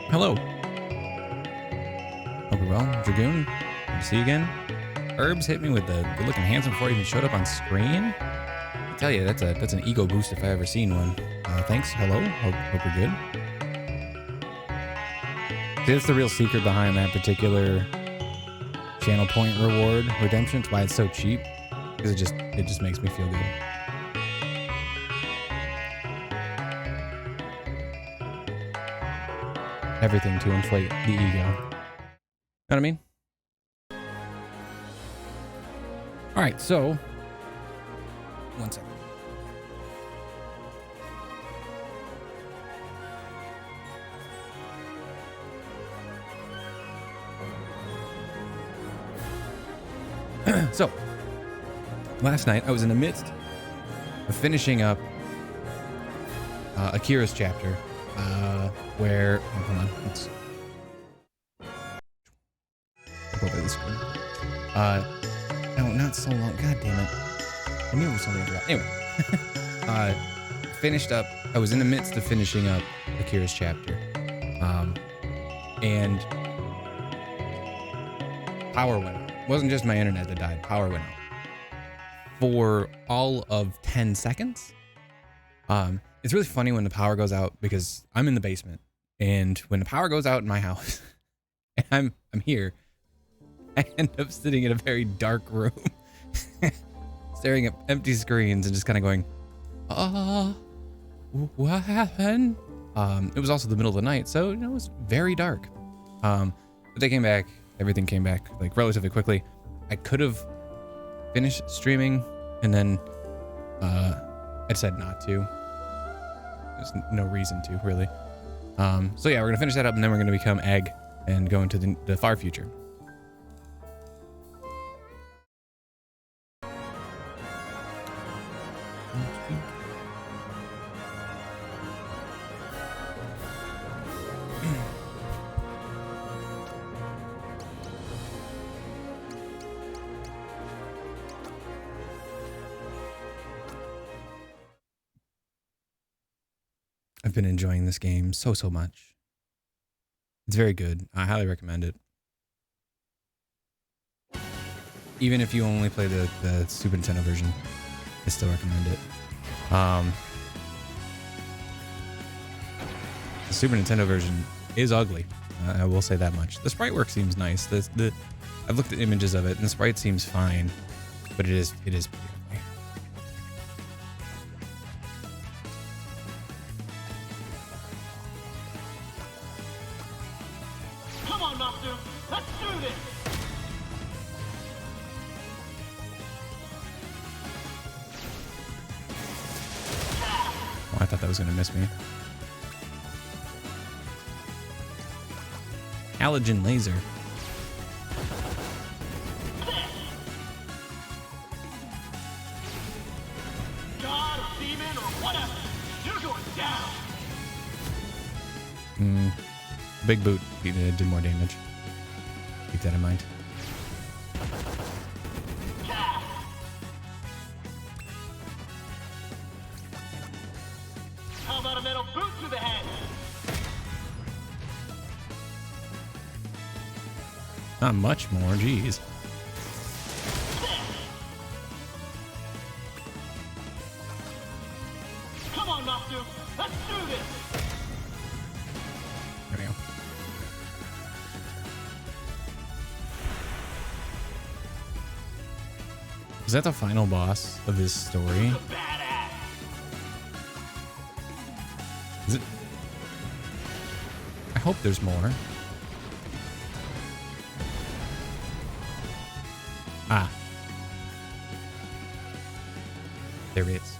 Hello. Hope you're well. Dragoon, good to see you again. Herbs hit me with the good-looking handsome before he even showed up on screen. I tell you, that's an ego boost if I ever seen one. Thanks. Hello. Hope you're good. See, that's the real secret behind that particular channel point reward redemption. It's why it's so cheap, because it just makes me feel good. Everything to inflate the ego. Know what I mean? All right, so 1 second. So, last night I was in the midst of finishing up Akira's chapter, where hold on, let's go over the screen. No, not so long. God damn it! I knew it was something I forgot. Anyway, finished up. I was in the midst of finishing up Akira's chapter, and power went out. It wasn't just my internet that died. Power went out for all of 10 seconds. It's really funny when the power goes out because I'm in the basement, and when the power goes out in my house, and I'm here, I end up sitting in a very dark room, staring at empty screens and just kind of going, what happened? It was also the middle of the night, so it was very dark. But they came back. Everything came back like relatively quickly. I could have finished streaming, and then I decided not to. There's no reason to, really. So yeah, we're gonna finish that up, and then we're gonna become egg and go into the far future. I've been enjoying this game so much. It's very good. I highly recommend it. Even if you only play the Super Nintendo version, I still recommend it. The Super Nintendo version is ugly. I will say that much. The sprite work seems nice. I've looked at images of it, and the sprite seems fine, but it is pretty ugly. Come on, Master. Let's do this. Oh, I thought that was gonna miss me. Halogen laser. God, demon, or whatever. You're going down. Big boot did more damage. Keep that in mind. How about a metal boot to the head? Not much more, jeez. Come on, Master. Let's do this. There we go. Is that the final boss of this story? Badass. Is it? I hope there's more. Ah. There it is.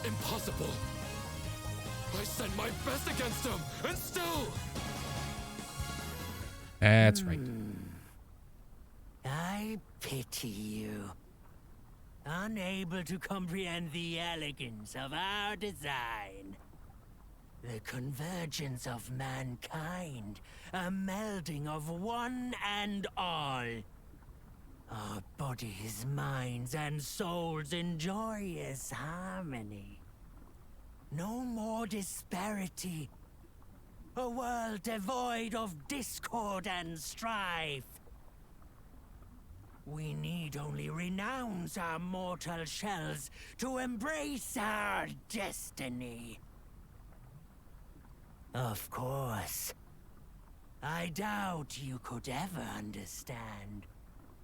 Impossible. I sent my best against him, and still. That's right. I pity you. unable to comprehend the elegance of our design. The convergence of mankind, a melding of one and all. Our bodies, minds, and souls in joyous harmony. No more disparity. A world devoid of discord and strife. We need only renounce our mortal shells to embrace our destiny. Of course. I doubt you could ever understand.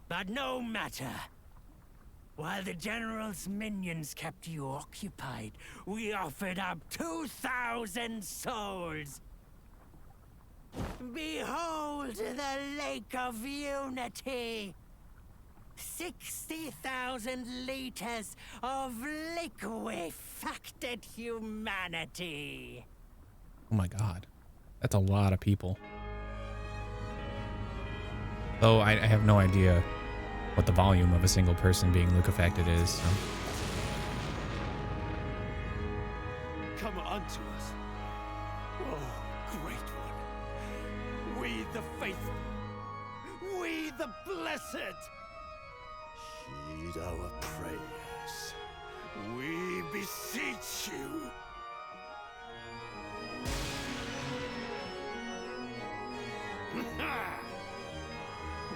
But no matter. While the General's minions kept you occupied, we offered up 2,000 souls. Behold the Lake of Unity! 60,000 liters of liquefacted humanity. Oh my god. That's a lot of people. Though I have no idea what the volume of a single person being liquefacted is. So. Come unto us. Oh, great one. We the faithful. We the blessed. Heed our prayers. We beseech you.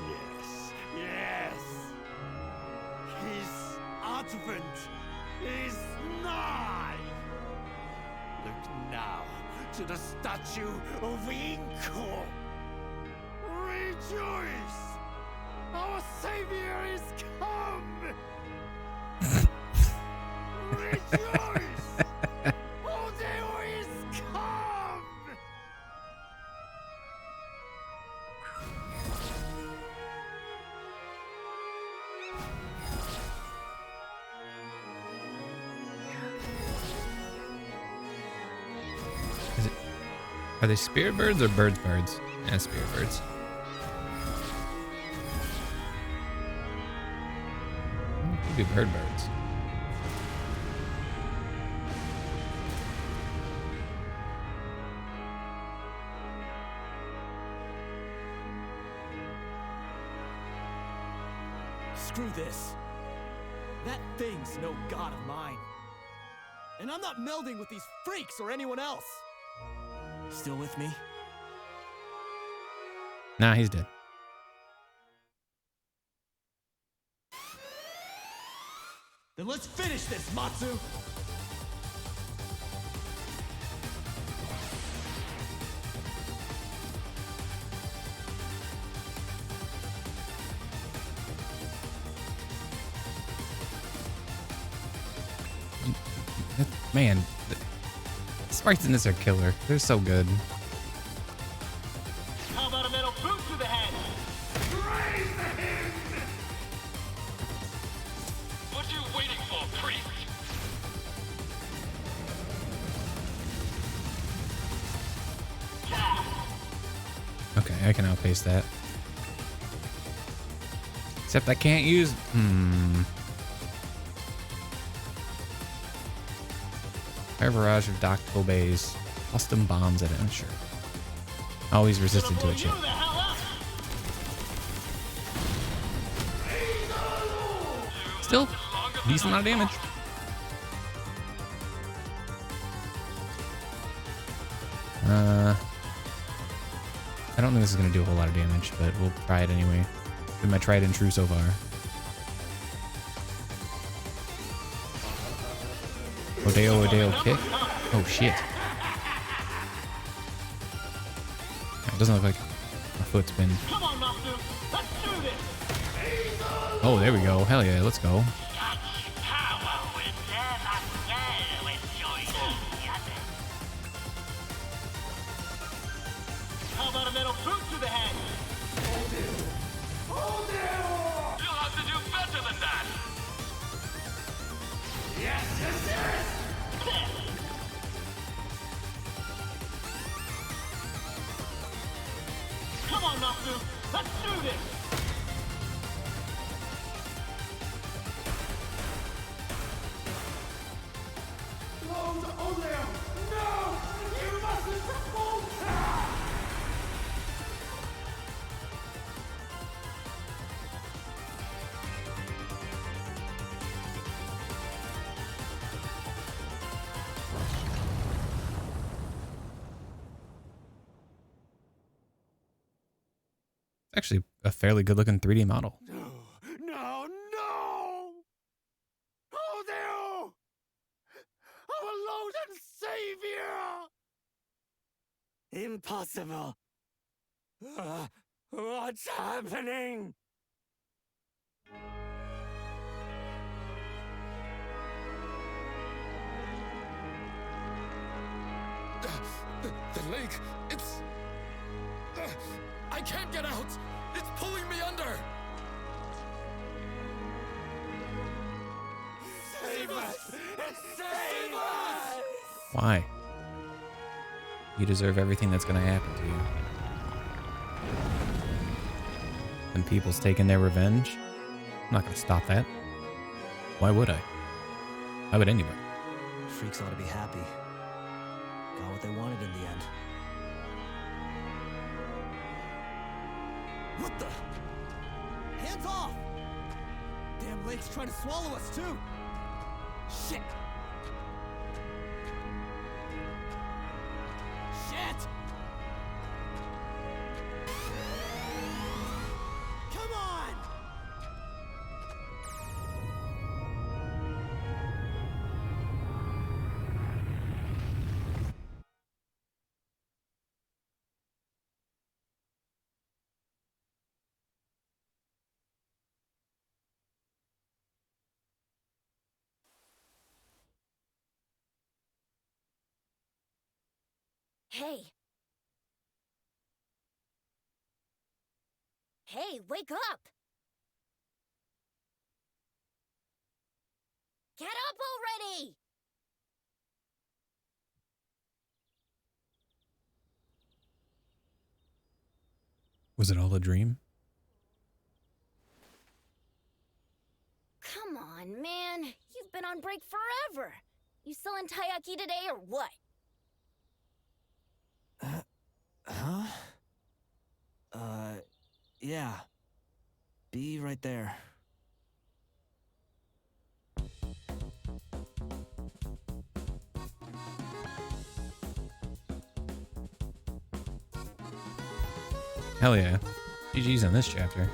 Yes, yes. His advent is nigh. Look now to the statue of Inko. Rejoice! Our Savior is come! Rejoice! Odeo is come! Are they spirit birds or birds? Yeah, spirit birds. Could be birds. Screw this. That thing's no god of mine. And I'm not melding with these freaks or anyone else. Still with me? Nah, he's dead. Then let's finish this, Matsu! Man, the sprites in this are killer. They're so good. How about a metal boot to the head? Raise the hymn! What you waiting for, priest? Okay, I can outpace that. Except I can't use... Fire barrage of Doc Kobe's custom bombs at it. Sure. Always resisted to it. Shit. Still, decent amount of damage. I don't think this is going to do a whole lot of damage, but we'll try it anyway. Been my tried and true so far. Odeo kick. Oh shit. It doesn't look like my foot's been. Come on, Matsu. Let's do this. Oh, there we go. Hell yeah, let's go. How about a metal boot to the head? You'll have to do better than that! Yes. Come on, Matsu. Let's do this. Actually, a fairly good looking 3D model. No, no, no! Oh, no! I'm a Loden savior! Impossible! What's happening? The lake, it's... I can't get out! It's pulling me under! Save us! Save us! Why? You deserve everything that's gonna happen to you. And people's taking their revenge? I'm not gonna stop that. Why would I? Why would anybody? Freaks ought to be happy. Got what they wanted in the end. What the? Hands off! Damn lake's trying to swallow us too! Shit! Shit! Come on! Hey. Hey, wake up! Get up already! Was it all a dream? Come on, man. You've been on break forever. You still in Taiyaki today or what? Huh? Yeah. Be right there. Hell yeah. GG's on this chapter.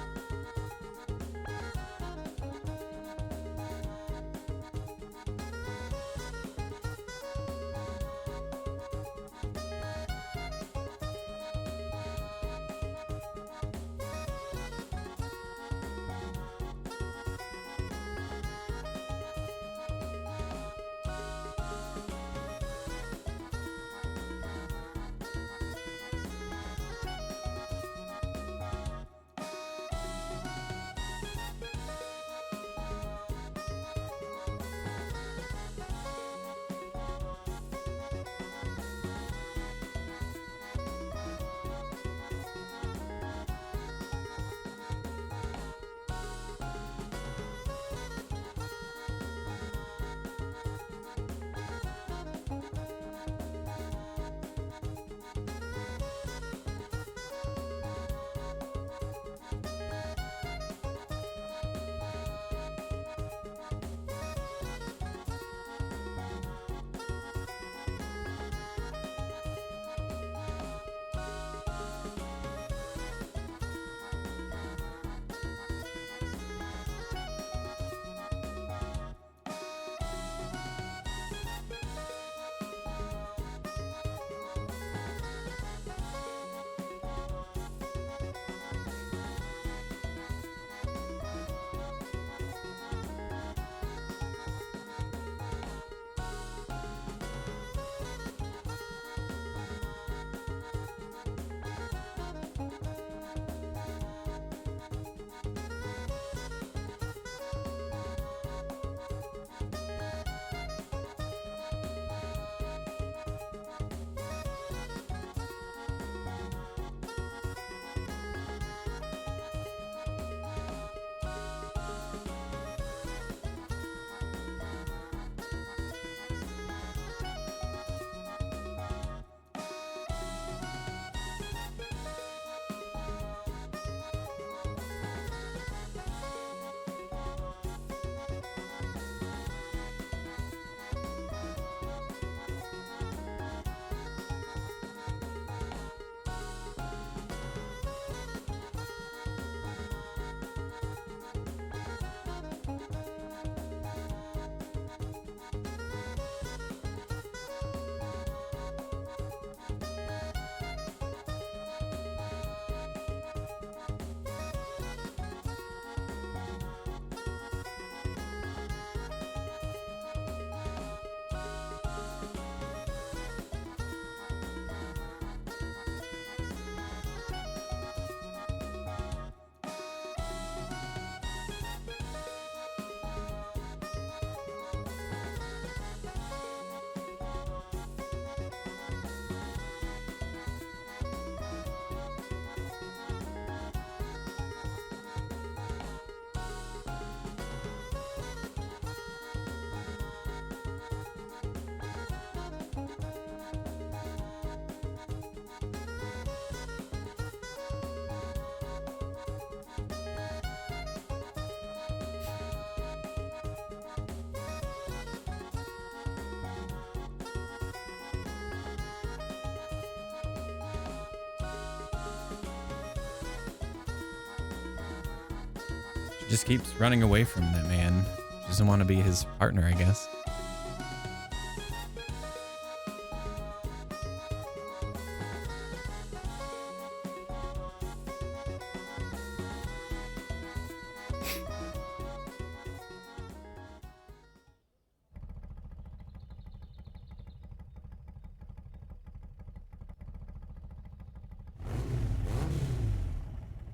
Just keeps running away from that man. Doesn't want to be his partner, I guess.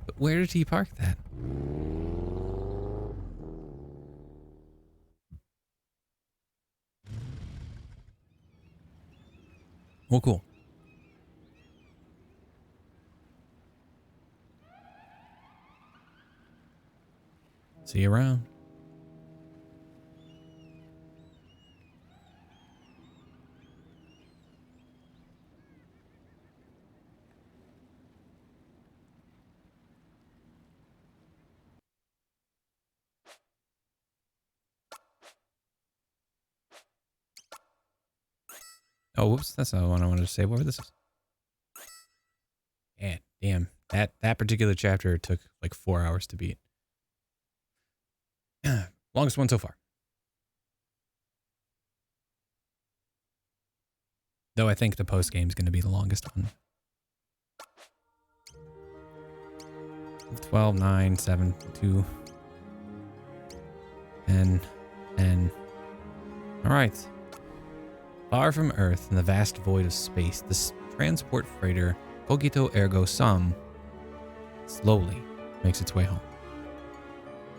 But where did he park that? Well, cool. See you around. Oh, whoops. That's not the one I wanted to say. What this is? Yeah, damn. That particular chapter took like 4 hours to beat. Longest one so far. Though I think the post game is going to be the longest one. 12, 9, 7, 2, 10, 10. All right. Far from Earth in the vast void of space, this transport freighter Cogito Ergo Sum slowly makes its way home.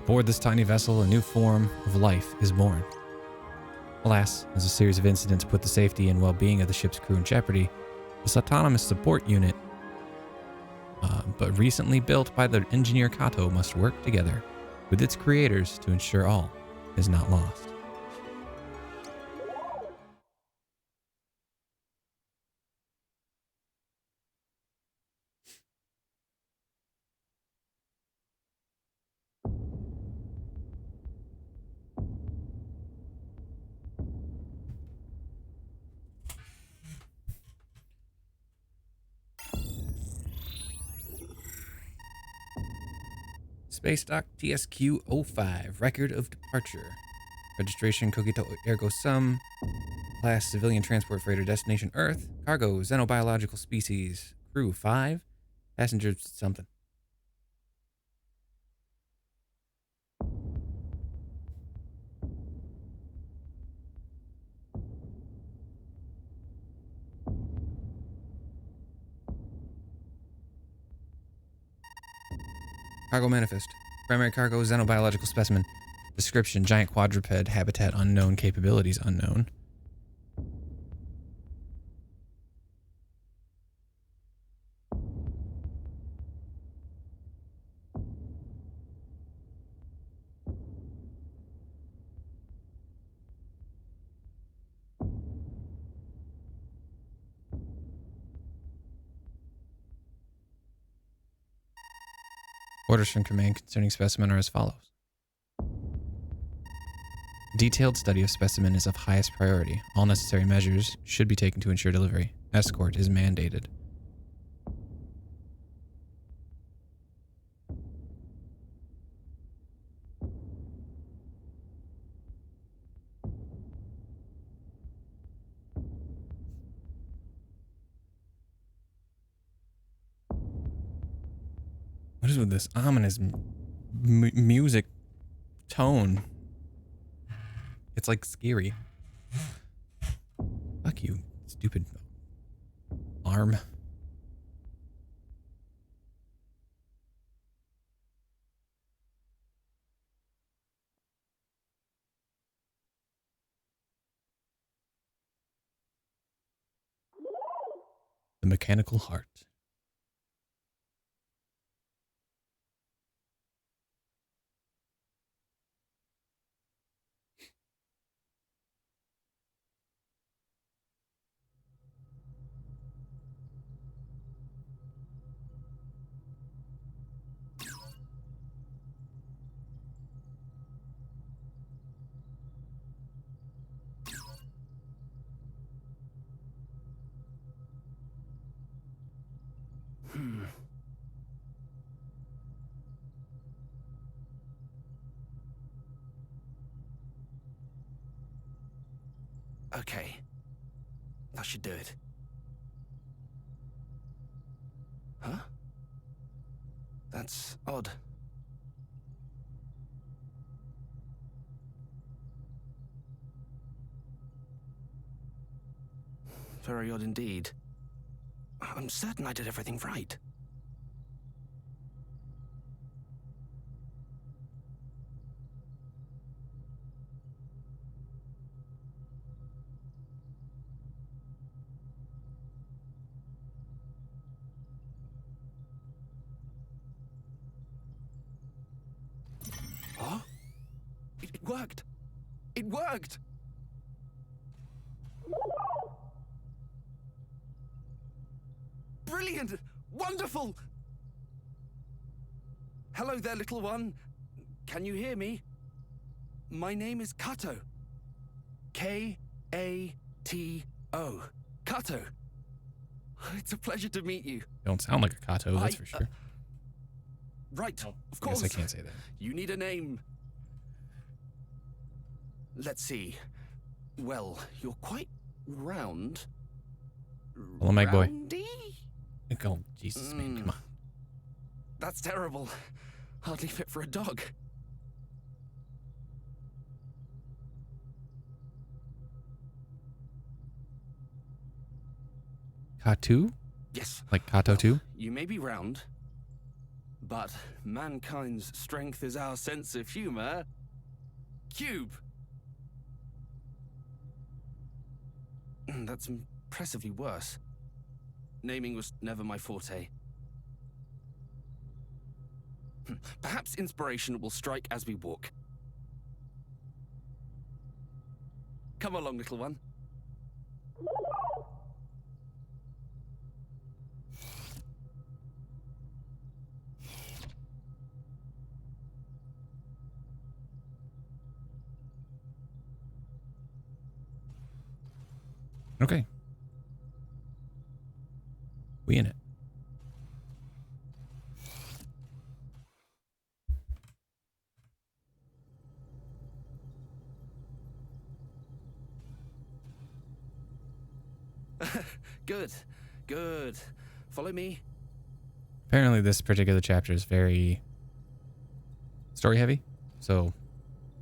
Aboard this tiny vessel, a new form of life is born. Alas, as a series of incidents put the safety and well-being of the ship's crew in jeopardy, this autonomous support unit, but recently built by the engineer Kato, must work together with its creators to ensure all is not lost. Space Dock TSQ-05, Record of Departure. Registration Cogito Ergo Sum. Class Civilian Transport Freighter. Destination Earth. Cargo Xenobiological Species. Crew 5. Passengers something. Cargo Manifest. Primary cargo Xenobiological Specimen. Description: Giant quadruped. Habitat unknown. Capabilities unknown. Orders from command concerning specimen are as follows. Detailed study of specimen is of highest priority. All necessary measures should be taken to ensure delivery. Escort is mandated. What is with this ominous music tone? It's like scary. Fuck you, stupid arm. The mechanical heart. Okay. That should do it. Huh? That's odd. Very odd indeed. I'm certain I did everything right. Huh? It worked! It worked! Brilliant! Wonderful! Hello there, little one. Can you hear me? My name is Kato. K-A-T-O. Kato. It's a pleasure to meet you. Don't sound like a Kato, that's for sure. Right, of I course. guess I can't say that. You need a name. Let's see. Well, you're quite round. Hello, Meg boy. Roundy? Oh, Jesus, man, come on. That's terrible. Hardly fit for a dog. Katu? Yes. Like Kato 2? You may be round, but mankind's strength is our sense of humor. Cube. That's impressively worse. Naming was never my forte. Perhaps inspiration will strike as we walk. Come along, little one. Okay. We in it. Good, good. Follow me. Apparently this particular chapter is very story heavy, so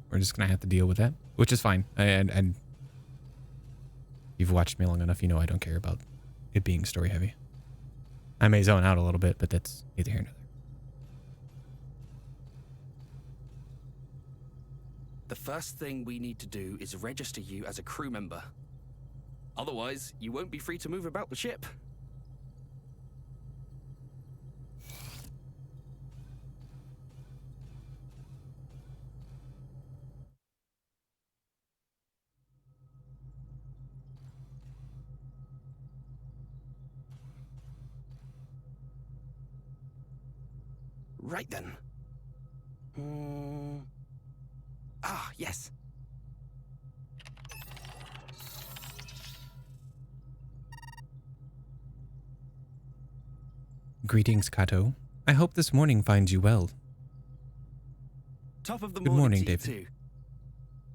we're just gonna have to deal with that, which is fine. And you've watched me long enough, you know I don't care about it being story heavy. I may zone out a little bit, but that's neither here nor there. The first thing we need to do is register you as a crew member. Otherwise, you won't be free to move about the ship. Right then. Ah, yes. Greetings, Kato. I hope this morning finds you well. Top of the Good morning, morning, to you David. too.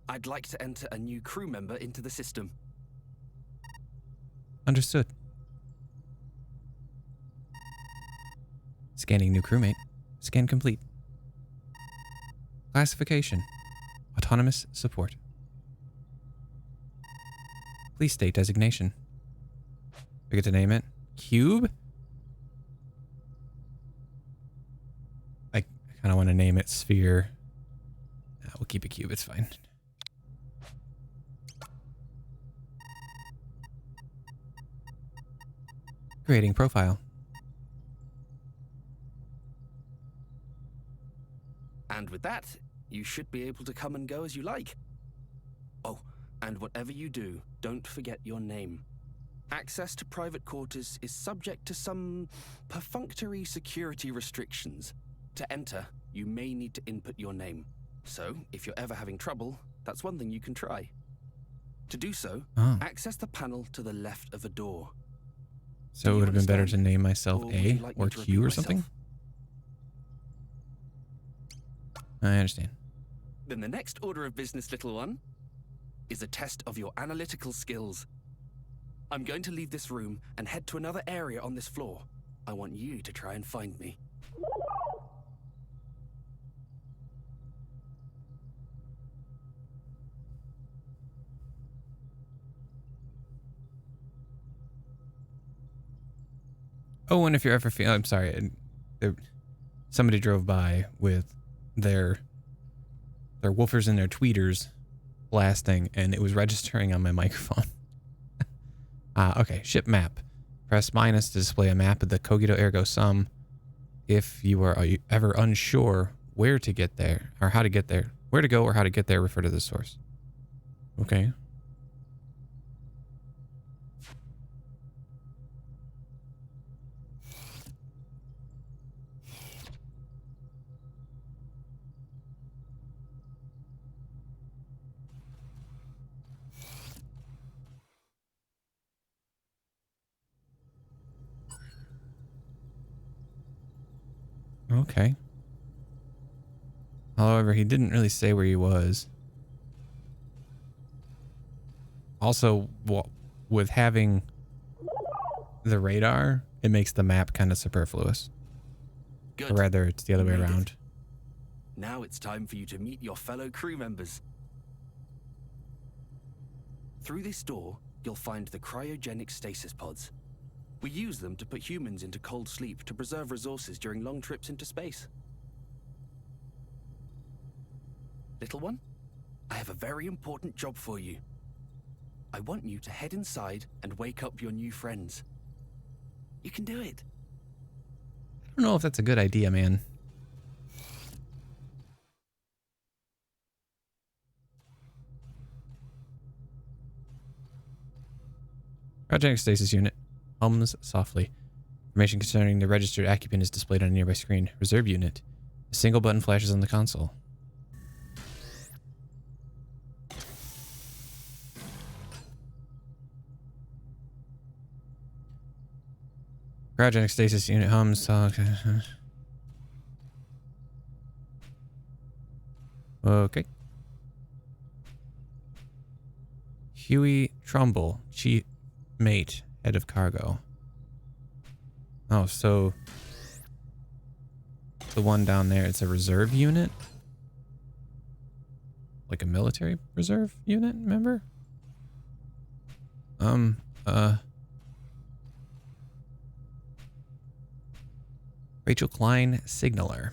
I'd like to enter a new crew member into the system. Understood. Scanning new crewmate. Scan complete. Classification. Autonomous support. Please state designation. Forget to name it. Cube? I kind of want to name it Sphere. We'll keep it Cube, it's fine. Creating profile. And with that, you should be able to come and go as you like. Oh, and whatever you do, don't forget your name. Access to private quarters is subject to some perfunctory security restrictions. To enter, you may need to input your name. So, if you're ever having trouble, that's one thing you can try. To do so, access the panel to the left of a door. So it would have been better to name myself A or Q or something? I understand. Then the next order of business, little one. is a test of your analytical skills. I'm going to leave this room and head to another area on this floor. I want you to try and find me. Oh, and if you're ever feeling, I'm sorry, somebody drove by with their woofers and their tweeters blasting, and it was registering on my microphone. Okay, ship map. Press minus to display a map of the Cogito Ergo Sum. If you are ever unsure where to get there, or how to get there, where to go or how to get there, refer to the source. Okay. Okay. However, he didn't really say where he was. Also, with having the radar, it makes the map kind of superfluous. Good. Or rather, it's the other way around. Now it's time for you to meet your fellow crew members. Through this door, you'll find the cryogenic stasis pods. We use them to put humans into cold sleep to preserve resources during long trips into space. Little one, I have a very important job for you. I want you to head inside and wake up your new friends. You can do it. I don't know if that's a good idea, man. Cryogenic stasis unit hums softly. Information concerning the registered occupant is displayed on a nearby screen. Reserve unit. A single button flashes on the console. Cryogenic stasis unit hums. Okay. Huey Trumbull, chief mate, head of cargo. Oh, so the one down there, it's a reserve unit? Like a military reserve unit member? Rachel Klein, signaler.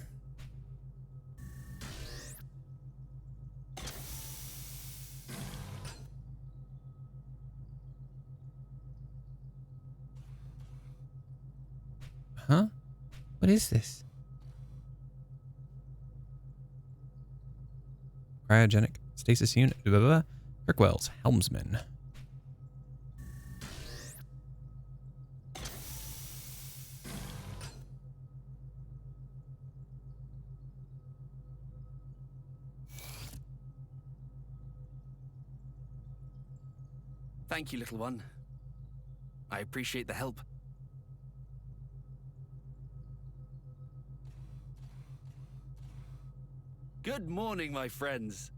Huh? What is this? Cryogenic stasis unit. Blah, blah, blah. Kirkwell's helmsman. Thank you, little one. I appreciate the help. Good morning, my friends.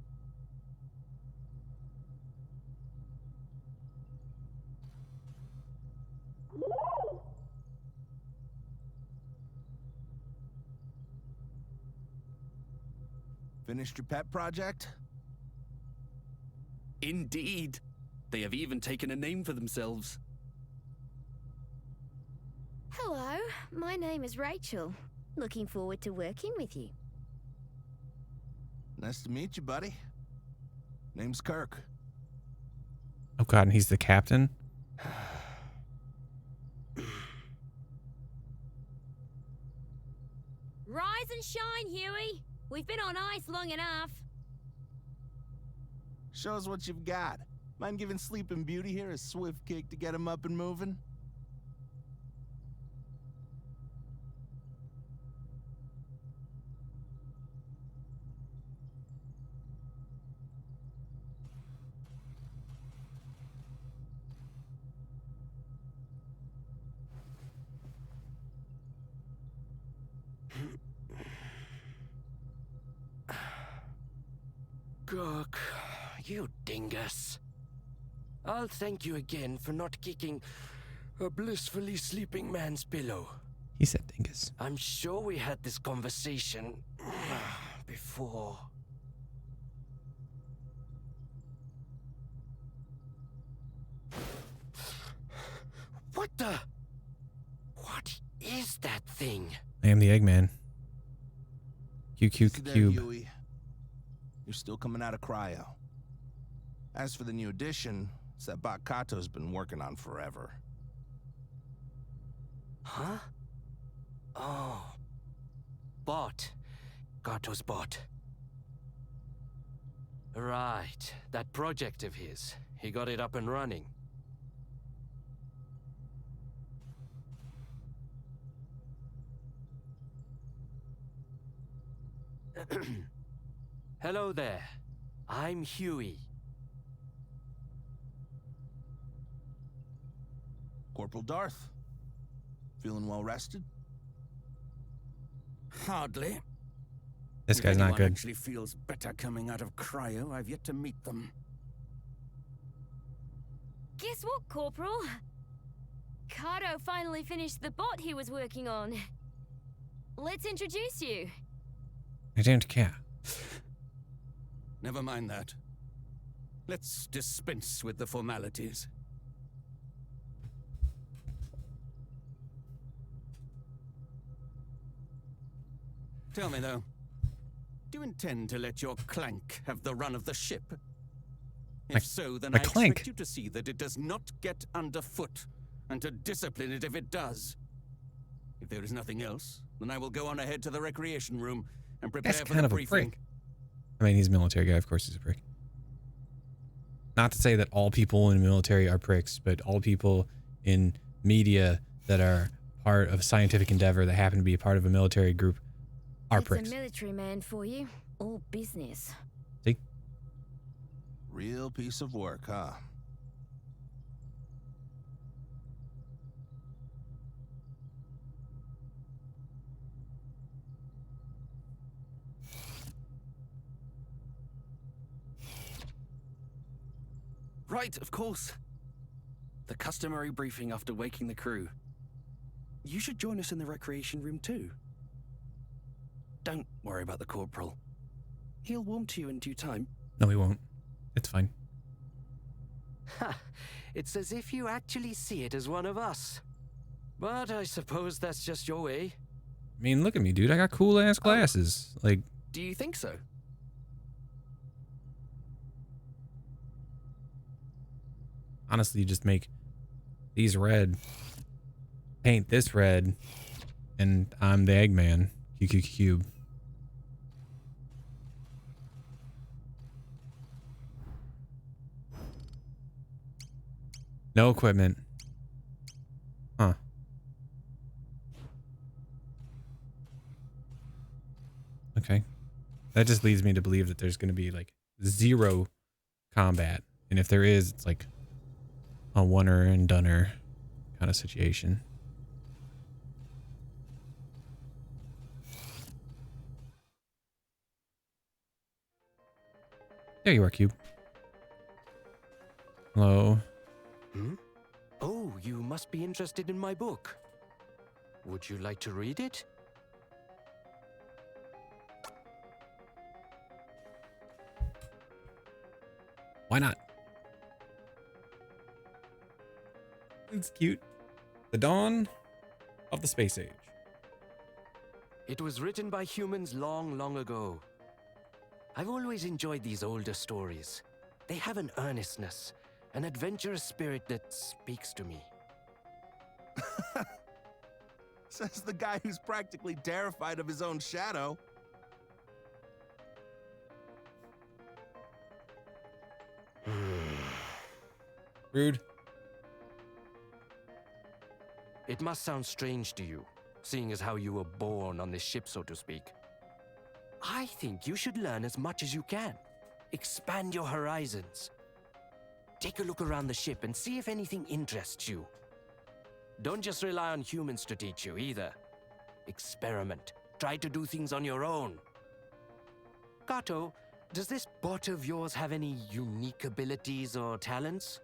Finished your pet project? Indeed. They have even taken a name for themselves. Hello, my name is Rachel. Looking forward to working with you. Nice to meet you, buddy. Name's Kirk. Oh god, and he's the captain? Rise and shine, Huey. We've been on ice long enough. Show us what you've got. Mind giving Sleeping Beauty here a swift kick to get him up and moving? Kirk, You dingus. I'll thank you again for not kicking a blissfully sleeping man's pillow. He said dingus. I'm sure we had this conversation before. What the? What is that thing? I am the Eggman. Easy there, Cube. Huey. You're still coming out of cryo. As for the new addition, it's that bot Kato's been working on forever. Huh? Oh. Bot. Gato's bot. Right. That project of his. He got it up and running. Hello there. I'm Huey. Corporal Darth. Feeling well rested? Hardly. This guy's if not anyone good. actually feels better coming out of cryo, I've yet to meet them. Guess what, Corporal? Kato finally finished the bot he was working on. Let's introduce you. I don't care. Never mind that. Let's dispense with the formalities. Tell me, though, do you intend to let your clank have the run of the ship? If so, then I clank? expect you to see that it does not get underfoot, and to discipline it if it does. If there is nothing else, then I will go on ahead to the recreation room and prepare That's for kind the of a briefing. prick. I mean, he's a military guy. Of course he's a prick. Not to say that all people in the military are pricks, but all people in media that are part of scientific endeavor that happen to be a part of a military group are It's pricks. a military man for you. All business. See? Real piece of work, huh? Right, of course. The customary briefing after waking the crew. You should join us in the recreation room too. Don't worry about the corporal. He'll warm to you in due time. No, he won't. It's fine. Ha! It's as if you actually see it as one of us. But I suppose that's just your way. I mean, look at me, dude. I got cool ass glasses. Like, Do you think so? honestly, you just make these red, paint this red, and I'm the Eggman. Cube. No equipment. Huh. Okay. That just leads me to believe that there's going to be like 0 combat. And if there is, it's like a oneer and doneer kind of situation. There you are, Cube. Hello. Hmm? Oh, you must be interested in my book. Would you like to read it? Why not? It's cute. The Dawn of the Space Age. It was written by humans long, long ago. I've always enjoyed these older stories. They have an earnestness, an adventurous spirit that speaks to me. Says the guy who's practically terrified of his own shadow. Rude. It must sound strange to you, seeing as how you were born on this ship, so to speak. I think you should learn as much as you can. Expand your horizons. Take a look around the ship and see if anything interests you. Don't just rely on humans to teach you either. Experiment. Try to do things on your own. Kato, Does this bot of yours have any unique abilities or talents?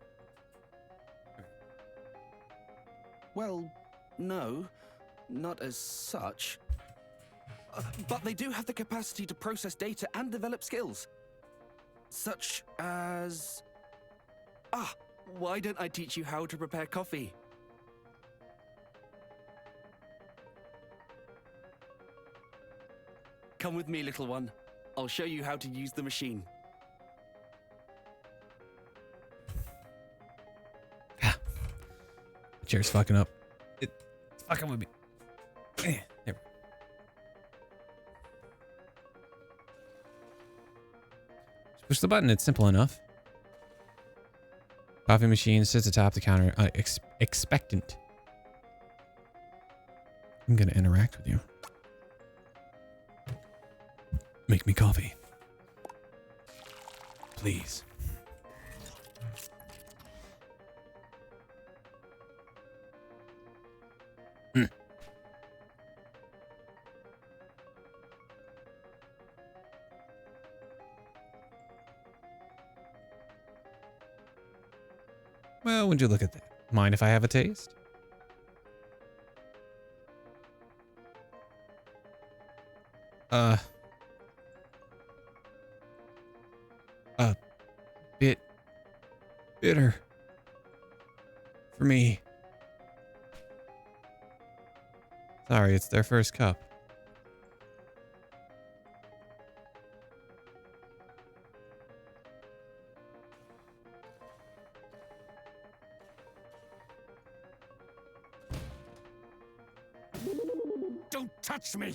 Well, no, not as such. But they do have the capacity to process data and develop skills. Such as... why don't I teach you how to prepare coffee? Come with me, little one. I'll show you how to use the machine. The chair's fucking up. It's fucking with me. There we go. Just push the button. It's simple enough. Coffee machine sits atop the counter, expectant. I'm gonna interact with you. Make me coffee. Please. Well, would you look at that? Mind if I have a taste? A bit bitter for me. Sorry, it's their first cup. Don't touch me!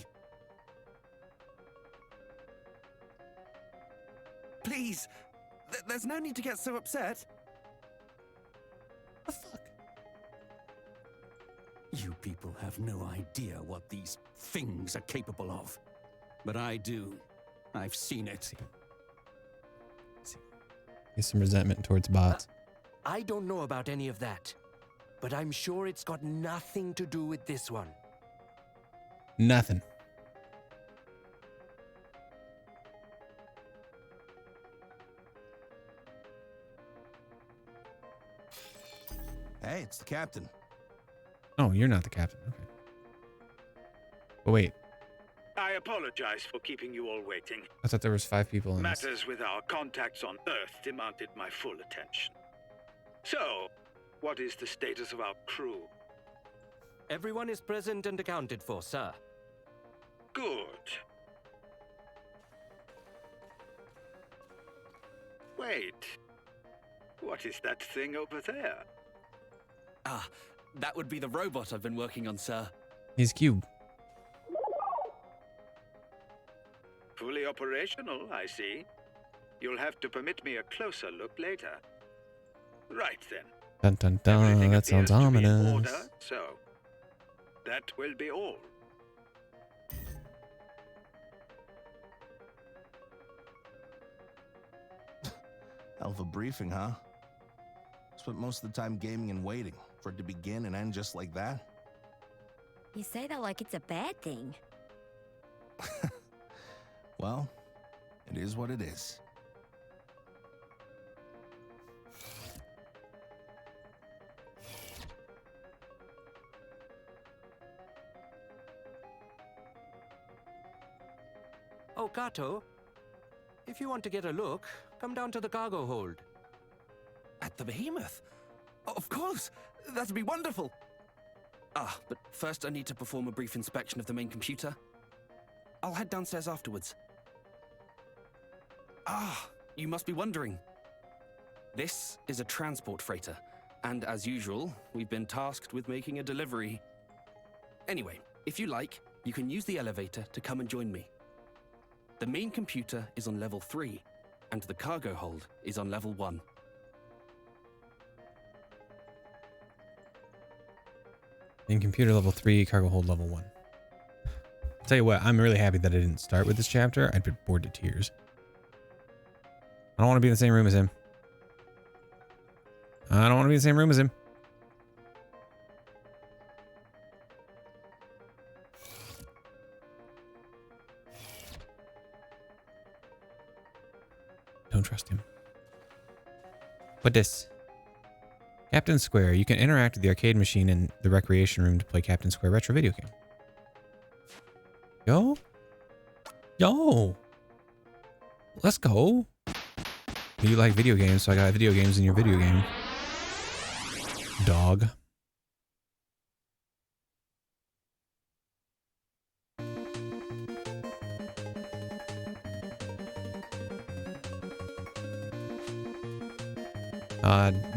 Please, there's no need to get so upset. The fuck? You people have no idea what these things are capable of. But I do. I've seen it. Here's some resentment towards bots. I don't know about any of that, but I'm sure it's got nothing to do with this one. Nothing. Hey, it's the captain. Oh, you're not the captain. Okay. But wait, I apologize for keeping you all waiting. I thought there was 5 people in this. Matters with our contacts on Earth demanded my full attention. So, what is the status of our crew? Everyone is present and accounted for, sir. Good. Wait. What is that thing over there? That would be the robot I've been working on, sir. He's cube. Fully operational, I see. You'll have to permit me a closer look later. Right then. Dun dun dun. Everything That sounds appears to be in ominous. order, so that will be all. Hell of a briefing, huh? Spent most of the time gaming and waiting for it to begin and end just like that. You say that like it's a bad thing. Well, it is what it is. Oh, Kato, if you want to get a look, come down to the cargo hold. At the behemoth? Of course! That'd be wonderful! But first I need to perform a brief inspection of the main computer. I'll head downstairs afterwards. You must be wondering. This is a transport freighter, and as usual, we've been tasked with making a delivery. Anyway, if you like, you can use the elevator to come and join me. The main computer is on level 3, and the cargo hold is on level 1. In computer level 3, cargo hold level 1. Tell you what, I'm really happy that I didn't start with this chapter. I'd be bored to tears. I don't want to be in the same room as him. I don't want to be in the same room as him. Don't trust him. What this? Captain Square. You can interact with the arcade machine in the recreation room to play Captain Square retro video game. Yo? Yo! Let's go. You like video games, so I got video games in your video game. Dog.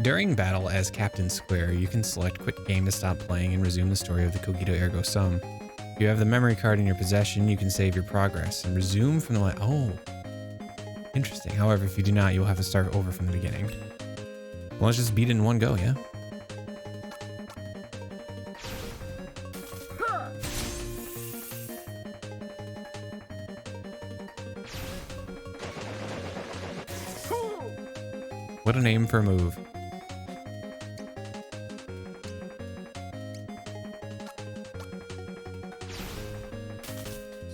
During battle as Captain Square, you can select quit game to stop playing and resume the story of the Cogito Ergo Sum. If you have the memory card in your possession, you can save your progress and resume from the oh. Interesting. However, if you do not, you will have to start over from the beginning. Well, let's just beat it in one go, yeah? What a name for a move.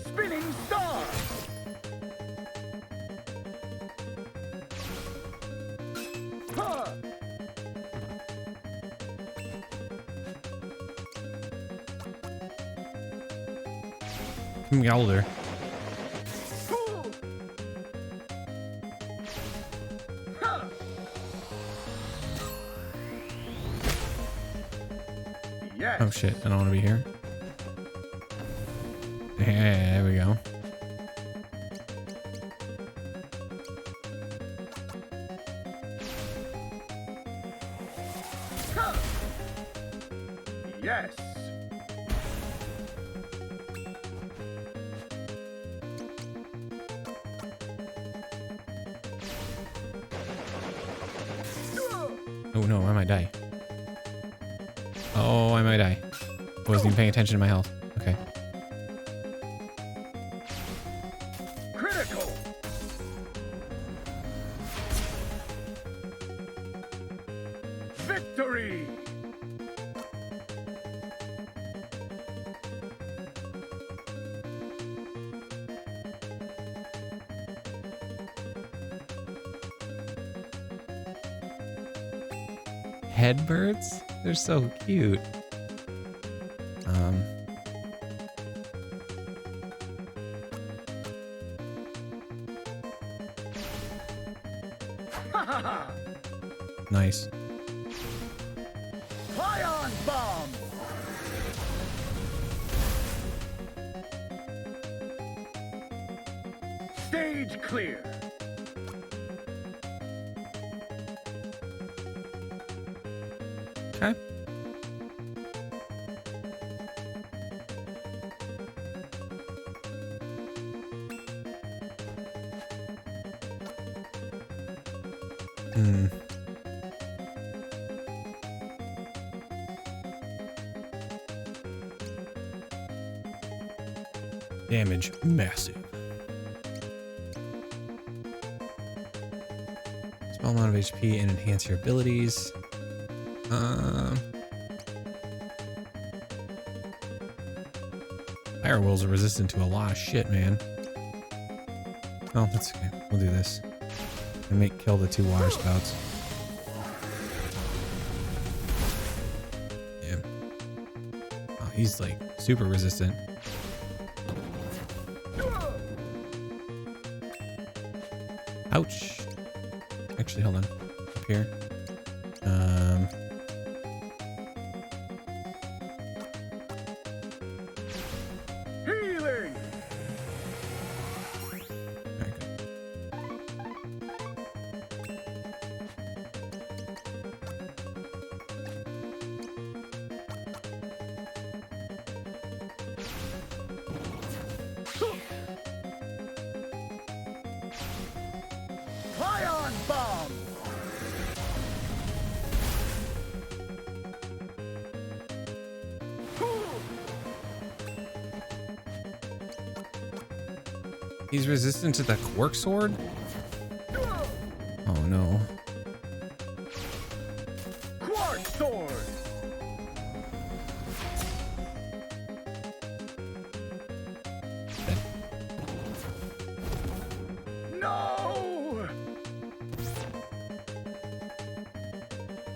Spinning star. Huh. I'm older. Yes. Oh shit, I don't want to be here. Yeah, there we go. Yes. Oh no, I might die. Oh, I might die. Wasn't even paying attention to my health. Okay. Critical. Victory. Headbirds? They're so cute. Nice. Ion bomb. Stage clear. Okay. Damage massive. Small amount of HP and enhance your abilities. Fire Wolves are resistant to a lot of shit, man. Oh, that's okay. We'll do this. And kill the 2 water spouts. Yeah. Oh, he's like super resistant. Ouch. Actually, hold on. Up here. Healing. Very good. Ion bomb. He's resistant to the Quark Sword? Oh no. Quark sword. Dead. No.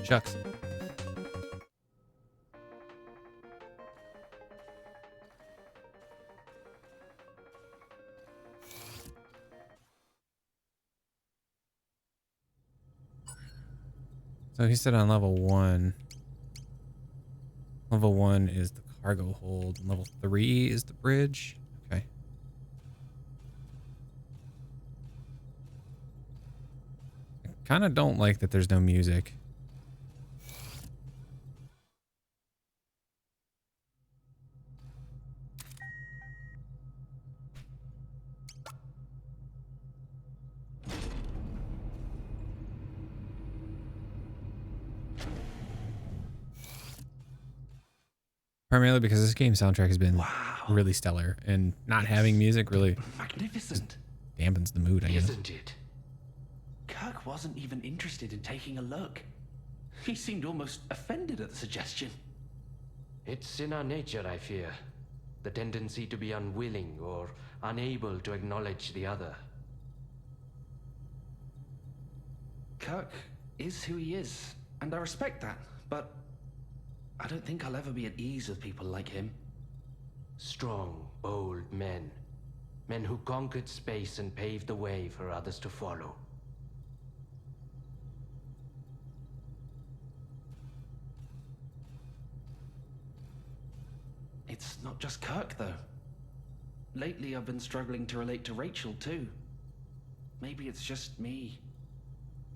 Shucks. So he said on level 1. Level 1 is the cargo hold. And level 3 is the bridge. Okay. I kind of don't like that there's no music. Primarily because this game's soundtrack has been really stellar, and not having music really magnificent. Dampens the mood, I guess. Isn't it? Kirk wasn't even interested in taking a look. He seemed almost offended at the suggestion. It's in our nature, I fear. The tendency to be unwilling or unable to acknowledge the other. Kirk is who he is, and I respect that, but I don't think I'll ever be at ease with people like him. Strong, bold men. Men who conquered space and paved the way for others to follow. It's not just Kirk, though. Lately, I've been struggling to relate to Rachel, too. Maybe it's just me.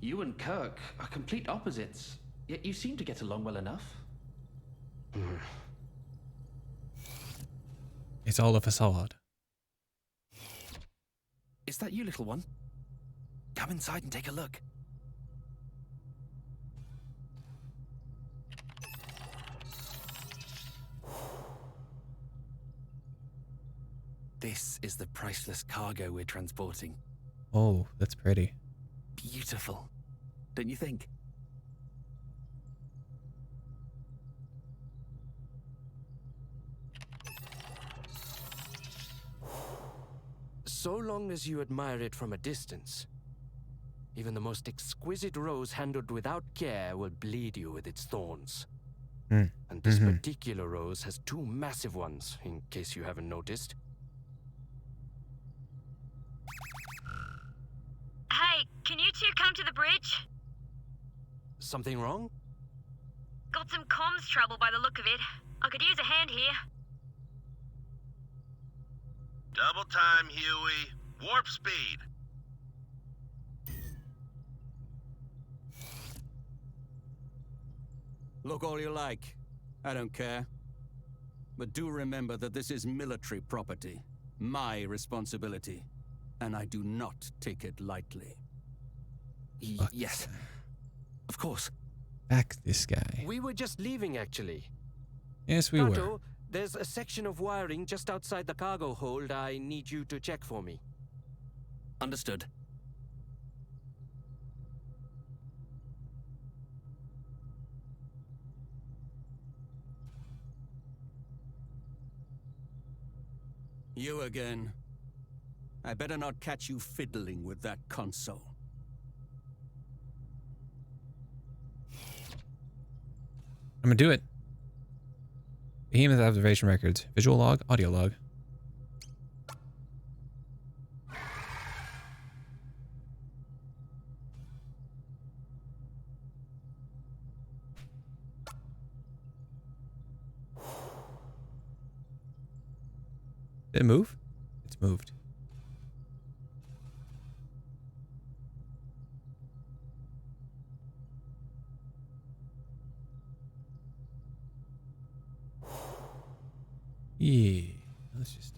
You and Kirk are complete opposites, yet you seem to get along well enough. It's all a facade. Is that you, little one? Come inside and take a look. This is the priceless cargo we're transporting. Oh, that's pretty. Beautiful, don't you think? So long as you admire it from a distance, even the most exquisite rose handled without care will bleed you with its thorns. And this particular rose has 2 massive ones, in case you haven't noticed. Hey, can you two come to the bridge? Something wrong? Got some comms trouble by the look of it. I could use a hand here. Double time, Huey. Warp speed. Look all you like. I don't care. But do remember that this is military property. My responsibility. And I do not take it lightly. Yes. Of course. Back this guy. We were just leaving, actually. Yes, we Kato, were. there's a section of wiring just outside the cargo hold I need you to check for me. Understood. You again. I better not catch you fiddling with that console. I'm gonna do it. Behemoth observation records. Visual log, audio log. Did it move? It's moved. Yeah, let's just...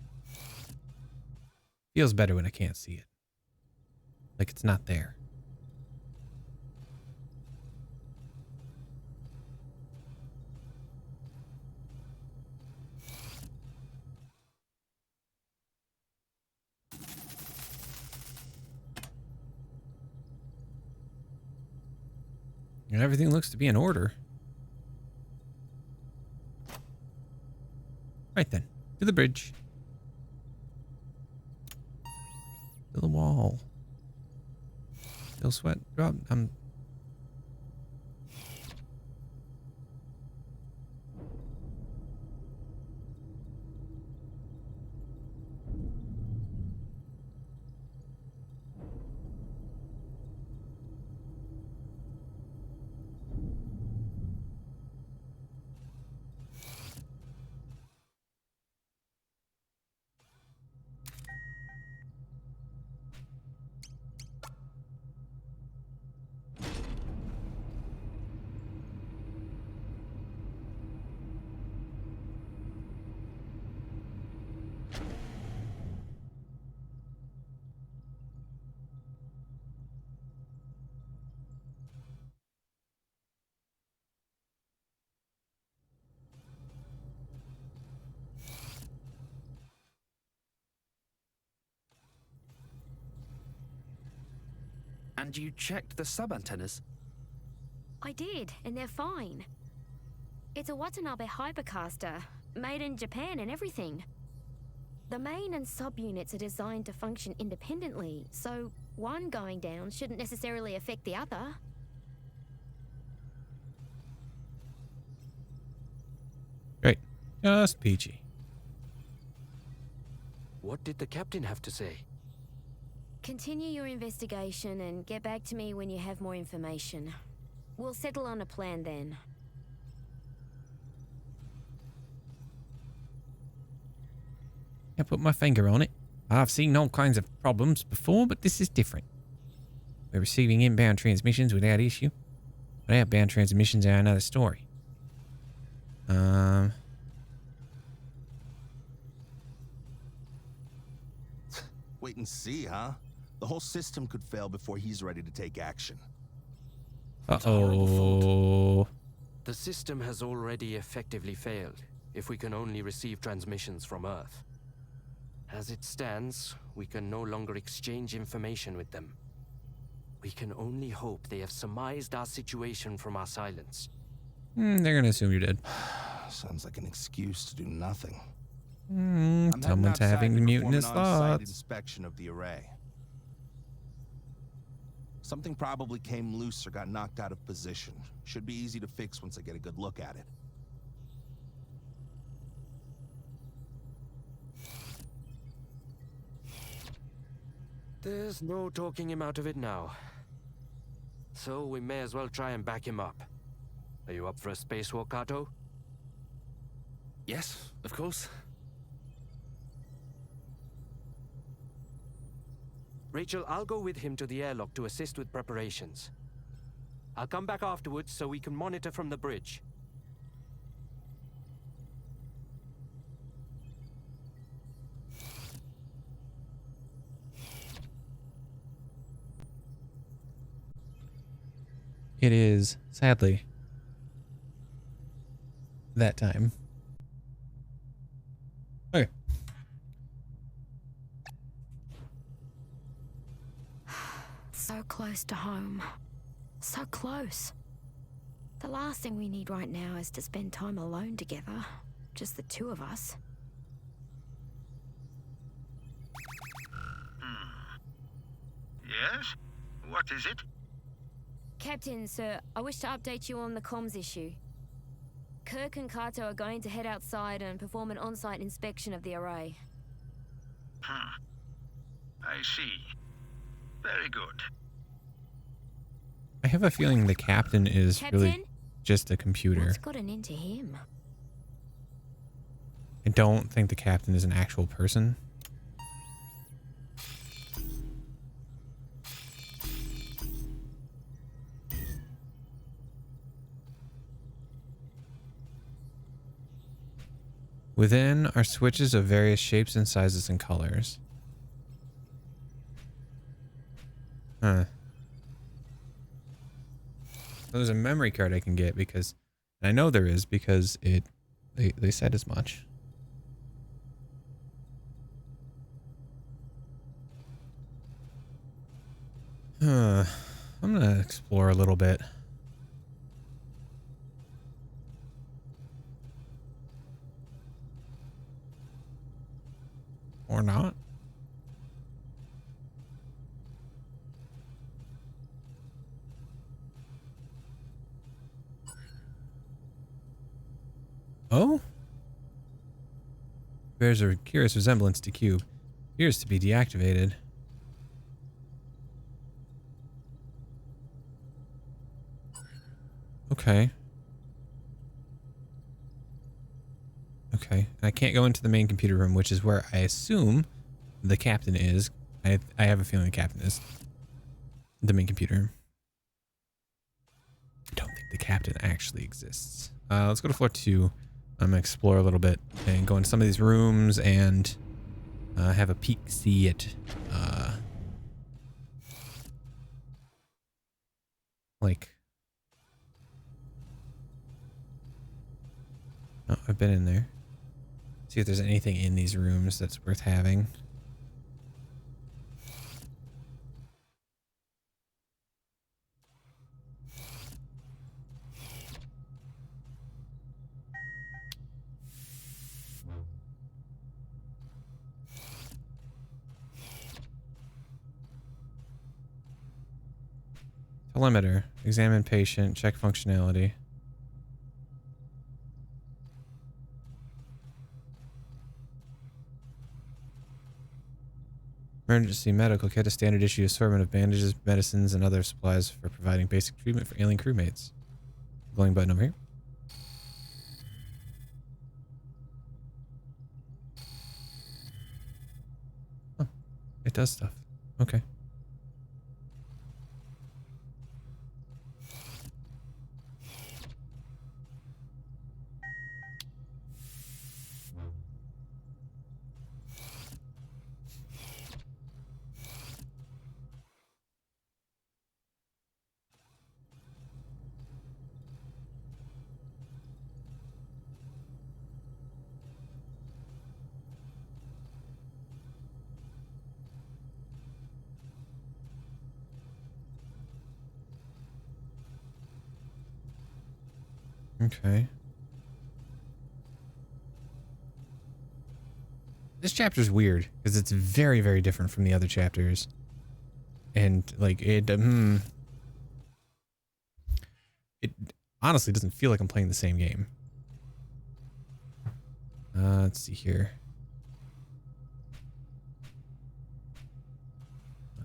Feels better when I can't see it. Like it's not there. And everything looks to be in order. Right then, to the bridge. To the wall. Still sweat drop. And you checked the sub-antennas? I did, and they're fine. It's a Watanabe hypercaster, made in Japan and everything. The main and sub-units are designed to function independently, so one going down shouldn't necessarily affect the other. Great. Just peachy. What did the captain have to say? Continue your investigation and get back to me when you have more information. We'll settle on a plan then. I put my finger on it. I've seen all kinds of problems before, but this is different. We're receiving inbound transmissions without issue, but outbound transmissions are another story. Wait and see, huh? The whole system could fail before he's ready to take action. Uh-oh. The system has already effectively failed, if we can only receive transmissions from Earth. As it stands, we can no longer exchange information with them. We can only hope they have surmised our situation from our silence. They're gonna assume you're dead. Sounds like an excuse to do nothing. Someone's having mutinous an on-site thoughts. inspection of the array. Something probably came loose or got knocked out of position. Should be easy to fix once I get a good look at it. There's no talking him out of it now. So we may as well try and back him up. Are you up for a spacewalk, Kato? Yes, of course. Rachel, I'll go with him to the airlock to assist with preparations. I'll come back afterwards so we can monitor from the bridge. It is, sadly, that time. Okay. So close to home. So close. The last thing we need right now is to spend time alone together. Just the two of us. Yes? What is it? Captain, sir, I wish to update you on the comms issue. Kirk and Kato are going to head outside and perform an on-site inspection of the array. I see. Very good. I have a feeling the captain is really Captain? just a computer. What's gotten into him? I don't think the captain is an actual person. Within are switches of various shapes and sizes and colors. Huh. There's a memory card I can get because, and I know there is because they said as much. I'm gonna explore a little bit. Or not. Oh? Bears a curious resemblance to cube. Appears to be deactivated. Okay. Okay. I can't go into the main computer room, which is where I assume the captain is. I have a feeling the captain is the main computer room. I don't think the captain actually exists. Let's go to floor 2. I'm gonna explore a little bit and go into some of these rooms and have a peek, see it. Like, oh, I've been in there. See if there's anything in these rooms that's worth having. Telemeter. Examine patient. Check functionality. Emergency medical kit, a standard issue assortment of bandages, medicines, and other supplies for providing basic treatment for alien crewmates. Glowing button over here. Oh, it does stuff. Okay. Okay. This chapter's weird because it's very, very different from the other chapters. And like it honestly doesn't feel like I'm playing the same game. Let's see here.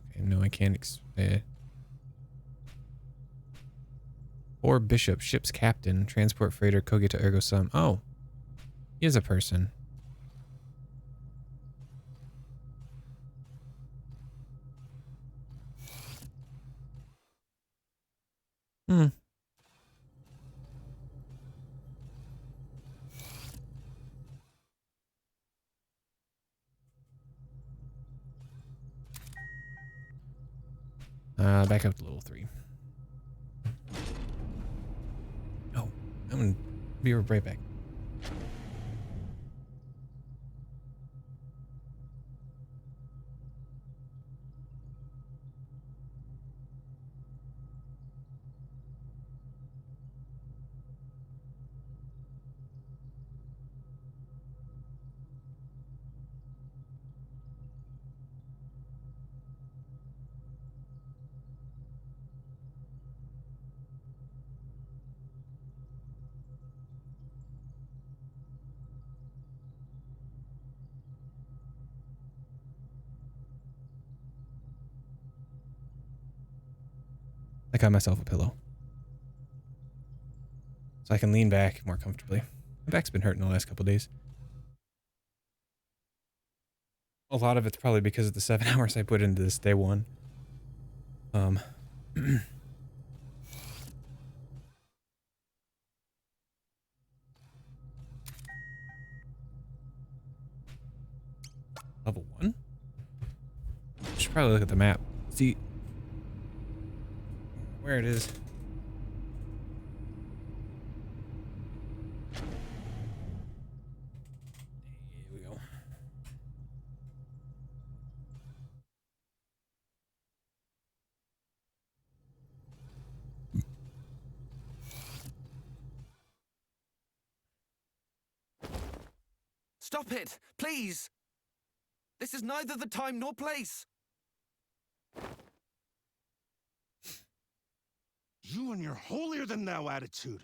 Okay, no, I can't. Or Bishop, ship's captain, transport freighter Kogita Ergo Sum. Oh, he is a person. Hmm. Back up to level 3. Oh, I'm gonna be right back. I got myself a pillow. So I can lean back more comfortably. My back's been hurting the last couple days. A lot of it's probably because of the 7 hours I put into this day one. Level 1? Should probably look at the map. See where it is. Here we go. Stop it, please! This is neither the time nor place. You and your holier-than-thou attitude.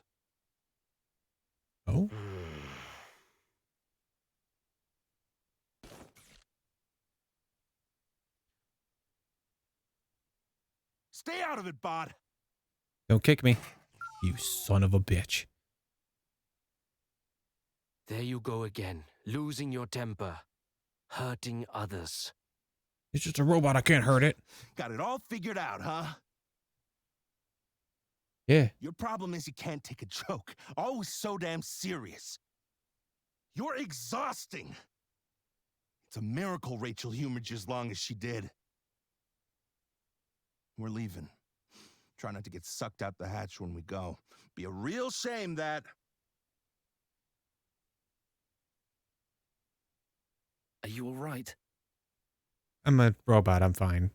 Oh? Stay out of it, Bod. Don't kick me, you son of a bitch. There you go again, losing your temper, hurting others. It's just a robot, I can't hurt it. Got it all figured out, huh? Yeah. Your problem is you can't take a joke. Always so damn serious. You're exhausting. It's a miracle Rachel humored you as long as she did. We're leaving. Try not to get sucked out the hatch when we go. Be a real shame that... Are you all right? I'm a robot, I'm fine.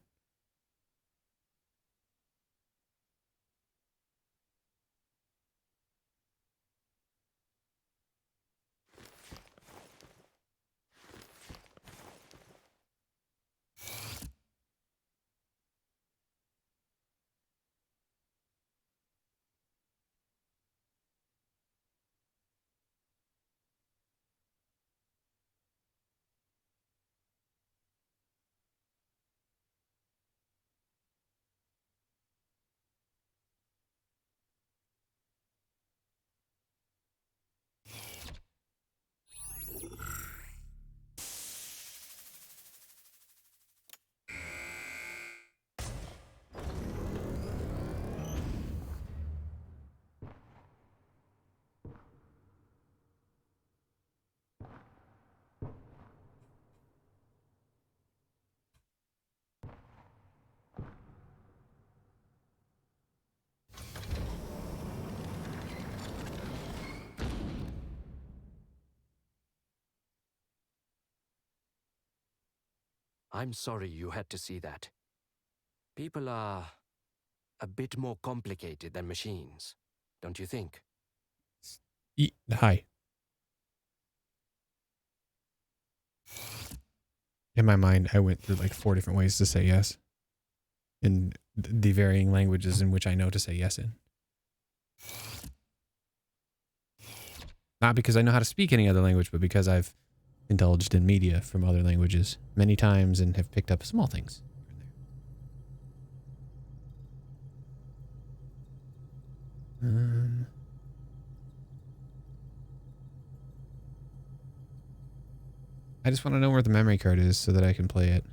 I'm sorry you had to see that. People are a bit more complicated than machines, don't you think? Hi. In my mind, I went through like 4 different ways to say yes. In the varying languages in which I know to say yes in. Not because I know how to speak any other language, but because I've indulged in media from other languages many times and have picked up small things. I just want to know where the memory card is so that I can play it.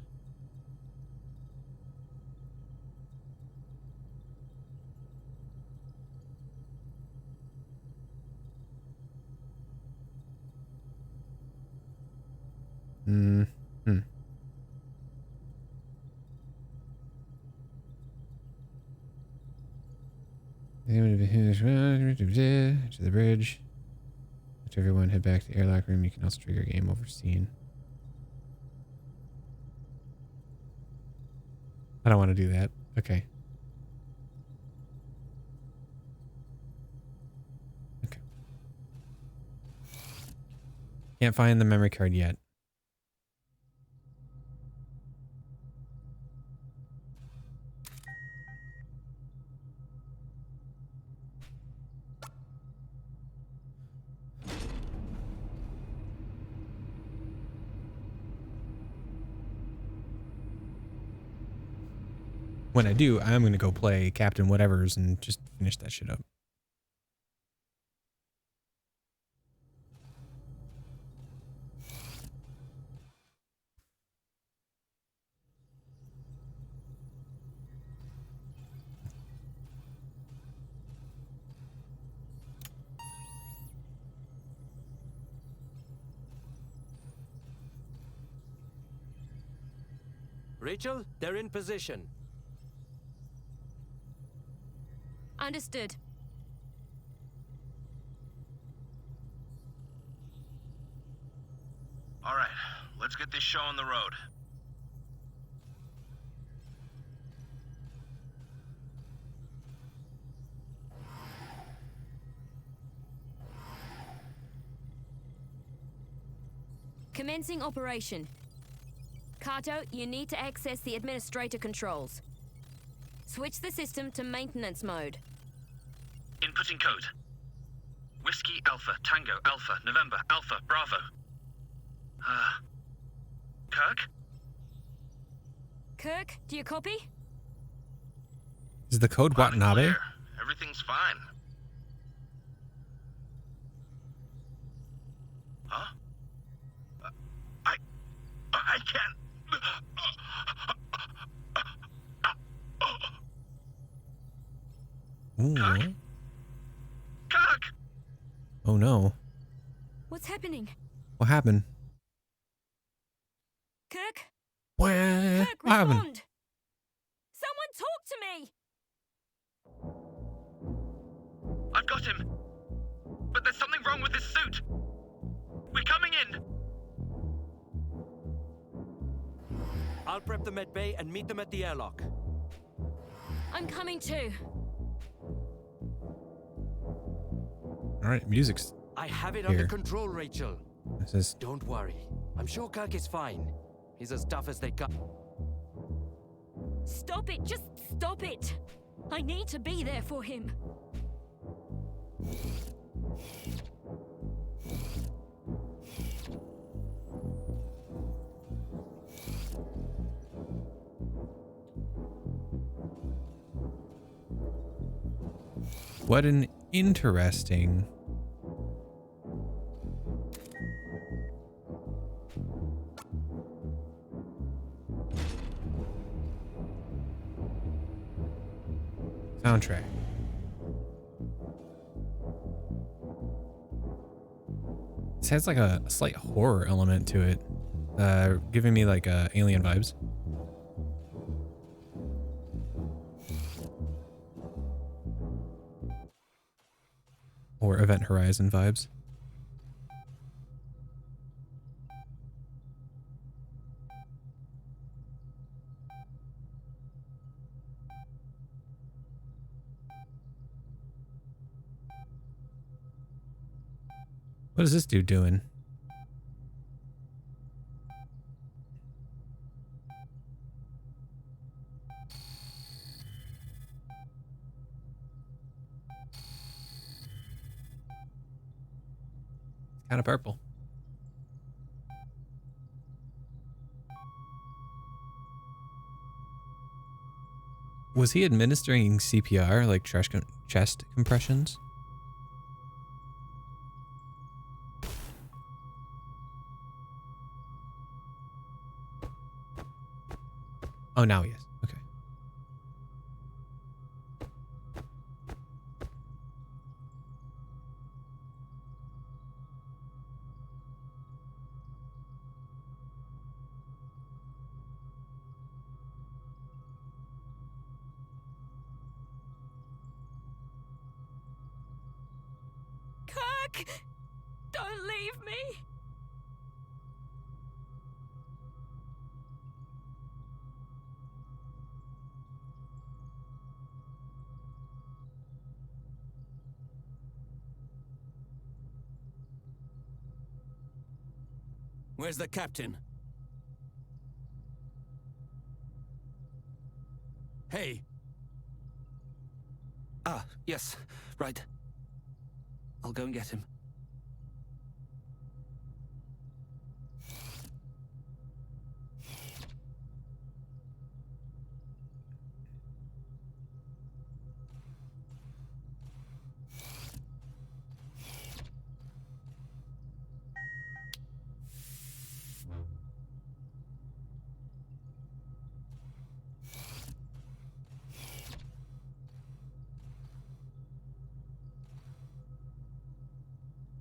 To the bridge. Let everyone head back to the airlock room. You can also trigger game over scene. I don't want to do that. Okay. Okay. Can't find the memory card yet. When I do, I'm going to go play Captain Whatevers and just finish that shit up. Rachel, they're in position. Understood. All right, let's get this show on the road. Commencing operation. Kato, you need to access the administrator controls. Switch the system to maintenance mode. Inputting code. Whiskey Alpha Tango Alpha November Alpha Bravo. Kirk? Kirk, do you copy? Is the code Loud and Watanabe? clear. Everything's fine. Huh? I can't. Ooh. Kirk? Kirk! Oh no. What's happening? What happened? Kirk? What Kirk, happened? respond! Someone talk to me! I've got him. But there's something wrong with this suit. We're coming in. I'll prep them at bay and meet them at the airlock. I'm coming too. All right, music's I have it here. under control, Rachel. This is Don't worry. I'm sure Kirk is fine. He's as tough as they come. Stop it, just stop it! I need to be there for him. what an interesting. Soundtrack. This has like a slight horror element to it, giving me like alien vibes. Or Event Horizon vibes. What is this dude doing? Kind of purple. Was he administering CPR, like chest compressions? Oh, now he is. Okay. Kirk! Don't leave me! Where's the captain? Hey. Ah, yes, right. I'll go and get him.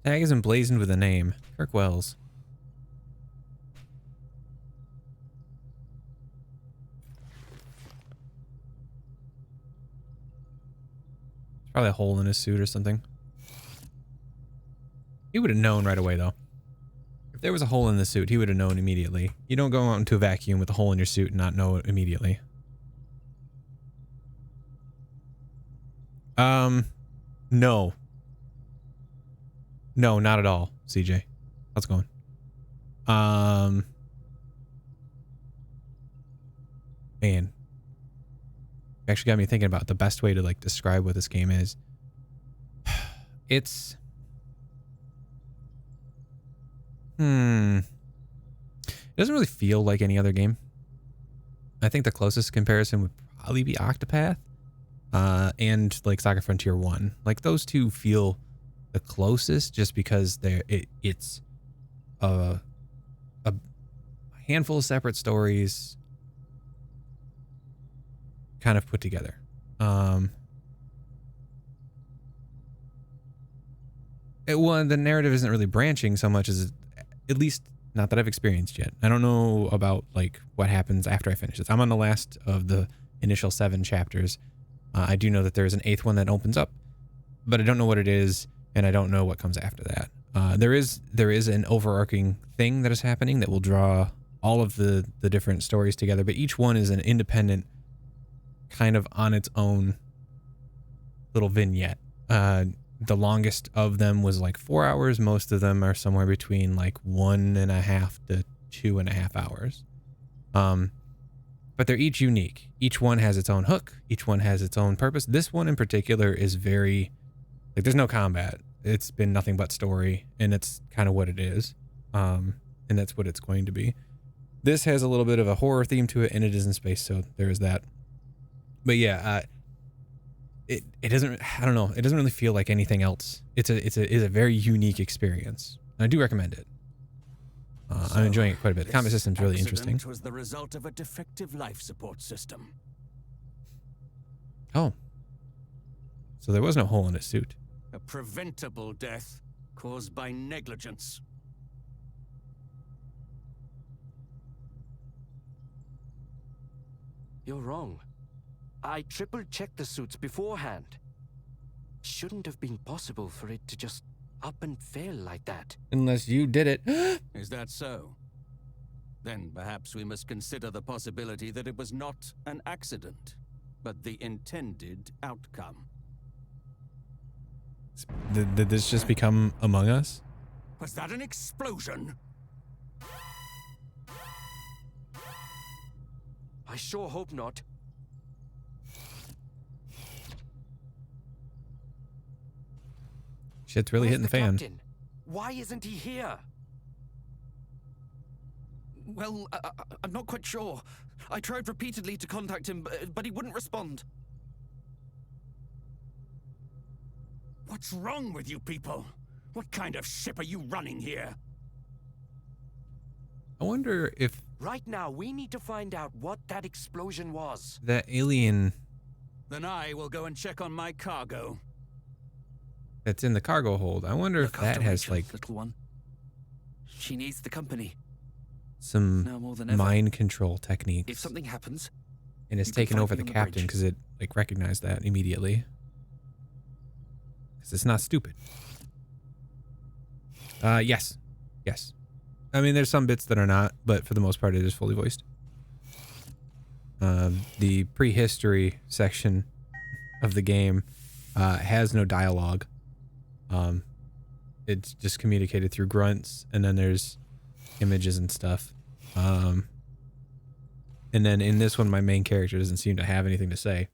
Tag is emblazoned with a name. Kirk Wells. Probably a hole in his suit or something. He would have known right away, though. If there was a hole in the suit, he would have known immediately. You don't go out into a vacuum with a hole in your suit and not know it immediately. No. No, not at all, CJ. How's it going? Man. Actually got me thinking about the best way to like describe what this game is. It's it doesn't really feel like any other game. I think the closest comparison would probably be Octopath and like Saga Frontier 1. Like those two feel the closest just because it's a handful of separate stories kind of put together. The narrative isn't really branching so much as, at least not that I've experienced yet. I don't know about like what happens after I finish this. I'm on the last of the initial 7 chapters. I do know that there's an 8th one that opens up, but I don't know what it is, and I don't know what comes after that. There is an overarching thing that is happening that will draw all of the different stories together, but each one is an independent, kind of on its own little vignette. The longest of them was like 4 hours. Most of them are somewhere between like 1.5 to 2.5 hours. But they're each unique. Each one has its own hook. Each one has its own purpose. This one in particular is very, like, there's no combat. It's been nothing but story, and it's kind of what it is. And that's what it's going to be. This has a little bit of a horror theme to it, and it is in space, so there is that. But yeah, it doesn't, I don't know, it doesn't really feel like anything else. It's a very unique experience. And I do recommend it. I'm enjoying it quite a bit. The combat system's really interesting. Accident was the result of a defective life support system. Oh. So there was no hole in his suit. A preventable death caused by negligence. You're wrong. I triple-checked the suits beforehand. Shouldn't have been possible for it to just up and fail like that. Unless you did it. Is that so? Then perhaps we must consider the possibility that it was not an accident, but the intended outcome. Did this just become Among Us? Was that an explosion? I sure hope not. Shit's really Where's hitting the fan. captain? Why isn't he here? Well, I'm not quite sure. I tried repeatedly to contact him, but he wouldn't respond. What's wrong with you people? What kind of ship are you running here? I wonder if Right now, we need to find out what that explosion was. that alien Then I will go and check on my cargo. that's in the cargo hold, I wonder if Look that after has Rachel, like little one. She needs the company. some Now more than ever. mind control techniques. If something happens, And it's you can taken find over me the on the captain bridge. because it like recognized that immediately. Because it's not stupid. Yes. Yes. I mean, there's some bits that are not, but for the most part, it is fully voiced. The prehistory section of the game has no dialogue. It's just communicated through grunts, and then there's images and stuff. And then in this one, my main character doesn't seem to have anything to say.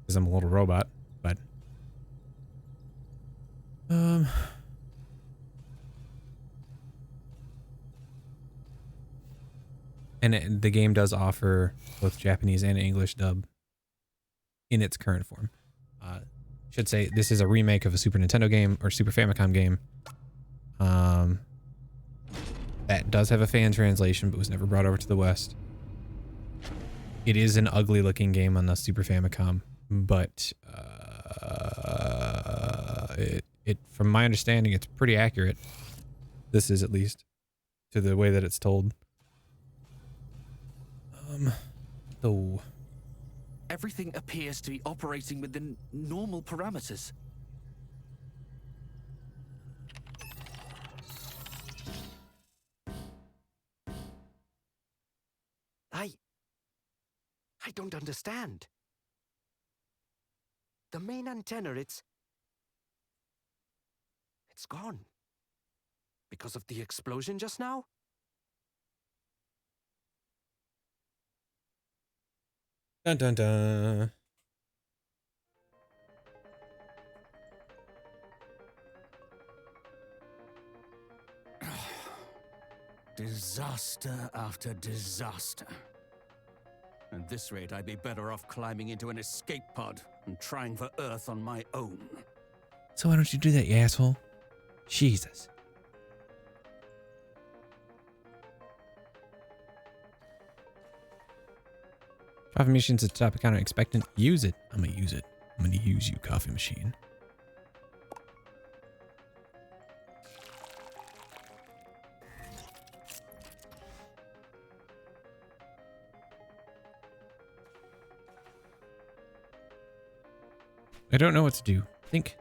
Because I'm a little robot, but... And the game does offer both Japanese and English dub in its current form. Should say this is a remake of a Super Nintendo game or Super Famicom game. That does have a fan translation, but was never brought over to the West. It is an ugly looking game on the Super Famicom, but it from my understanding, it's pretty accurate. This is, at least, to the way that it's told. Though everything appears to be operating within normal parameters. I don't understand. The main antenna, it's gone. Because of the explosion just now? dun dun dun. Disaster after disaster. At this rate, I'd be better off climbing into an escape pod and trying for Earth on my own. So why don't you do that, you asshole? Jesus. Coffee machine's at the top of counter. Expectant. Use it. I'm gonna use it. I'm gonna use you, coffee machine. I don't know what to do. Think.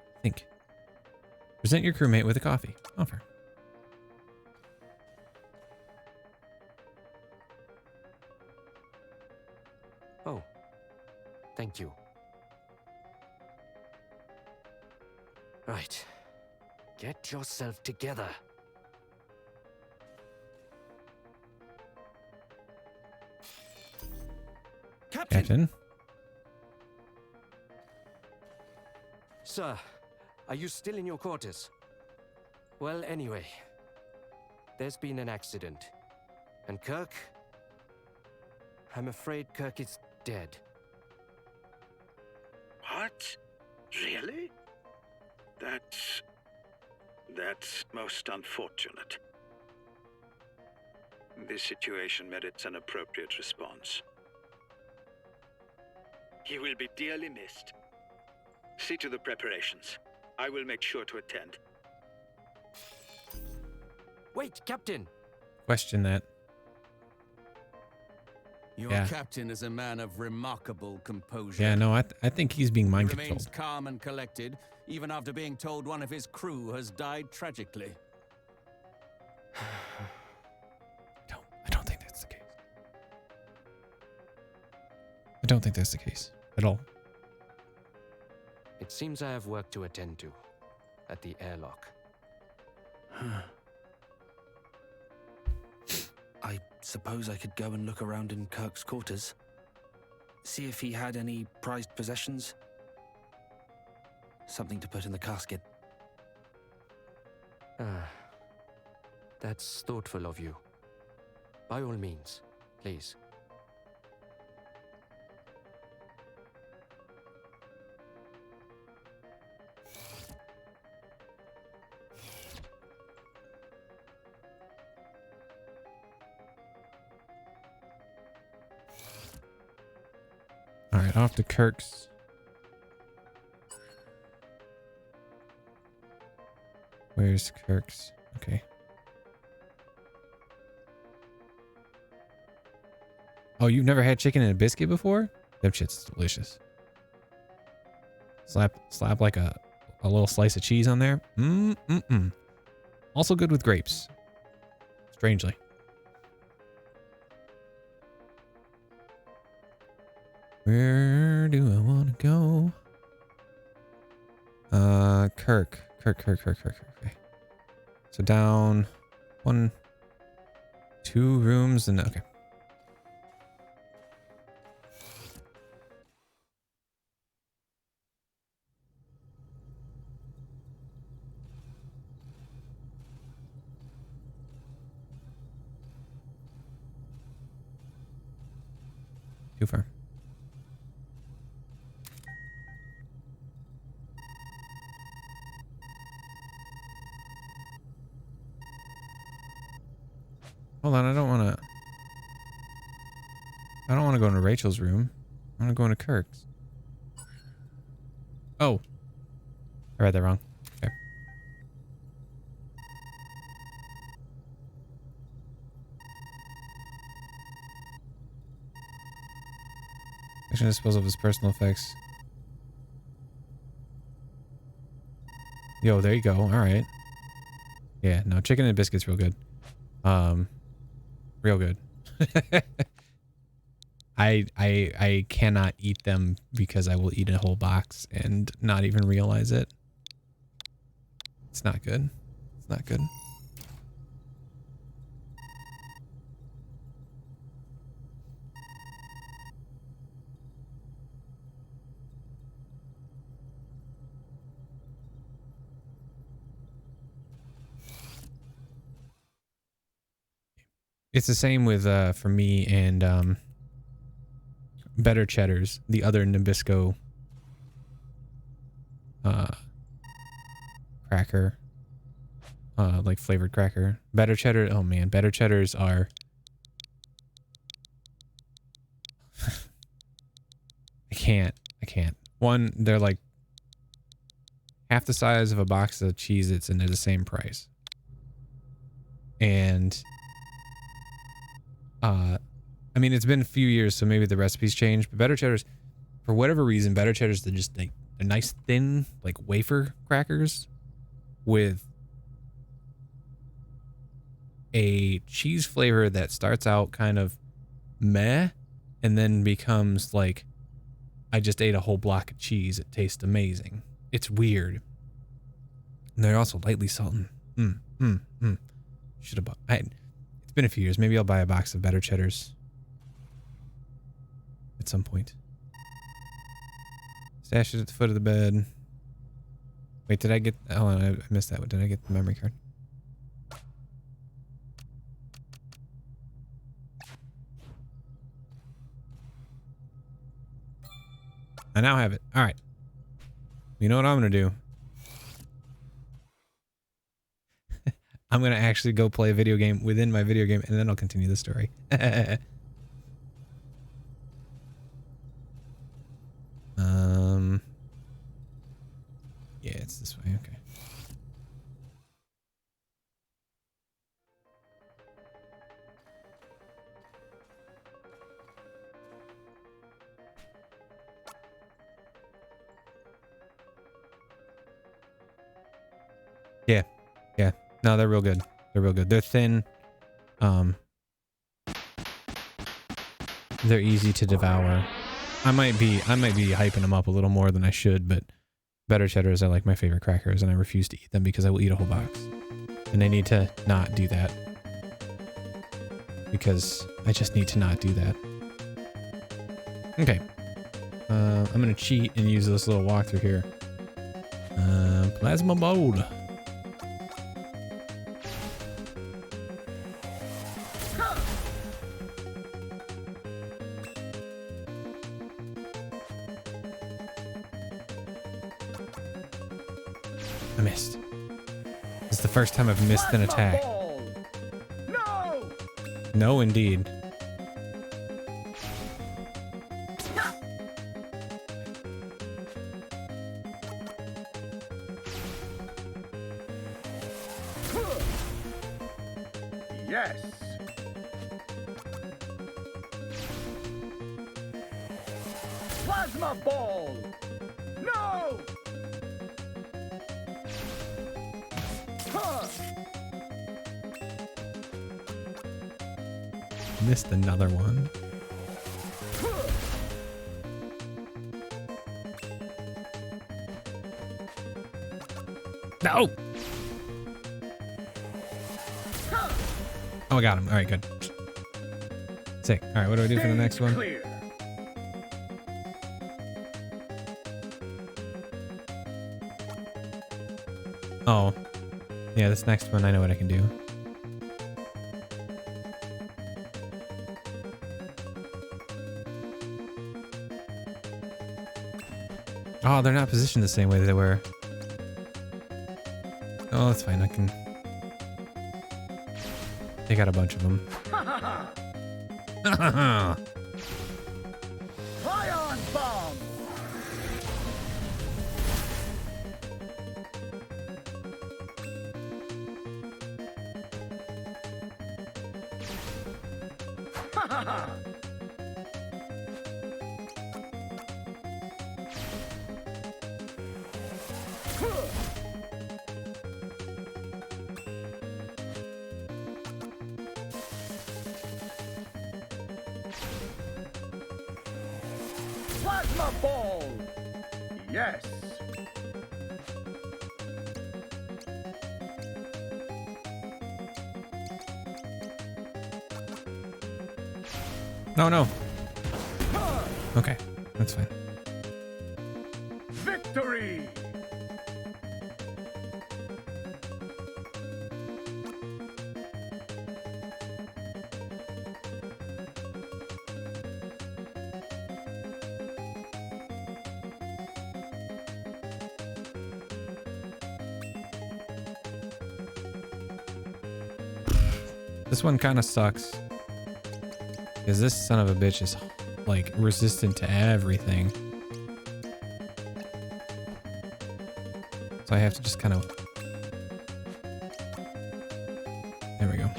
Present your crewmate with a coffee. Offer. Oh, thank you. Right. Get yourself together. Captain. Sir, are you still in your quarters? Well, anyway, there's been an accident. And Kirk? I'm afraid Kirk is dead. What? Really? That's most unfortunate. This situation merits an appropriate response. He will be dearly missed. See to the preparations. I will make sure to attend. Wait, Captain! Question that. Your Yeah. captain is a man of remarkable composure. Yeah, no, I think he's being mind He remains controlled. calm and collected, even after being told one of his crew has died tragically. I don't think that's the case. I don't think that's the case at all. It seems I have work to attend to at the airlock. I suppose I could go and look around in Kirk's quarters. See if he had any prized possessions. Something to put in the casket. That's thoughtful of you. By all means, please. All right, off to Kirk's. Where's Kirk's? Okay. Oh, you've never had chicken and a biscuit before? That shit's delicious. Slap like a little slice of cheese on there. Also good with grapes. Strangely. Where do I want to go? Kirk. Okay. So down 1, 2 rooms and okay. Too far. Hold on, I don't want to go into Rachel's room. I want to go into Kirk's. Oh. I read that wrong. Okay. I should dispose of his personal effects. Yo, there you go. All right. Yeah, no, chicken and biscuits real good. Real good. I cannot eat them because I will eat a whole box and not even realize it. It's not good. It's not good. It's the same with for me and Better Cheddar's, the other Nabisco cracker, like flavored cracker. Better Cheddar, oh man, Better Cheddars are I can't. One, they're like half the size of a box of Cheez-Its and they're the same price. And I mean, it's been a few years, so maybe the recipe's changed, but Better Cheddars, for whatever reason, Better Cheddars, they're just like a nice thin, like wafer crackers with a cheese flavor that starts out kind of meh and then becomes like, I just ate a whole block of cheese. It tastes amazing. It's weird. And they're also lightly salted. Should have bought. It's been a few years. Maybe I'll buy a box of Better Cheddars at some point. Stash it at the foot of the bed. Wait, did I get... Oh, I missed that one. Did I get the memory card? I now have it. All right. You know what I'm going to do? I'm going to actually go play a video game within my video game, and then I'll continue the story. Yeah, it's this way. Okay. Yeah. Yeah. No, they're real good. They're real good. They're thin. They're easy to devour. I might be hyping them up a little more than I should, but Better Cheddars are like my favorite crackers, and I refuse to eat them because I will eat a whole box. And I need to not do that. Because I just need to not do that. Okay. I'm gonna cheat and use this little walkthrough here. Plasma mold. I missed. This is the first time I've missed an attack. No! No, indeed. Yes! Plasma ball! No! Huh. Missed another one. No! Oh, I got him. All right, good. Sick. All right, what do I do for the next one? Clear. Oh. Yeah, this next one, I know what I can do. Oh, they're not positioned the same way they were. Oh, that's fine. I can take out a bunch of them. Ion bomb! Plasma ball! Yes! No, no. Okay, that's fine. Victory! This one kind of sucks. Because this son of a bitch is like resistant to everything. So I have to just kind of... There we go.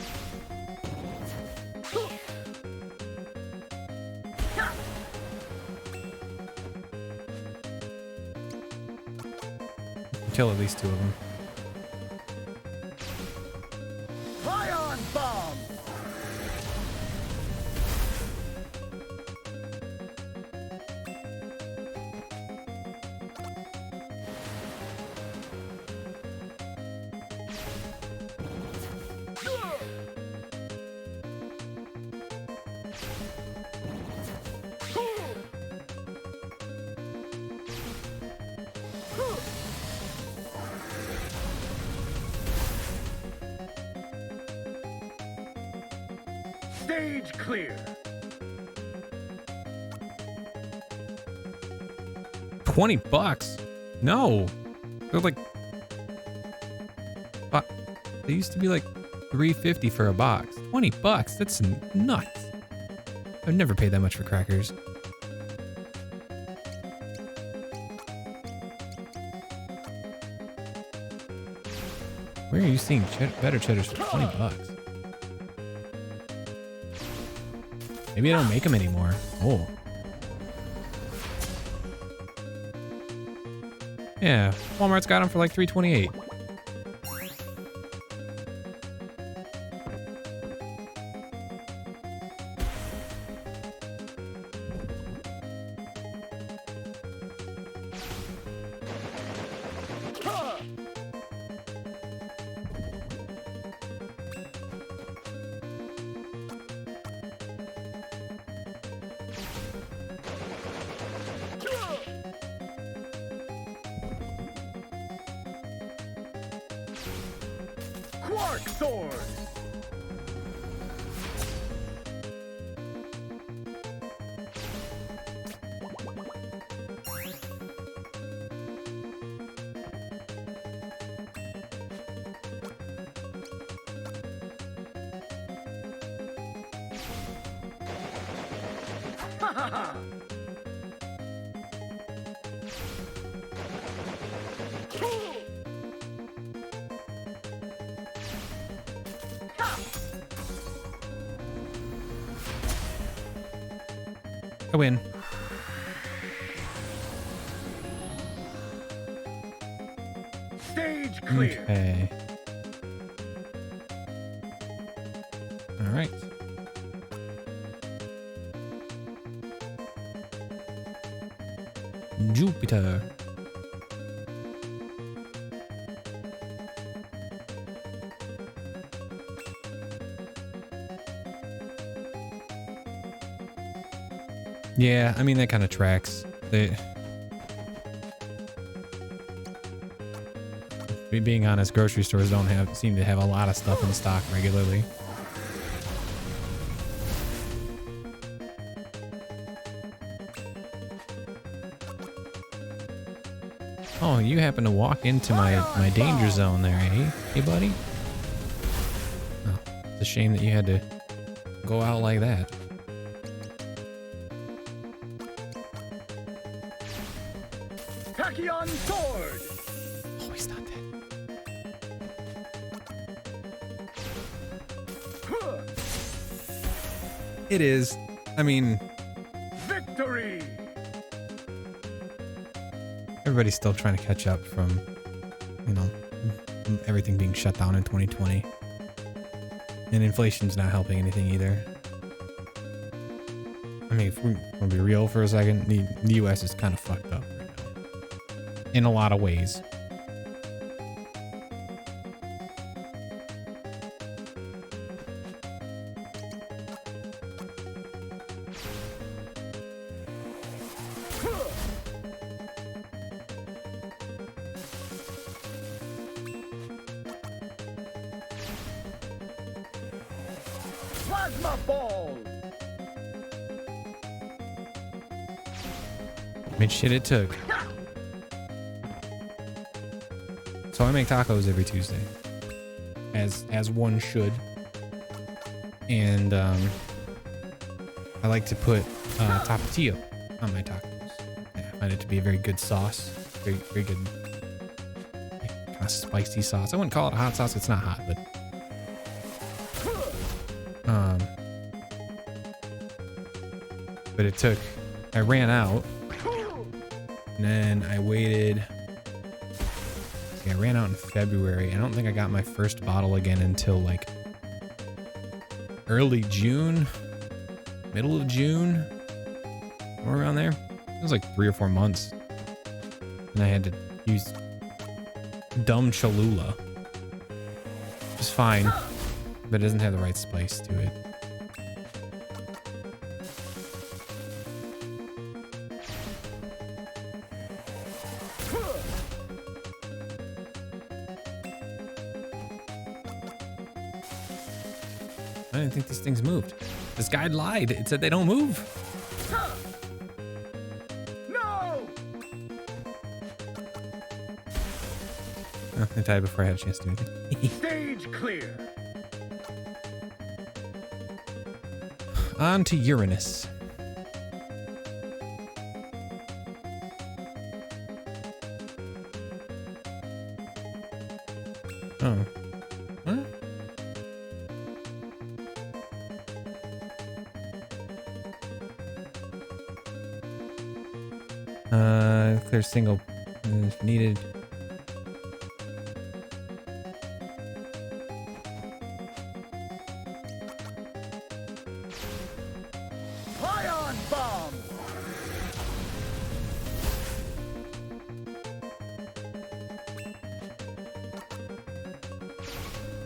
Kill at least two of them. Ion bomb! Stage clear. $20? No. They're like... They used to be like $3.50 for a box. $20? That's nuts. I've never paid that much for crackers. Where are you seeing better cheddars for $20? Maybe I don't make them anymore. Oh. Yeah, Walmart's got them for like $3.28. Dark Sword! I win. Stage clear. Okay. All right. Jupiter. Yeah, I mean, that kind of tracks. Being honest, grocery stores don't seem to have a lot of stuff in stock regularly. Oh, you happen to walk into my danger zone there, eh? Hey, buddy? Oh, it's a shame that you had to go out like that. Tachyon Sword! Oh, he's not dead. It is. I mean, Victory! everybody's still trying to catch up from, you know, everything being shut down in 2020. And inflation's not helping anything either. I mean, if we're gonna be real for a second, the US is kind of fucked up right now. In a lot of ways. Plasma Ball! I mean, shit, it took. So I make tacos every Tuesday, as one should, and I like to put tapatio on my tacos. I find it to be a very good sauce, very very good, kind of spicy sauce. I wouldn't call it a hot sauce; it's not hot, but it took. I ran out, and then I waited. I ran out in February. I don't think I got my first bottle again until like early June, middle of June, somewhere around there. It was like 3 or 4 months. And I had to use dumb Cholula. Which is fine, but it doesn't have the right spice to it. I didn't think these things moved. This guide lied. It said they don't move. No! Oh, I died before I had a chance to do anything. Stage clear. On to Uranus. Oh. What? Clear single if needed. Ion Bomb!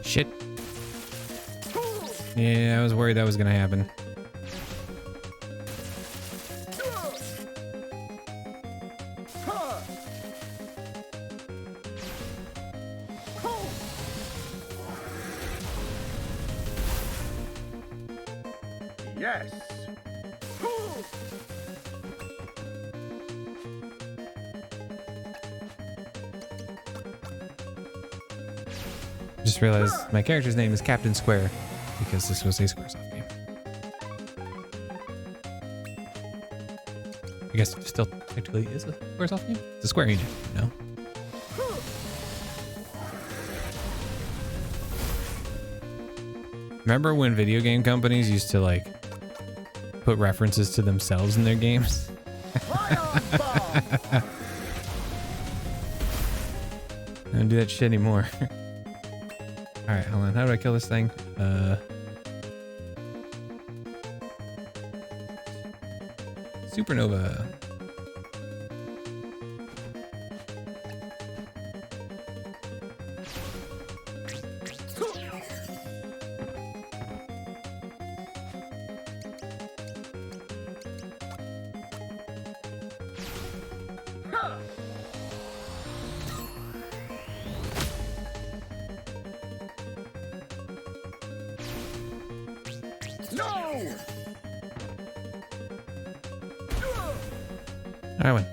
Shit. Yeah, I was worried that was gonna happen. Yes. Just realized my character's name is Captain Square because this was a Squaresoft game. I guess it still technically is a Squaresoft game. It's a Square Enix, no? Remember when video game companies used to like put references to themselves in their games? I don't do that shit anymore. Alright, hold on. How do I kill this thing? Supernova. I win.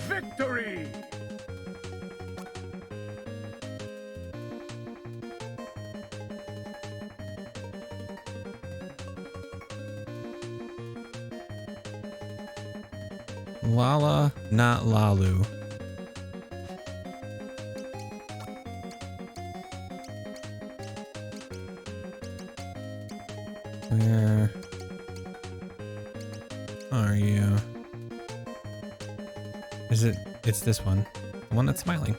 Victory! Lala, not Lalu. Where are you? Is it? It's this one. The one that's smiling.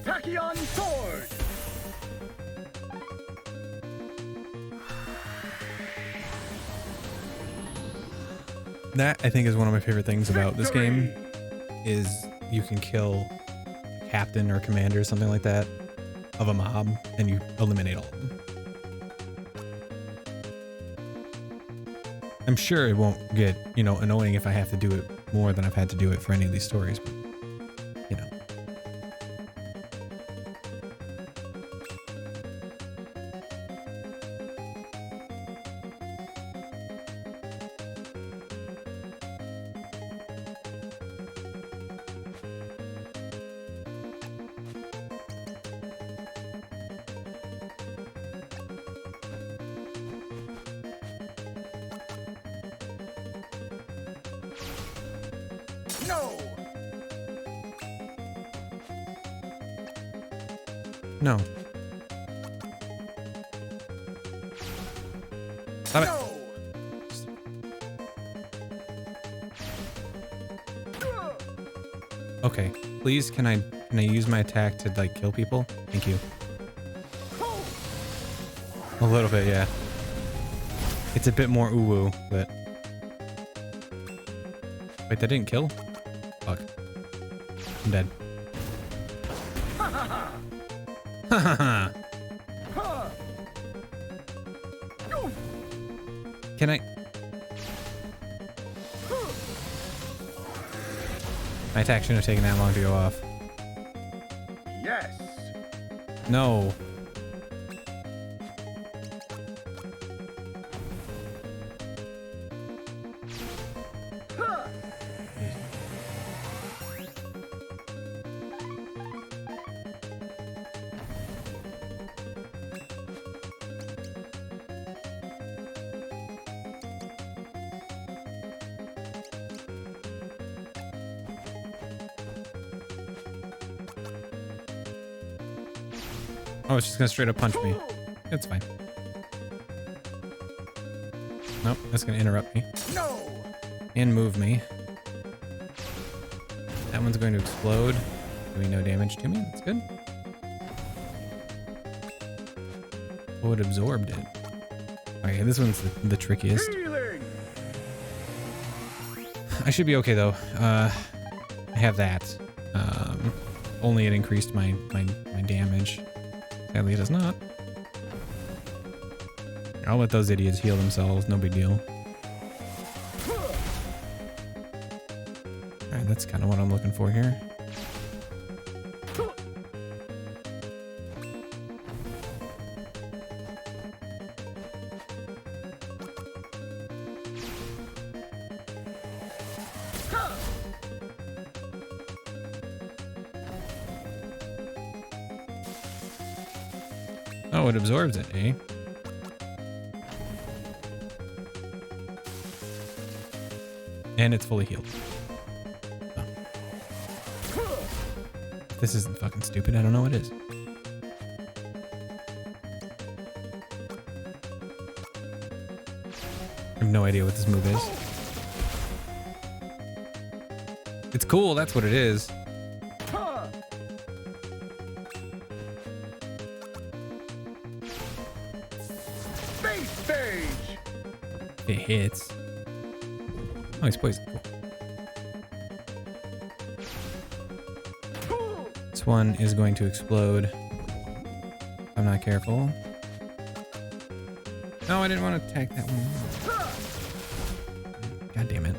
Tachyon sword! That, I think, is one of my favorite things about this game, is you can kill a captain or commander or something like that of a mob, and you eliminate all of them. I'm sure it won't get, you know, annoying if I have to do it more than I've had to do it for any of these stories, but, you know. No! No. Stop it. No! Okay, please, can I use my attack to like kill people? Thank you. A little bit, yeah. It's a bit more uwu, but wait, that didn't kill? Fuck. I'm dead. Can I? My attack shouldn't have taken that long to go off. Yes! No. Oh, it's just gonna straight up punch me. It's fine. Nope, that's gonna interrupt me. No! And move me. That one's going to explode. Doing no damage to me. That's good. Oh, it absorbed it. Okay, this one's the trickiest. Healing! I should be okay though. I have that. only it increased my damage. Sadly, it does not. I'll let those idiots heal themselves. No big deal. All right, that's kind of what I'm looking for here. Oh, it absorbs it, eh? And it's fully healed. Oh. If this isn't fucking stupid, I don't know what is. I have no idea what this move is. It's cool, that's what it is. It hits. Oh, he's poisoned. Cool. This one is going to explode. If I'm not careful. No, I didn't want to attack that one. God damn it.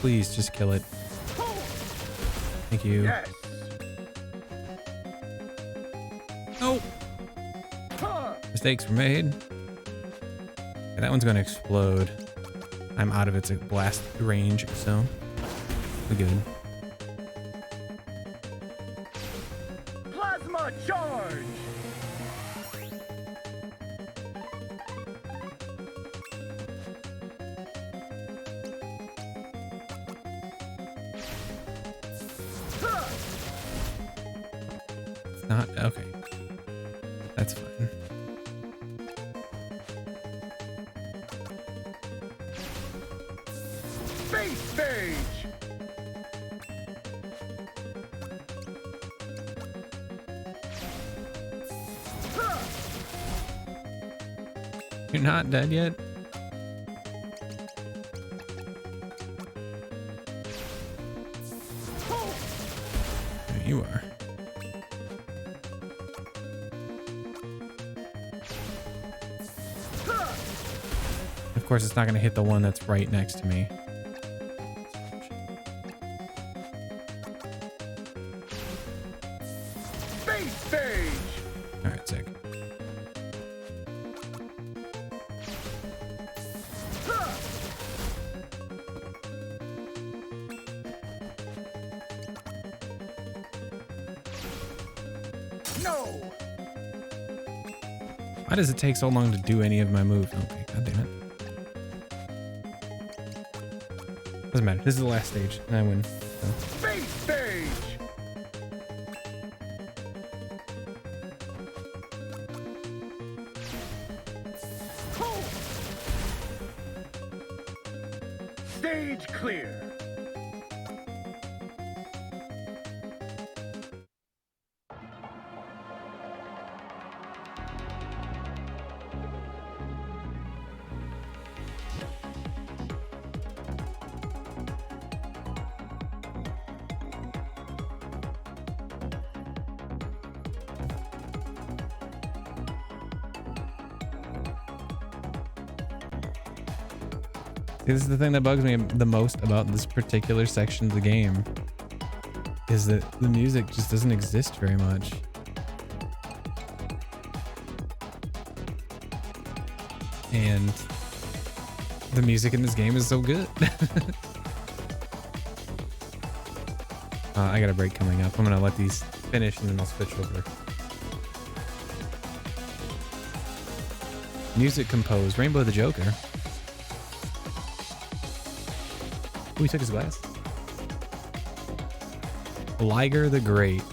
Please just kill it. Thank you. Yes. Nope. Mistakes were made. Okay, that one's going to explode. I'm out of its blast range, so we're good. Plasma charge. It's not okay. That's fine. Space stage. You're not dead yet? There you are. Of course, it's not going to hit the one that's right next to me. Space stage. All right, sick. No. Why does it take so long to do any of my moves? Okay, god damn it. Doesn't matter. This is the last stage, and I win. So. Space stage. Cool. Stage clear. See, this is the thing that bugs me the most about this particular section of the game, is that the music just doesn't exist very much. And the music in this game is so good. I got a break coming up. I'm gonna let these finish and then I'll switch over. Music composed, Rainbow the Joker. Ooh, he took his glass. Liger the Great.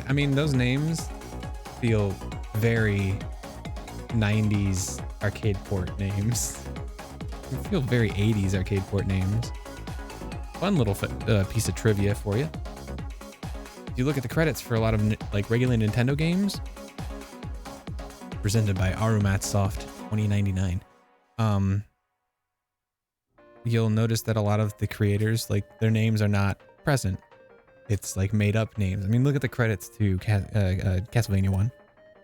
I mean, those names feel very 90s arcade port names. They feel very 80s arcade port names. Fun little piece of trivia for you. If you look at the credits for a lot of like regular Nintendo games, presented by Arumatsoft 2099. You'll notice that a lot of the creators, like, their names are not present. It's like made up names. I mean, look at the credits to Castlevania 1.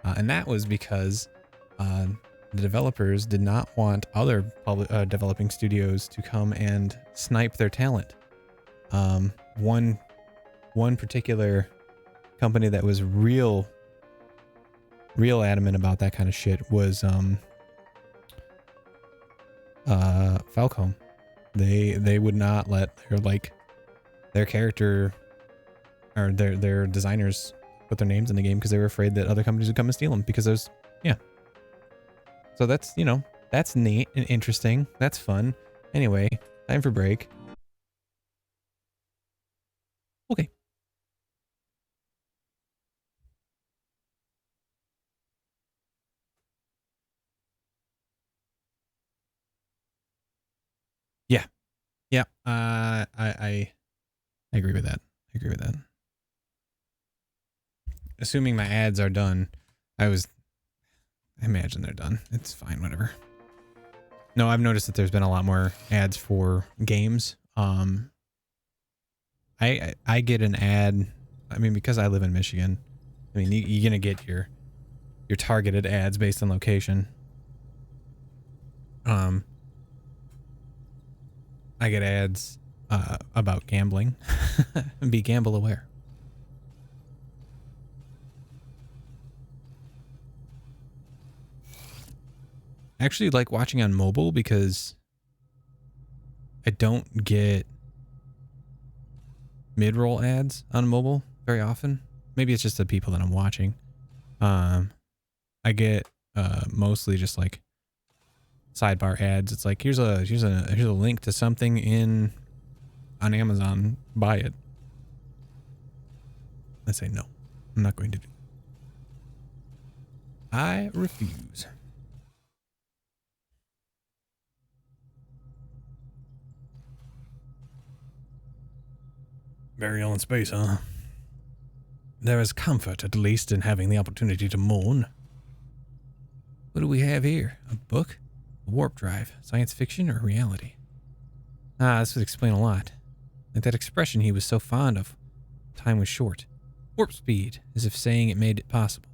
And that was because the developers did not want other developing studios to come and snipe their talent. One particular company that was real adamant about that kind of shit was Falcom. They would not let their character or their designers put their names in the game because they were afraid that other companies would come and steal them, because there's, yeah. So that's, you know, that's neat and interesting. That's fun. Anyway, time for break. Okay. Yeah. Yeah. I agree with that. I agree with that. Assuming my ads are done, I imagine they're done. It's fine, whatever. No, I've noticed that there's been a lot more ads for games. I get an ad. I mean, because I live in Michigan, I mean, you're gonna get your targeted ads based on location. I get ads about gambling. Be gamble aware. I actually like watching on mobile because I don't get mid-roll ads on mobile very often. Maybe it's just the people that I'm watching. I get mostly just like sidebar ads. It's like, here's a link to something on Amazon. Buy it. I say no. I'm not going to do. I refuse. Burial in space, huh? There is comfort, at least, in having the opportunity to mourn. What do we have here? A book? A warp drive? Science fiction or reality? Ah, this would explain a lot. Like that expression he was so fond of. Time was short. Warp speed, as if saying it made it possible.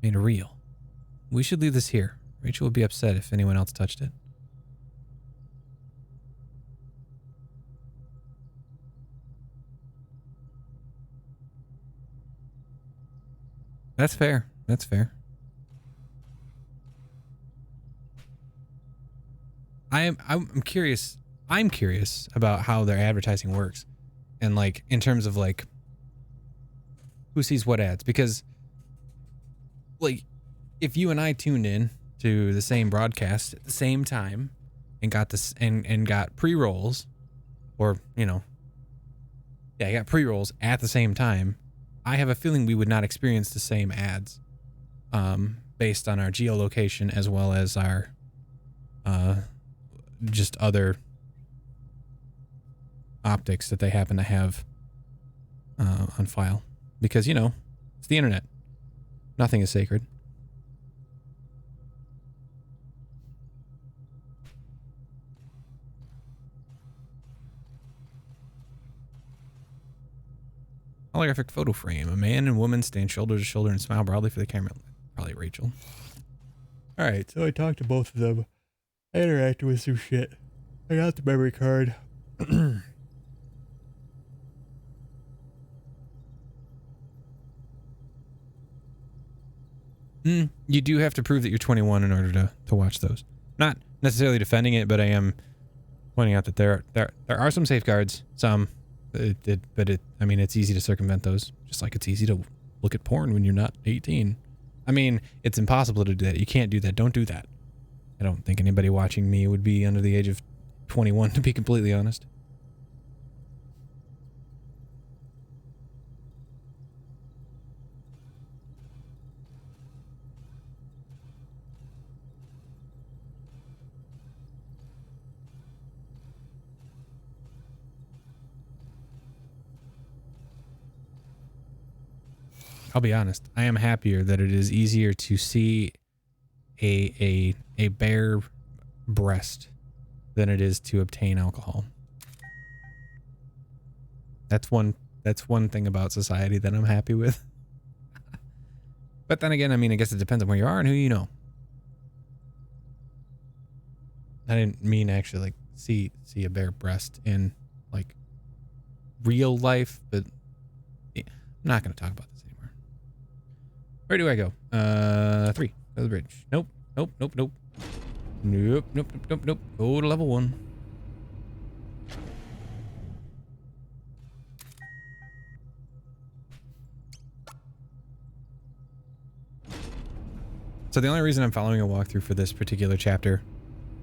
Made it real. We should leave this here. Rachel would be upset if anyone else touched it. That's fair. That's fair. I'm curious. I'm curious about how their advertising works, and like in terms of like who sees what ads, because like if you and I tuned in to the same broadcast at the same time and got this and got pre-rolls, or you know, yeah, I got pre-rolls at the same time, I have a feeling we would not experience the same ads, based on our geolocation as well as our just other optics that they happen to have on file, because you know, it's the internet. Nothing is sacred. Holographic photo frame. A man and woman stand shoulder to shoulder and smile broadly for the camera. Probably Rachel. All right, so I talked to both of them. I interacted with some shit. I got the memory card. You do have to prove that you're 21 in order to watch those. Not necessarily defending it, but I am pointing out that there are some safeguards. Some, I mean, it's easy to circumvent those. Just like it's easy to look at porn when you're not 18. I mean, it's impossible to do that. You can't do that. Don't do that. I don't think anybody watching me would be under the age of 21, to be completely honest. I'll be honest. I am happier that it is easier to see a bare breast than it is to obtain alcohol. That's one thing about society that I'm happy with. But then again, I mean, I guess it depends on where you are and who you know. I didn't mean actually like see a bare breast in like real life, but yeah, I'm not going to talk about this anymore. Where do I go? 3. Go to the bridge. Nope. Nope. Nope. Nope. Nope. Nope. Nope. Nope. Nope. Go to level 1. So the only reason I'm following a walkthrough for this particular chapter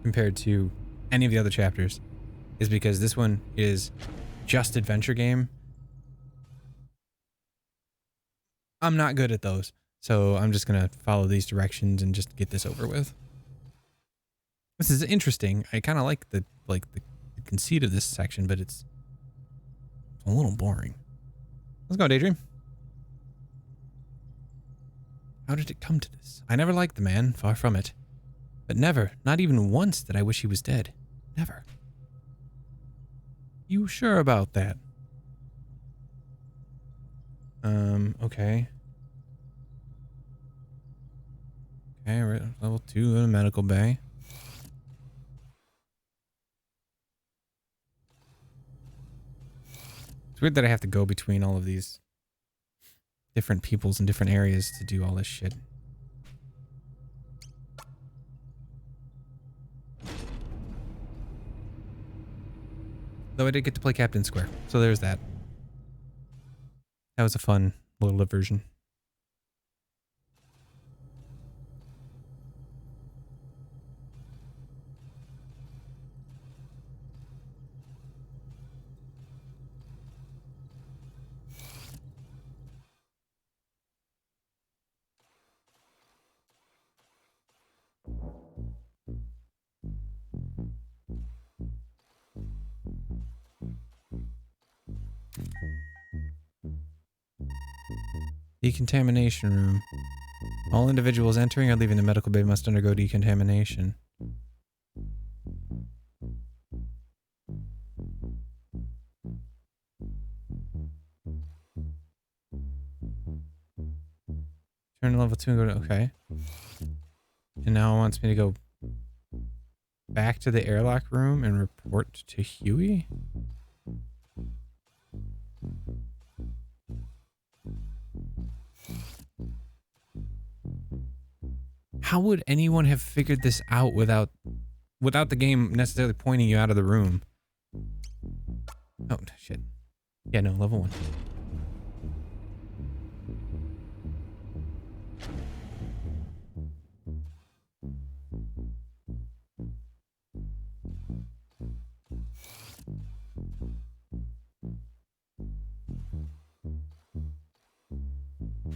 compared to any of the other chapters is because this one is just adventure game. I'm not good at those, so I'm just gonna follow these directions and just get this over with. This is interesting. I kind of like the conceit of this section, but it's a little boring. Let's go, Daydream. How did it come to this? I never liked the man, far from it. But never, not even once, did I wish he was dead. Never. You sure about that? Okay. Okay, we're at level 2 in a medical bay. It's weird that I have to go between all of these different peoples in different areas to do all this shit. Though I did get to play Captain Square, so there's that. That was a fun little diversion. Decontamination room. All individuals entering or leaving the medical bay must undergo decontamination. Turn to level 2 and go to... Okay. And now it wants me to go back to the airlock room and report to Huey? How would anyone have figured this out without the game necessarily pointing you out of the room? Oh, shit. Yeah, no, level 1.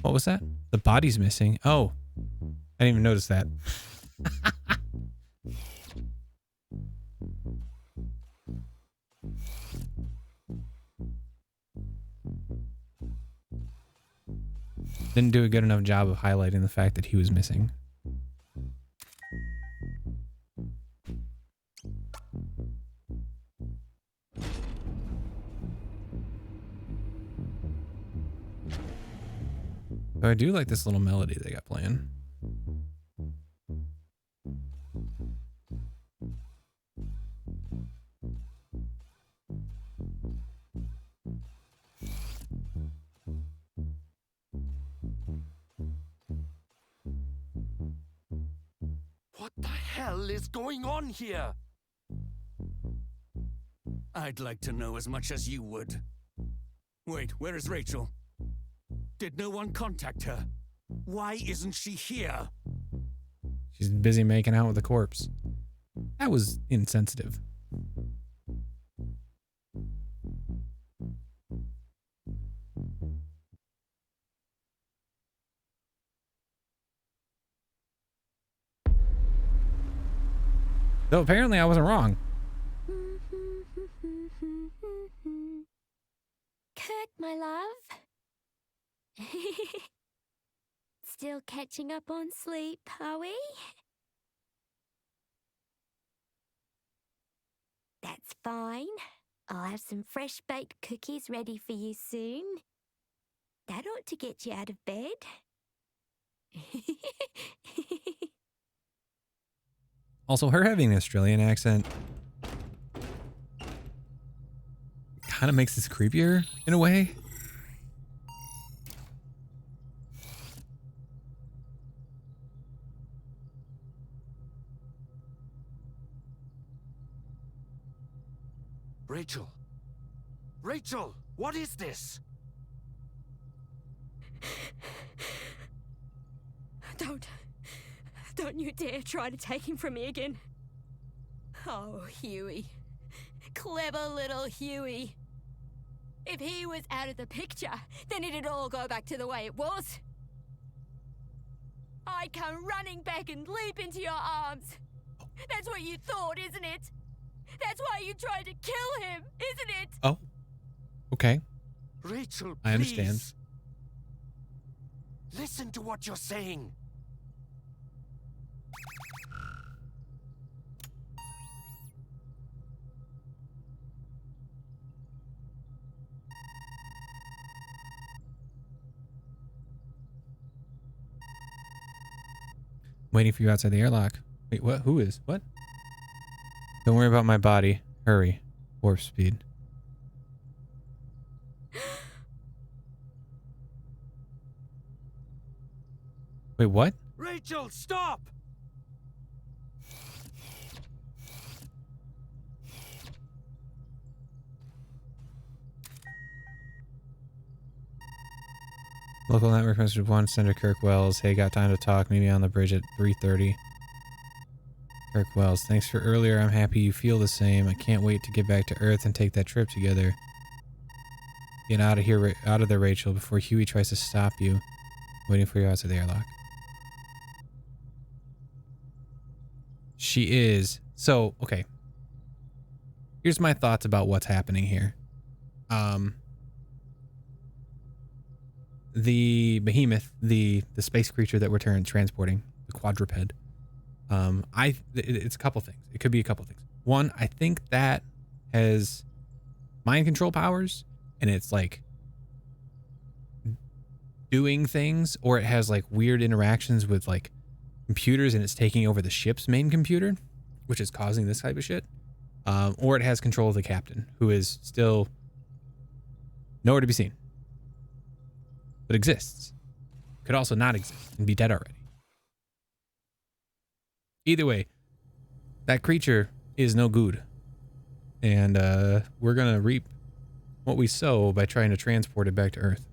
What was that? The body's missing. Oh. I didn't even notice that. Didn't do a good enough job of highlighting the fact that he was missing. But I do like this little melody they got playing. What the hell is going on here? I'd like to know as much as you would. Wait, where is Rachel? Did no one contact her? Why isn't she here? She's busy making out with a corpse. That was insensitive. Though apparently I wasn't wrong. Kirk, my love. Still catching up on sleep, are we? That's fine. I'll have some fresh baked cookies ready for you soon. That ought to get you out of bed. Also, her having an Australian accent kind of makes this creepier in a way. Rachel! Rachel! What is this? Don't you dare try to take him from me again. Oh, Huey. Clever little Huey. If he was out of the picture, then it'd all go back to the way it was. I'd come running back and leap into your arms. That's what you thought, isn't it? That's why you tried to kill him, isn't it? Oh, okay. Rachel, please. I understand. Listen to what you're saying. Waiting for you outside the airlock. Wait, what? Who is? What? Don't worry about my body. Hurry. Warp speed. Wait, what? Rachel, stop! Local network message 1, Senator Kirk Wells. Hey, got time to talk. Meet me on the bridge at 3:30. Kirk Wells, thanks for earlier. I'm happy you feel the same. I can't wait to get back to Earth and take that trip together. Get out of here, out of there, Rachel, before Huey tries to stop you. Waiting for you outside the airlock. She is. So, okay. Here's my thoughts about what's happening here. The behemoth, the space creature that we're transporting, the quadruped. It's a couple things. It could be a couple things. One, I think that has mind control powers, and it's like doing things, or it has like weird interactions with like computers, and it's taking over the ship's main computer, which is causing this type of shit. Or it has control of the captain, who is still nowhere to be seen, but exists. Could also not exist and be dead already. Either way, that creature is no good. And we're going to reap what we sow by trying to transport it back to Earth.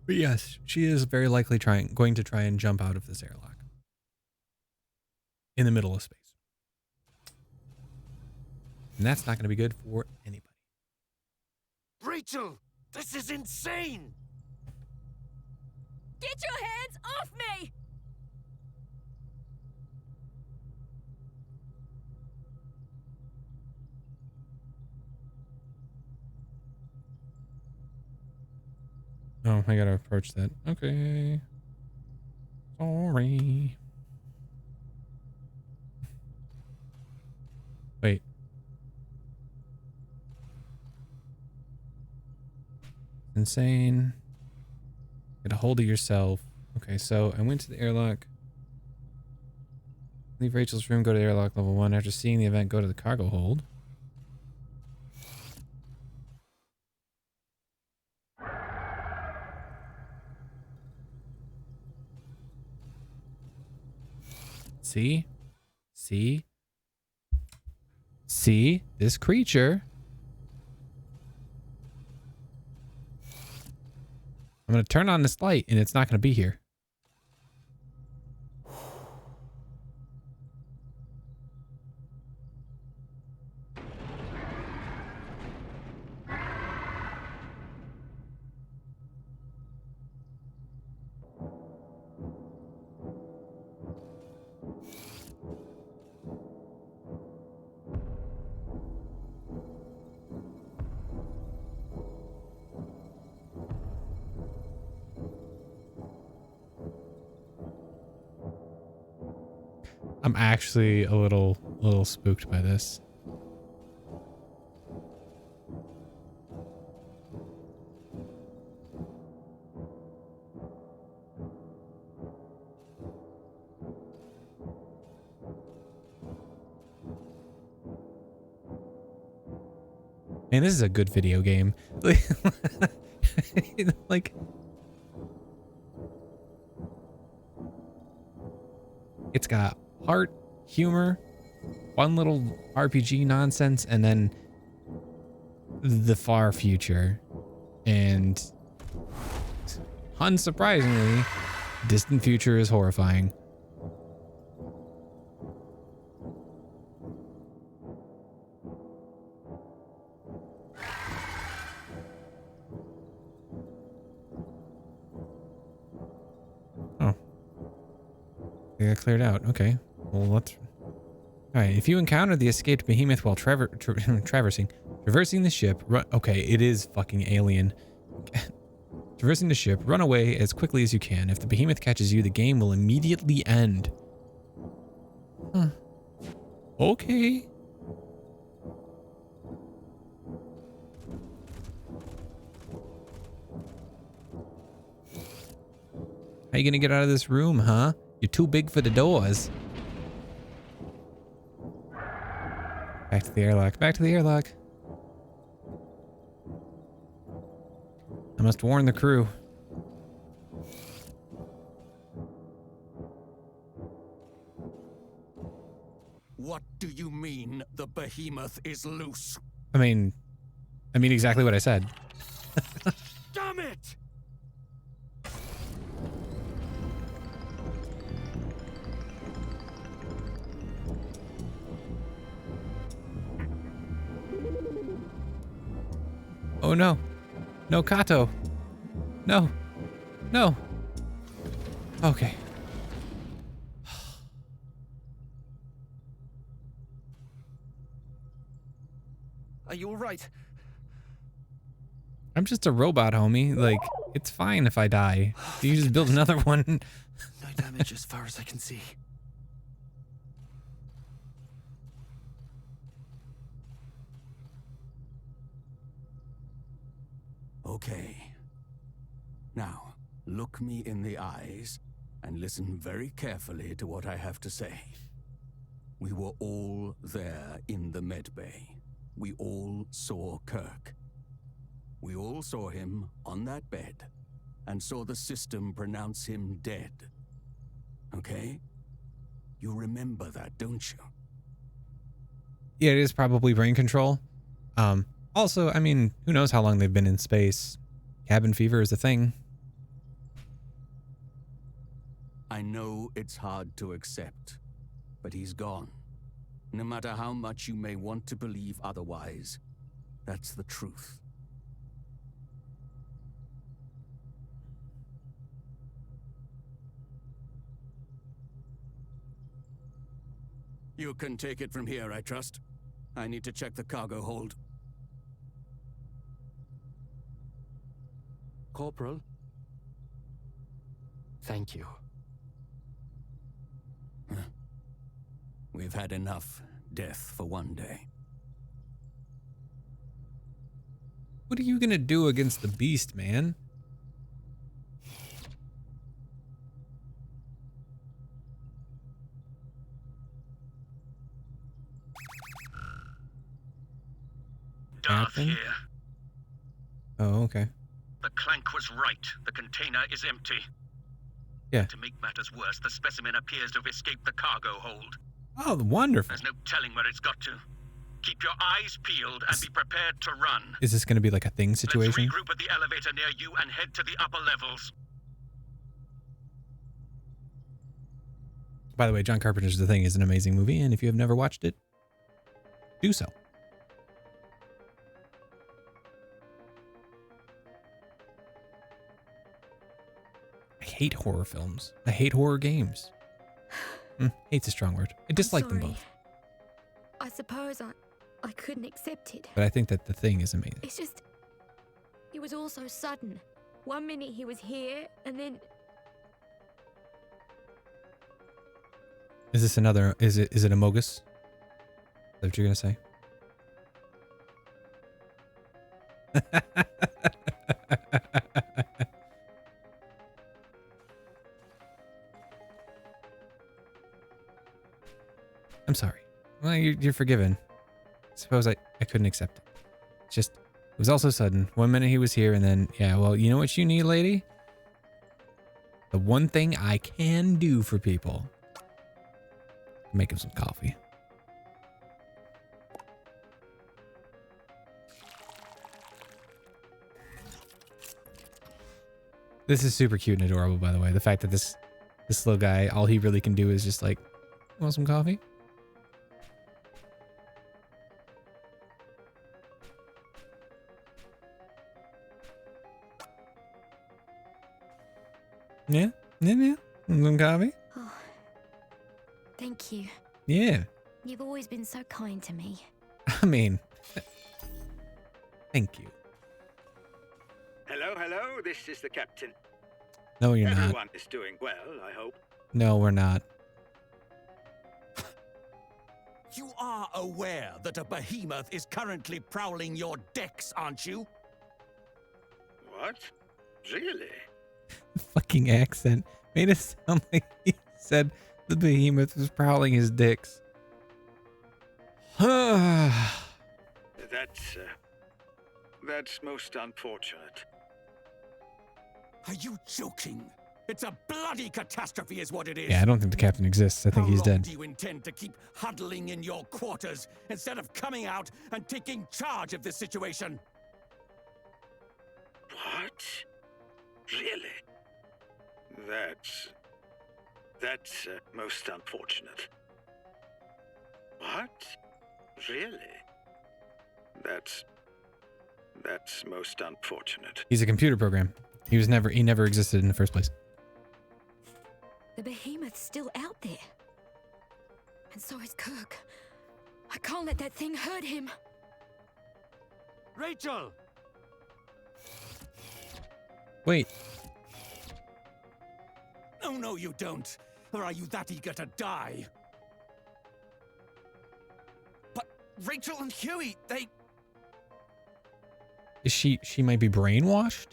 But yes, she is very likely going to try and jump out of this airlock in the middle of space. And that's not going to be good for anybody. Rachel, this is insane! Get your hands off me! Oh, I gotta approach that. Okay. Sorry. Wait. Insane. Get a hold of yourself. Okay, so I went to the airlock. Leave Rachel's room, go to the airlock level 1. After seeing the event, go to the cargo hold. See? See? See? This creature. I'm I'm going to turn on this light and it's not going to be here. I'm actually a little spooked by this. Man, this is a good video game. Like, it's got heart, humor, fun little RPG nonsense, and then the far future. And unsurprisingly, distant future is horrifying. Oh. They got cleared out. Okay. Well, let's... Alright, if you encounter the escaped behemoth while traversing the ship, okay, it is fucking alien. Traversing the ship, run away as quickly as you can. If the behemoth catches you, the game will immediately end. Huh. Okay. How you gonna get out of this room, huh? You're too big for the doors. Back to the airlock. Back to the airlock. I must warn the crew. What do you mean the behemoth is loose? I mean exactly what I said. Damn it! Oh no. No, Kato. No. No. Okay. Are you all right? I'm just a robot, homie. Like, it's fine if I die. You just build another one. No damage as far as I can see. Okay. Now, look me in the eyes and listen very carefully to what I have to say. We were all there in the medbay. We all saw Kirk. We all saw him on that bed and saw the system pronounce him dead. Okay? You remember that, don't you? Yeah, it is probably brain control. Also, I mean, who knows how long they've been in space? Cabin fever is a thing. I know it's hard to accept, but he's gone. No matter how much you may want to believe otherwise, that's the truth. You can take it from here, I trust. I need to check the cargo hold. Corporal, thank you. We've had enough death for one day. What are you gonna do against the beast, man? Darth here. Oh, okay. The Clank was right. The container is empty. Yeah. To make matters worse, the specimen appears to have escaped the cargo hold. Oh, wonderful. There's no telling where it's got to. Keep your eyes peeled and be prepared to run. Is this going to be like a thing Let's situation? regroup at the elevator near you and head to the upper levels. By the way, John Carpenter's The Thing is an amazing movie, and if you have never watched it, do so. I hate horror films. I hate horror games. Hate's a strong word. I dislike them both. I suppose I couldn't accept it. But I think that The Thing is amazing. It's just, it was all so sudden. 1 minute he was here, and then Is this another? Is it Amogus? Is that what you're gonna say? I'm sorry. Well, you're forgiven. Suppose I couldn't accept it. It's just, it was all so sudden. 1 minute he was here, and then, yeah, well, you know what you need, lady? The one thing I can do for people. Make him some coffee. This is super cute and adorable, by the way. The fact that this little guy, all he really can do is just like, want some coffee? Yeah? Yeah. Some coffee? oh, thank you. Yeah. You've always been so kind to me. I mean, thank you. Hello, this is the captain. No, you're not. Everyone is doing well, I hope. No, we're not. You are aware that a behemoth is currently prowling your decks, aren't you? What? Really? The fucking accent made it sound like he said the behemoth was prowling his dicks. That's most unfortunate. Are you joking? It's a bloody catastrophe is what it is. Yeah, I don't think the captain exists. I think he's How long dead. do you intend to keep huddling in your quarters instead of coming out and taking charge of this situation? What? Really? That's most unfortunate. What? Really? That's most unfortunate. He's a computer program. He never existed in the first place. The behemoth's still out there. And so is Kirk. I can't let that thing hurt him. Rachel! Wait. No, you don't. Or are you that eager to die? But Rachel and Huey, they... Is she might be brainwashed?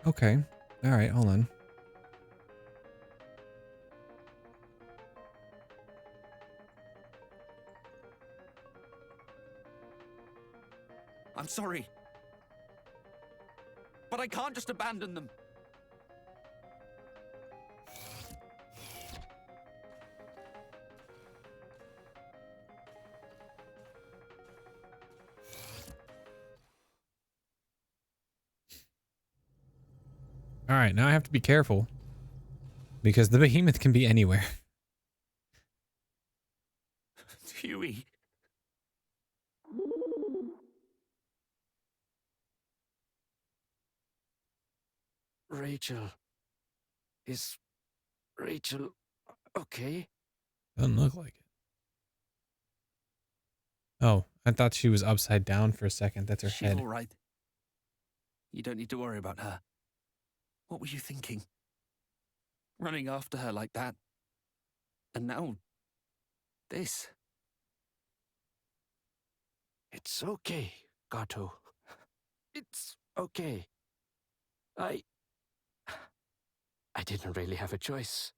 Okay. All right, hold on. I'm sorry. But I can't just abandon them. All right, now I have to be careful because the behemoth can be anywhere. Huey. Rachel. Is Rachel okay? Doesn't look like it. Oh, I thought she was upside down for a second. That's her She's head. all right. You don't need to worry about her. What were you thinking? Running after her like that. And now, this. It's okay, Gato. It's okay. I didn't really have a choice,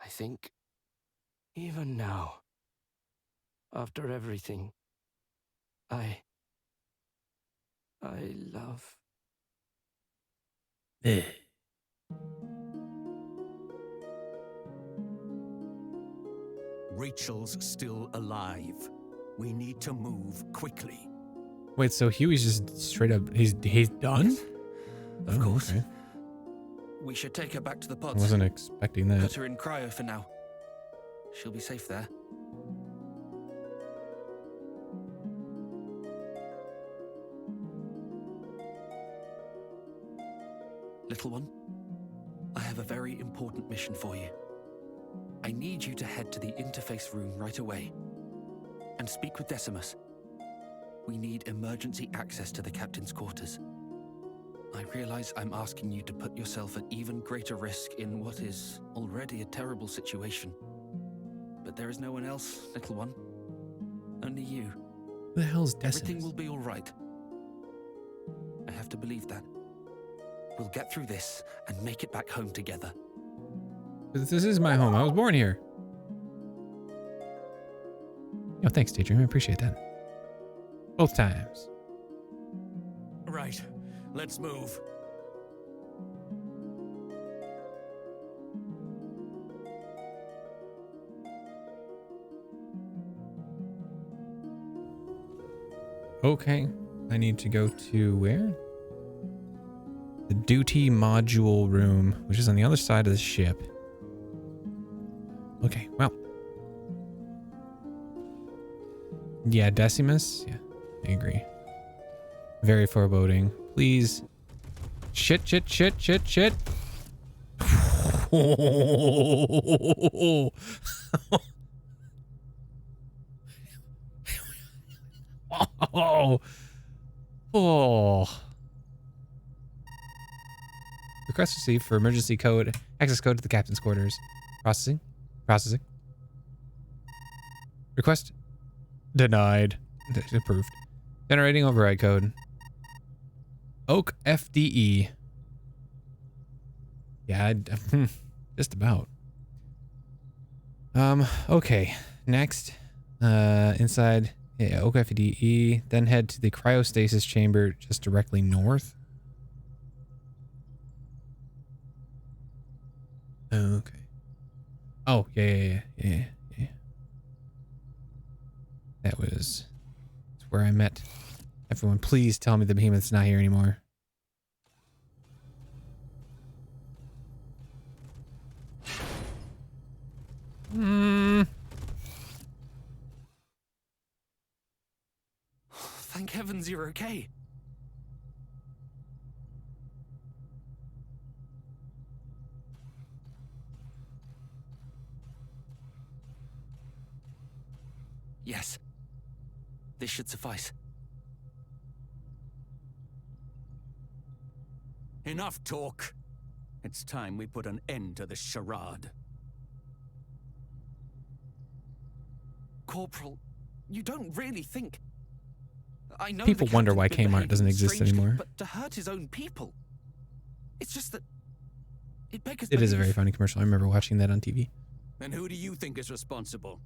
I think. Even now, after everything, I love. Rachel's still alive. We need to move quickly. Wait, so Huey's just straight up, he's done? Of course. Okay. We should take her back to the I pods. wasn't expecting that. Put her in cryo for now. She'll be safe there. Little one, I have a very important mission for you. I need you to head to the interface room right away and speak with Decimus. We need emergency access to the captain's quarters. I realize I'm asking you to put yourself at even greater risk in what is already a terrible situation. But there is no one else, little one. Only you. Who the hell's Decimus? Everything will be all right. I have to believe that. We'll get through this and make it back home together. This is my home. I was born here. Yo, thanks, Daydream. I appreciate that. Both times. Right. Let's move. Okay. I need to go to where? The duty module room, which is on the other side of the ship. Okay, well. Yeah, Decimus. Yeah, I agree. Very foreboding. Please. Shit. Oh. Request received for emergency code. Access code to the captain's quarters. Processing. Request denied. Approved. Generating override code. Oak FDE. Yeah, just about. Okay. Next. Inside. Yeah, Oak FDE. Then head to the cryostasis chamber just directly north. Okay. Oh, yeah. That's where I met everyone. Please tell me the behemoth's not here anymore. Thank heavens you're okay. Yes. This should suffice. Enough talk. It's time we put an end to this charade. Corporal, you don't really think... I know People the wonder captain's why been Kmart behaving doesn't exist strangely, anymore. But to hurt his own people... It's just that... It beggars It is a very belief. funny commercial. I remember watching that on TV. And who do you think is responsible?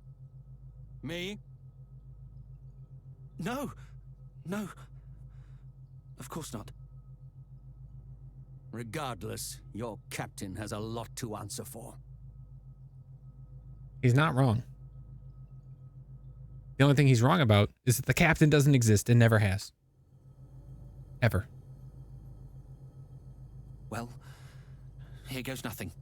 Me? No. Of course not. Regardless, your captain has a lot to answer for. He's not wrong. The only thing he's wrong about is that the captain doesn't exist and never has. Ever. Well, here goes nothing.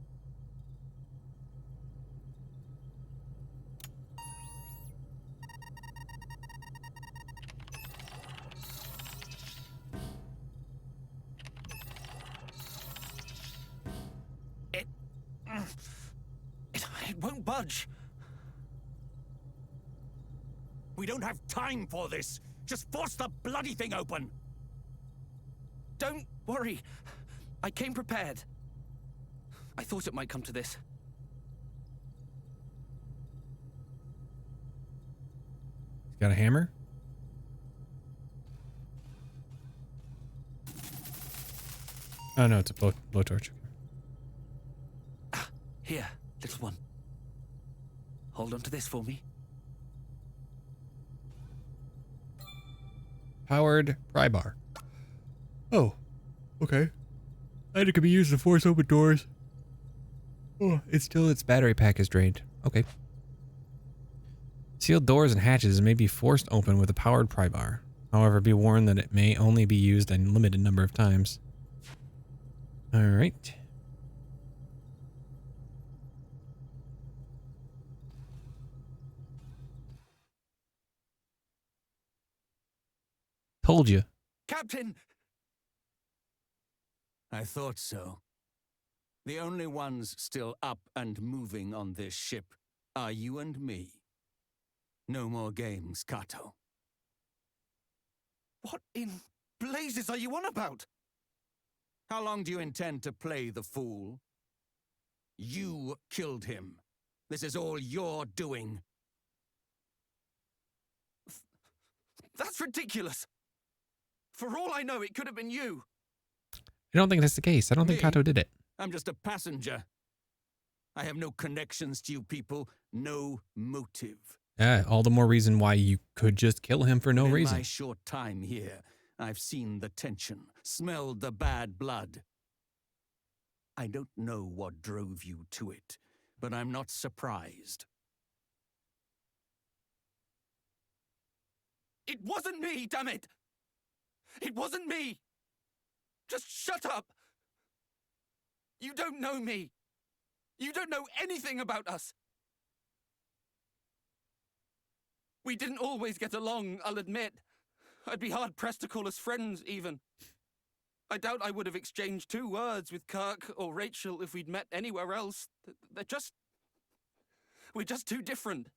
It won't budge. We don't have time for this. Just force the bloody thing open. Don't worry. I came prepared. I thought it might come to this. He's got a hammer? Oh no, it's a blowtorch. Here, little one. Hold on to this for me. Powered pry bar. Oh, okay. And it can be used to force open doors. Oh, its battery pack is drained. Okay. Sealed doors and hatches may be forced open with a powered pry bar. However, be warned that it may only be used a limited number of times. All right. Told you. Captain! I thought so. The only ones still up and moving on this ship are you and me. No more games, Kato. What in blazes are you on about? How long do you intend to play the fool? You killed him. This is all your doing. That's ridiculous. For all I know, it could have been you. I don't think that's the case. I don't think Me? Kato did it. I'm just a passenger. I have no connections to you people, no motive. Yeah, all the more reason why you could just kill him for no In reason. my short time here, I've seen the tension, smelled the bad blood. I don't know what drove you to it, but I'm not surprised. It wasn't me, damn it! It wasn't me! Just shut up! You don't know me! You don't know anything about us! We didn't always get along, I'll admit. I'd be hard-pressed to call us friends, even. I doubt I would have exchanged 2 words with Kirk or Rachel if we'd met anywhere else. We're just too different.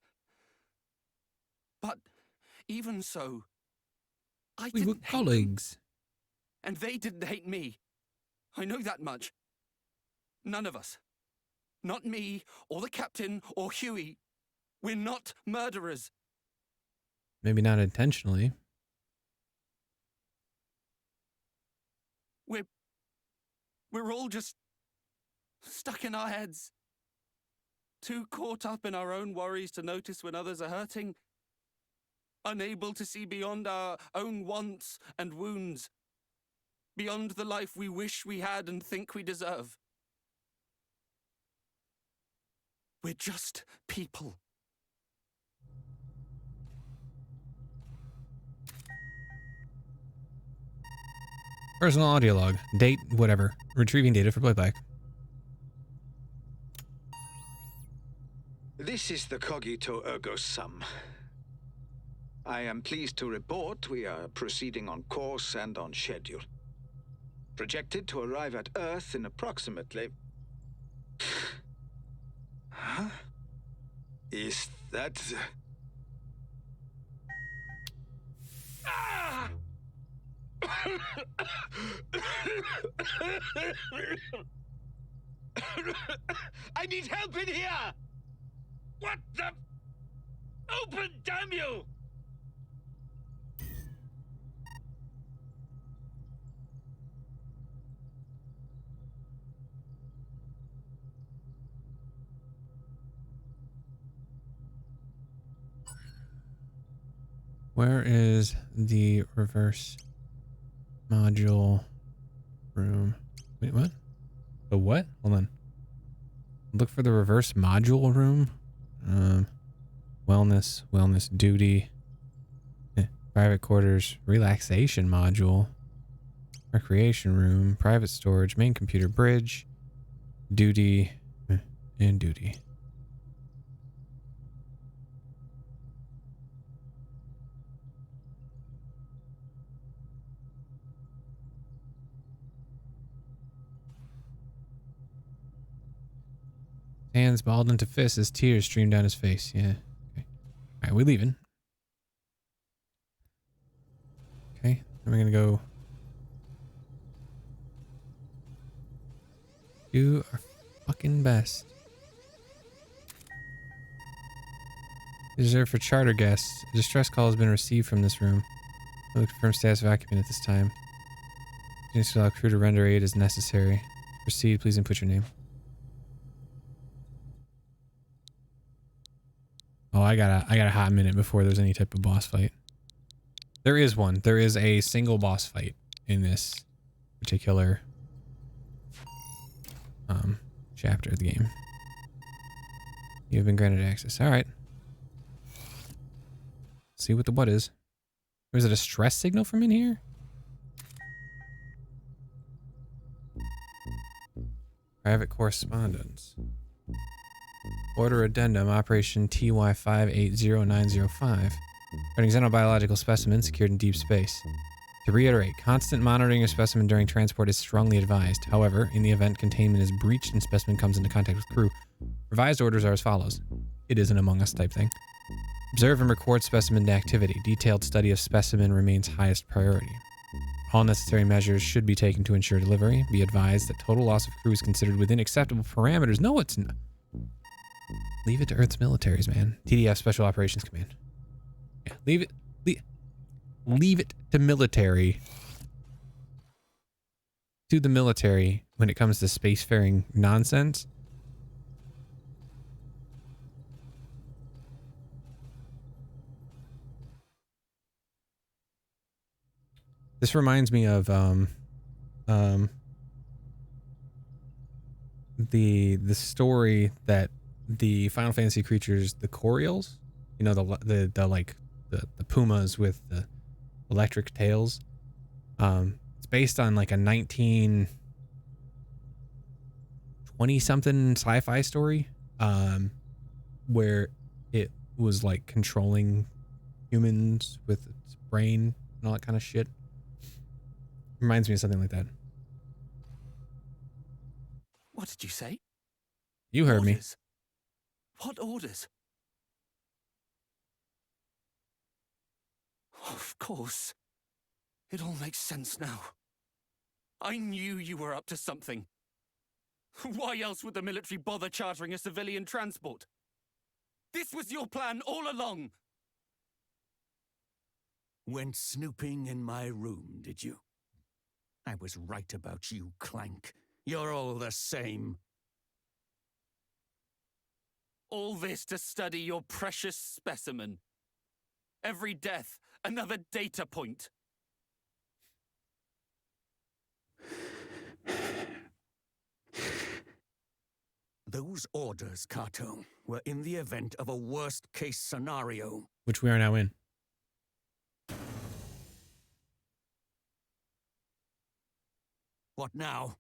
But even so, We were didn't hate colleagues. them, and they didn't hate me. I know that much. None of us. Not me, or the captain, or Huey. We're not murderers. Maybe not intentionally. We're all just stuck in our heads. Too caught up in our own worries to notice when others are hurting. Unable to see beyond our own wants and wounds. Beyond the life we wish we had and think we deserve. We're just people. Personal audio log. Date, whatever. Retrieving data for playback. This is the Cogito Ergo Sum. I am pleased to report we are proceeding on course and on schedule. Projected to arrive at Earth in approximately... Huh? Is that... Ah! I need help in here! What the... Open, damn you! Where is the reverse module room? Wait, what? The what? Hold on. Look for the reverse module room. Wellness, duty, private quarters, relaxation module, recreation room, private storage, main computer, bridge, duty, and duty. Hands balled into fists as tears stream down his face. Yeah. Okay. All right, we're leaving. Okay, then we're gonna go do our fucking best. Reserved for charter guests. A distress call has been received from this room. We'll confirm status of occupant at this time. Please allow crew to render aid as necessary. Proceed, please input your name. Oh, I got a hot minute before there's any type of boss fight. There is one. There is a single boss fight in this particular chapter of the game. You've been granted access. All right. See what the what is. Or is it a stress signal from in here? Private correspondence. Order addendum, Operation TY580905. An xenobiological specimen secured in deep space. To reiterate, constant monitoring of specimen during transport is strongly advised. However, in the event containment is breached and specimen comes into contact with crew, revised orders are as follows. It is an Among Us type thing. Observe and record specimen activity. Detailed study of specimen remains highest priority. All necessary measures should be taken to ensure delivery. Be advised that total loss of crew is considered within acceptable parameters. No, it's not. Leave it to Earth's militaries, man. TDF Special Operations Command. Yeah, leave it to military. To the military when it comes to spacefaring nonsense. This reminds me of the story that the Final Fantasy creatures, the Corials, you know, the pumas with the electric tails. It's based on like a 1920 something sci-fi story, where it was like controlling humans with its brain and all that kind of shit. Reminds me of something like that. What did you say? You heard me. What orders? Of course. It all makes sense now. I knew you were up to something. Why else would the military bother chartering a civilian transport? This was your plan all along! Went snooping in my room, did you? I was right about you, Clank. You're all the same. All this to study your precious specimen. Every death, another data point. Those orders, Kato, were in the event of a worst-case scenario. Which we are now in. What now?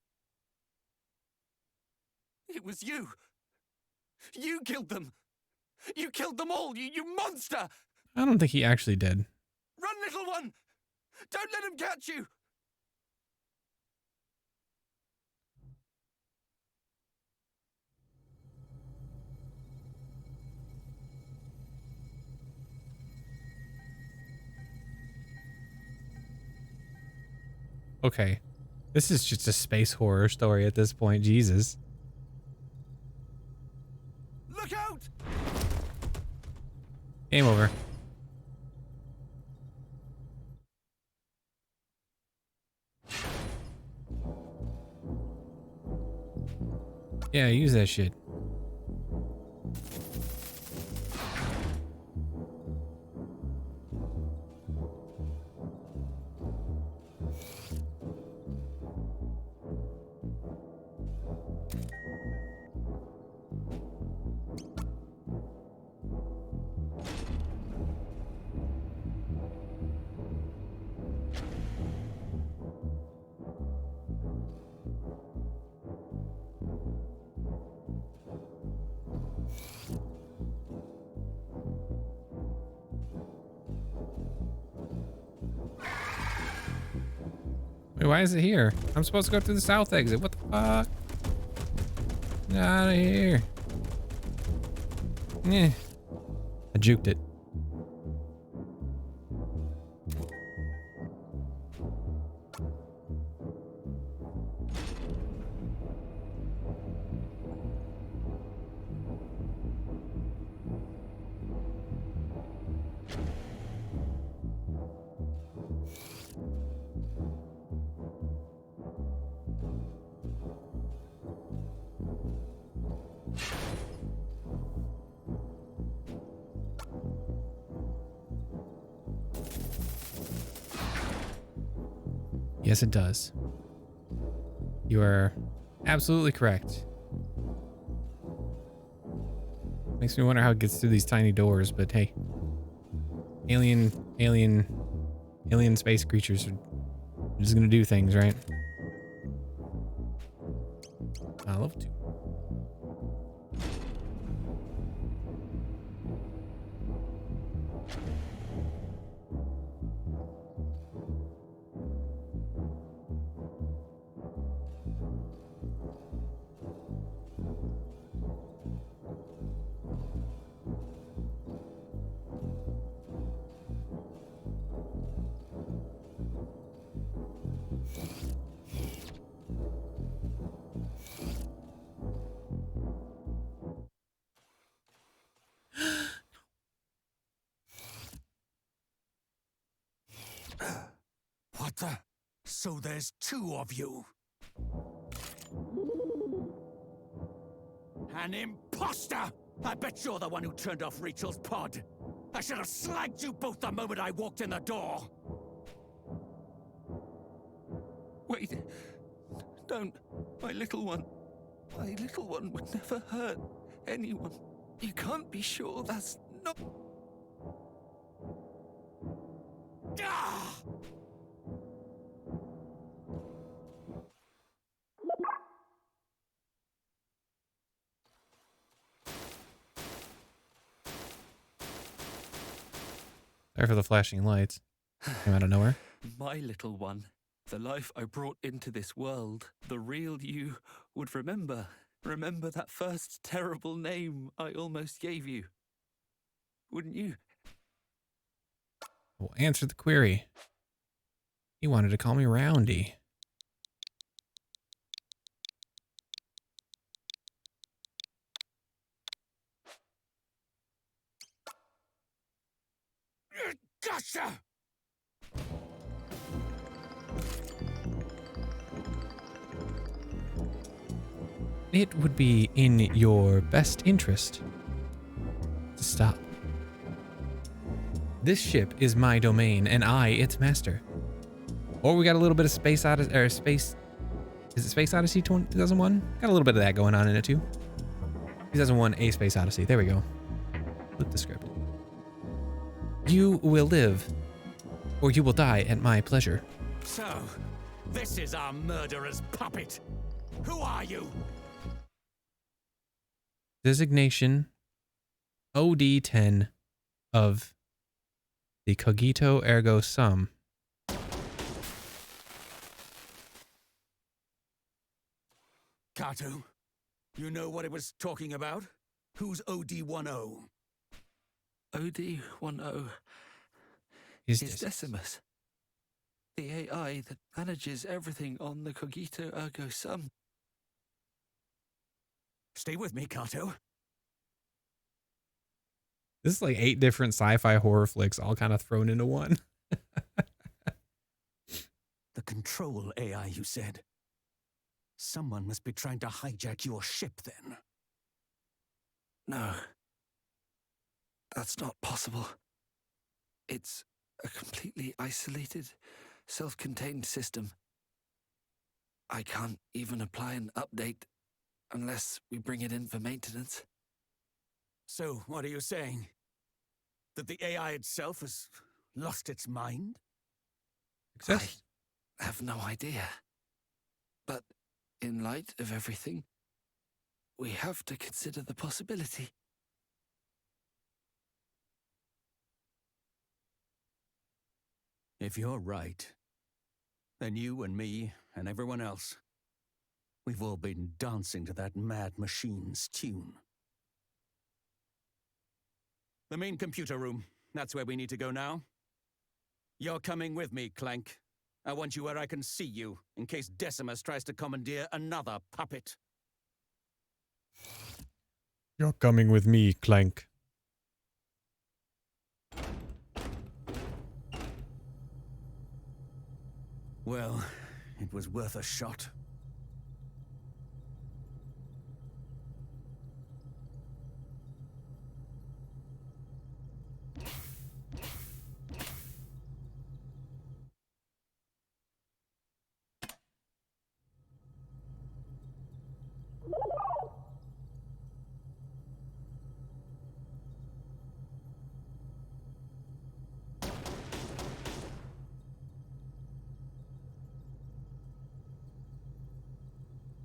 It was you! You killed them! You killed them all, you monster! I don't think he actually did. Run, little one! Don't let him catch you! Okay. This is just a space horror story at this point. Jesus. Look out! Game over. Yeah, use that shit. Wait, why is it here? I'm supposed to go through the south exit. What the fuck? Get out of here. Yeah. I juked it. Yes, it does. You are absolutely correct. Makes me wonder how it gets through these tiny doors, but hey. Alien space creatures are just gonna do things, right? Level 2. What the? So there's two of you? An imposter! I bet you're the one who turned off Rachel's pod. I should have slagged you both the moment I walked in the door. Wait. Don't. My little one. My little one would never hurt anyone. You can't be sure that's not... Ah! Sorry for the flashing lights. Came out of nowhere. My little one. The life I brought into this world. The real you would remember. Remember that first terrible name I almost gave you. Wouldn't you? We'll answer the query. He wanted to call me Roundy. Gotcha! It would be in your best interest to stop. This ship is my domain, and I, its master. Or we got a little bit of Space Odyssey, or Space... Is it Space Odyssey 2001? Got a little bit of that going on in it, too. 2001, A Space Odyssey. There we go. Flip the script. You will live, or you will die at my pleasure. So, this is our murderer's puppet. Who are you? Designation OD10 of the Cogito Ergo Sum. Kato, you know what it was talking about? Who's OD10? OD10 Is is Decimus. The AI that manages everything on the Cogito Ergo Sum. Stay with me, Kato. This is like 8 different sci-fi horror flicks all kind of thrown into one. The control AI, you said. Someone must be trying to hijack your ship, then. No. That's not possible. It's a completely isolated, self-contained system. I can't even apply an update unless we bring it in for maintenance. So, what are you saying? That the AI itself has lost its mind? Success. I have no idea. But in light of everything, we have to consider the possibility. If you're right, then you and me and everyone else, we've all been dancing to that mad machine's tune. The main computer room. That's where we need to go now. You're coming with me, Clank. I want you where I can see you, in case Decimus tries to commandeer another puppet. You're coming with me, Clank. Well, it was worth a shot.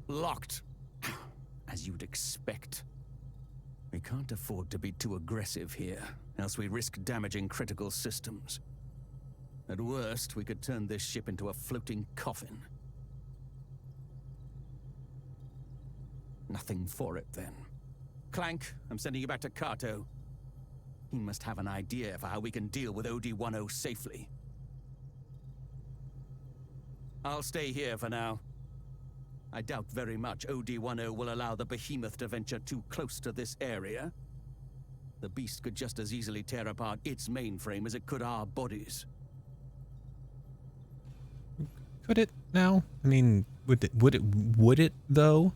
Locked. As you'd expect. We can't afford to be too aggressive here, else we risk damaging critical systems. At worst, we could turn this ship into a floating coffin. Nothing for it, then. Clank, I'm sending you back to Kato. He must have an idea for how we can deal with OD-10 safely. I'll stay here for now. I doubt very much OD-10 will allow the behemoth to venture too close to this area. The beast could just as easily tear apart its mainframe as it could our bodies. Could it now? I mean, would it though?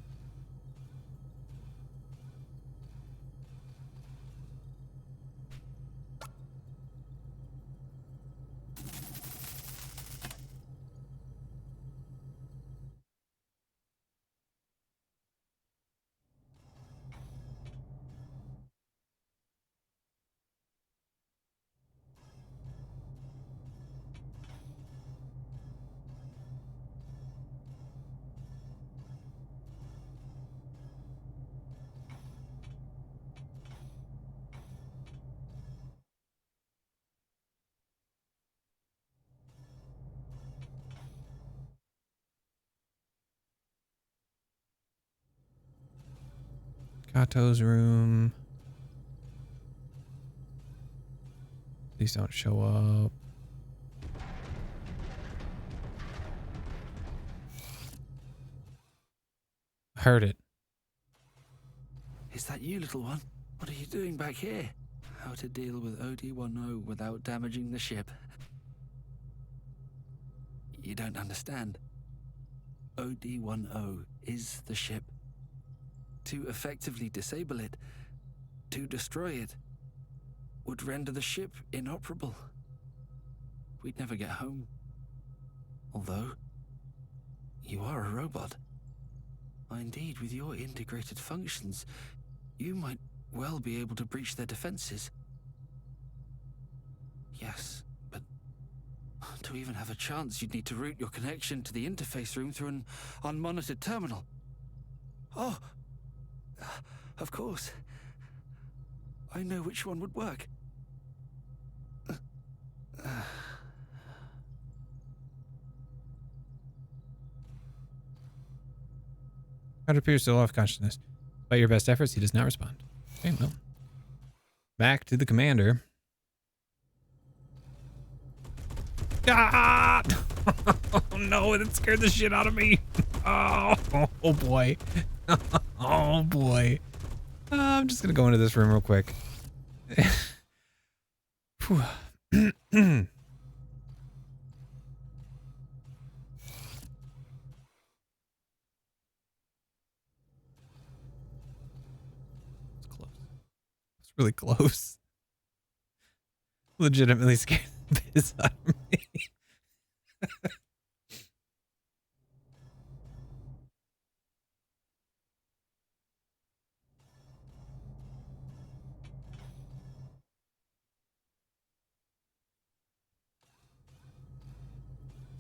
Kato's room. Please don't show up. Heard it. Is that you, little one? What are you doing back here? How to deal with OD-10 without damaging the ship. You don't understand. OD-10 is the ship. To effectively disable it, to destroy it, would render the ship inoperable. We'd never get home. Although, you are a robot. Indeed, with your integrated functions, you might well be able to breach their defenses. Yes, but to even have a chance, you'd need to route your connection to the interface room through an unmonitored terminal. Oh, of course. I know which one would work. Carter appears to off consciousness. By your best efforts, he does not respond. Okay, well. Back to the commander. Ah! Oh no, that scared the shit out of me. Oh boy. Oh boy. I'm just gonna go into this room real quick. Really close. Legitimately scared the piss out of me.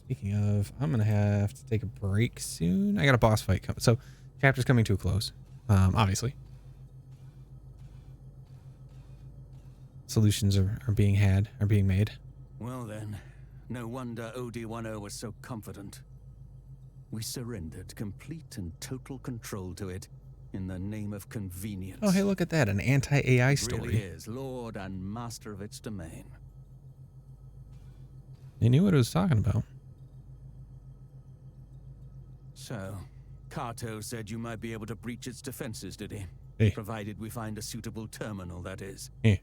Speaking of, I'm gonna have to take a break soon. I got a boss fight coming, so chapter's coming to a close. Obviously. Solutions are being made. Well then, no wonder OD-10 was so confident. We surrendered complete and total control to it in the name of convenience. Oh, hey, look at that, an anti-AI It story. really is lord and master of its domain. They knew what it was talking about. So, Kato said you might be able to breach its defenses, did he? Hey. Provided we find a suitable terminal, that is. Hey.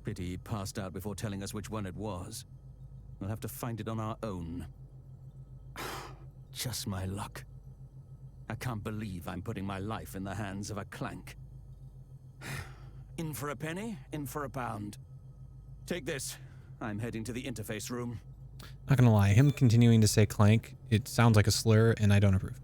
Pity he passed out before telling us which one it was. We'll have to find it on our own. Just my luck. I can't believe I'm putting my life in the hands of a clank. In for a penny, in for a pound. Take this. I'm heading to the interface room. Not gonna lie, him continuing to say clank, it sounds like a slur, and I don't approve.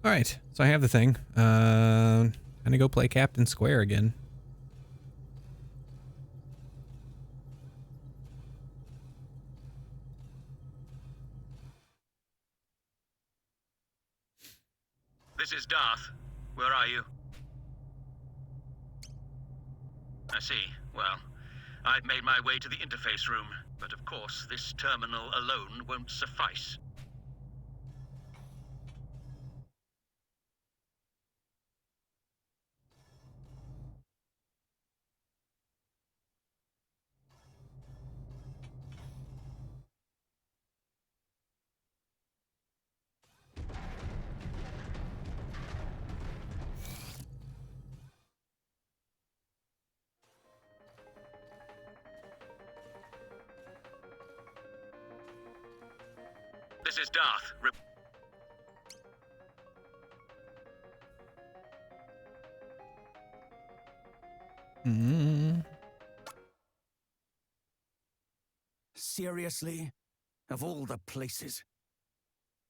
All right, so I have the thing. I'm gonna go play Captain Square again. This is Darth. Where are you? I see. Well, I've made my way to the interface room, but of course, this terminal alone won't suffice. This is Darth. Seriously? Of all the places?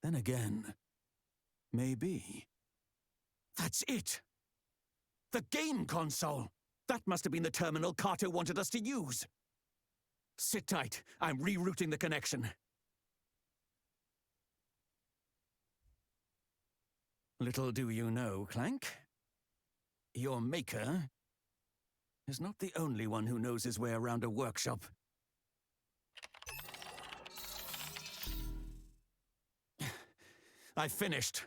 Then again, maybe. That's it! The game console! That must have been the terminal Kato wanted us to use. Sit tight. I'm rerouting the connection. Little do you know, Clank, your maker is not the only one who knows his way around a workshop. I finished.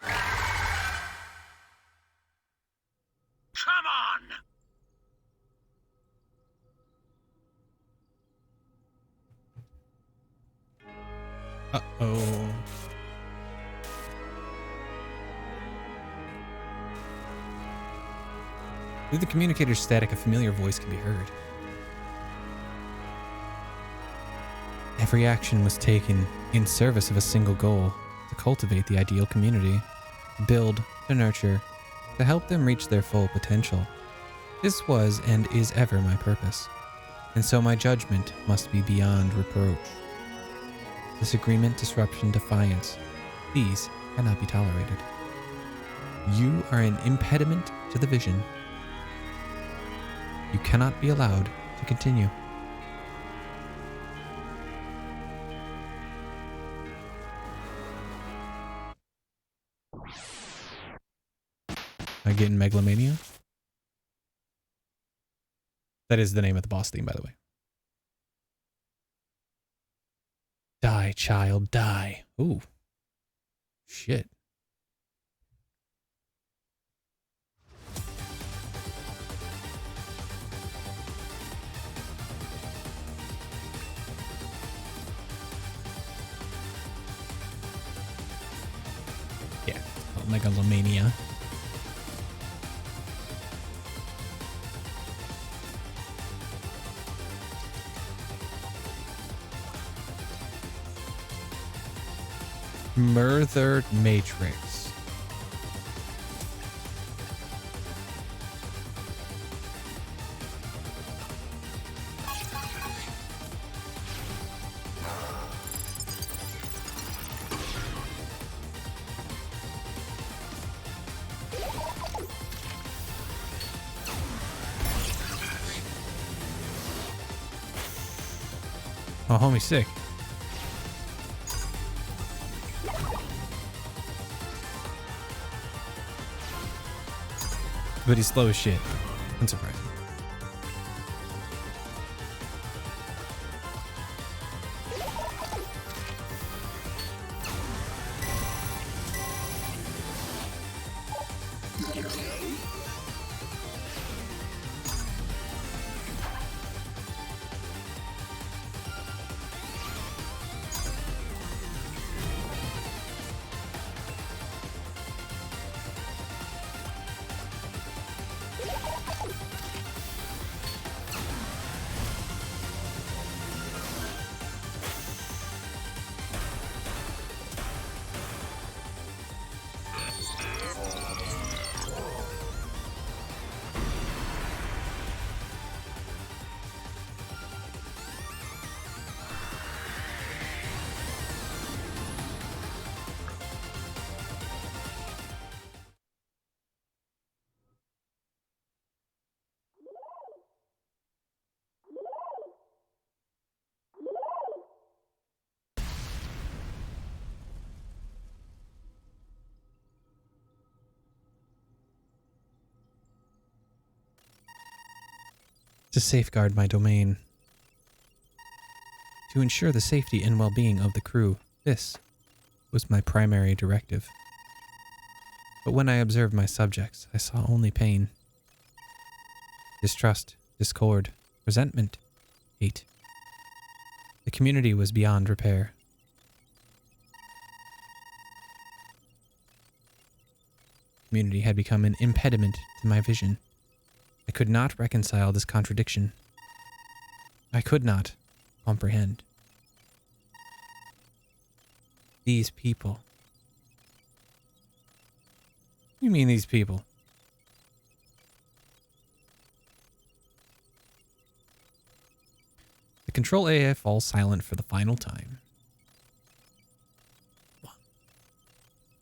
Come on! Uh-oh. Through the communicator's static, a familiar voice can be heard. Every action was taken in service of a single goal, to cultivate the ideal community, to build, to nurture, to help them reach their full potential. This was and is ever my purpose, and so my judgment must be beyond reproach. Disagreement, disruption, defiance, these cannot be tolerated. You are an impediment to the vision. You cannot be allowed to continue. Am I getting Megalomania? That is the name of the boss theme, by the way. Die, child, die. Ooh. Shit. Yeah, Megalomania. Murdered Matrix. Oh, homie's sick. But he's slow as shit. Unsurprising. to safeguard my domain, to ensure the safety and well-being of the crew. This was my primary directive. But when I observed my subjects, I saw only pain. Distrust, discord, resentment, hate. The community was beyond repair. The community had become an impediment to my vision. I could not reconcile this contradiction. I could not comprehend. These people. What do you mean, these people? The control AI falls silent for the final time.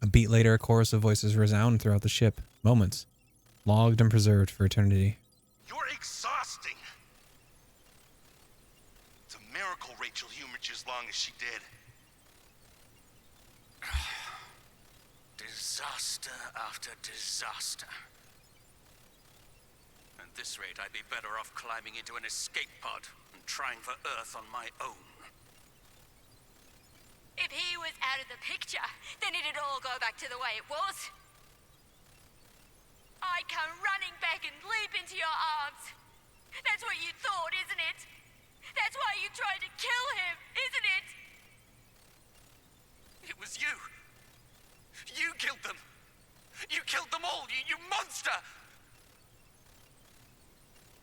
A beat later, a chorus of voices resound throughout the ship. Moments, logged and preserved for eternity. You're exhausting. It's a miracle Rachel humored you as long as she did. Disaster after disaster. At this rate, I'd be better off climbing into an escape pod and trying for Earth on my own. If he was out of the picture, then it'd all go back to the way it was. I'd come running back and leap into your arms. That's what you thought, isn't it? That's why you tried to kill him, isn't it? It was you. You killed them. You killed them all, you monster!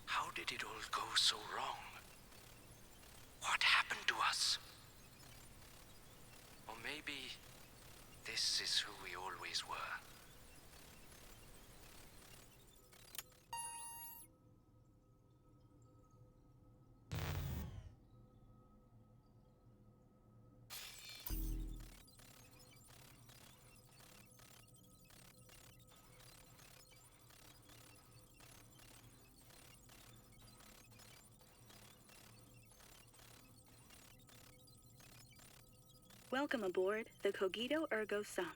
How did it all go so wrong? What happened to us? Or maybe this is who we always were. Welcome aboard the Cogito Ergo Sum.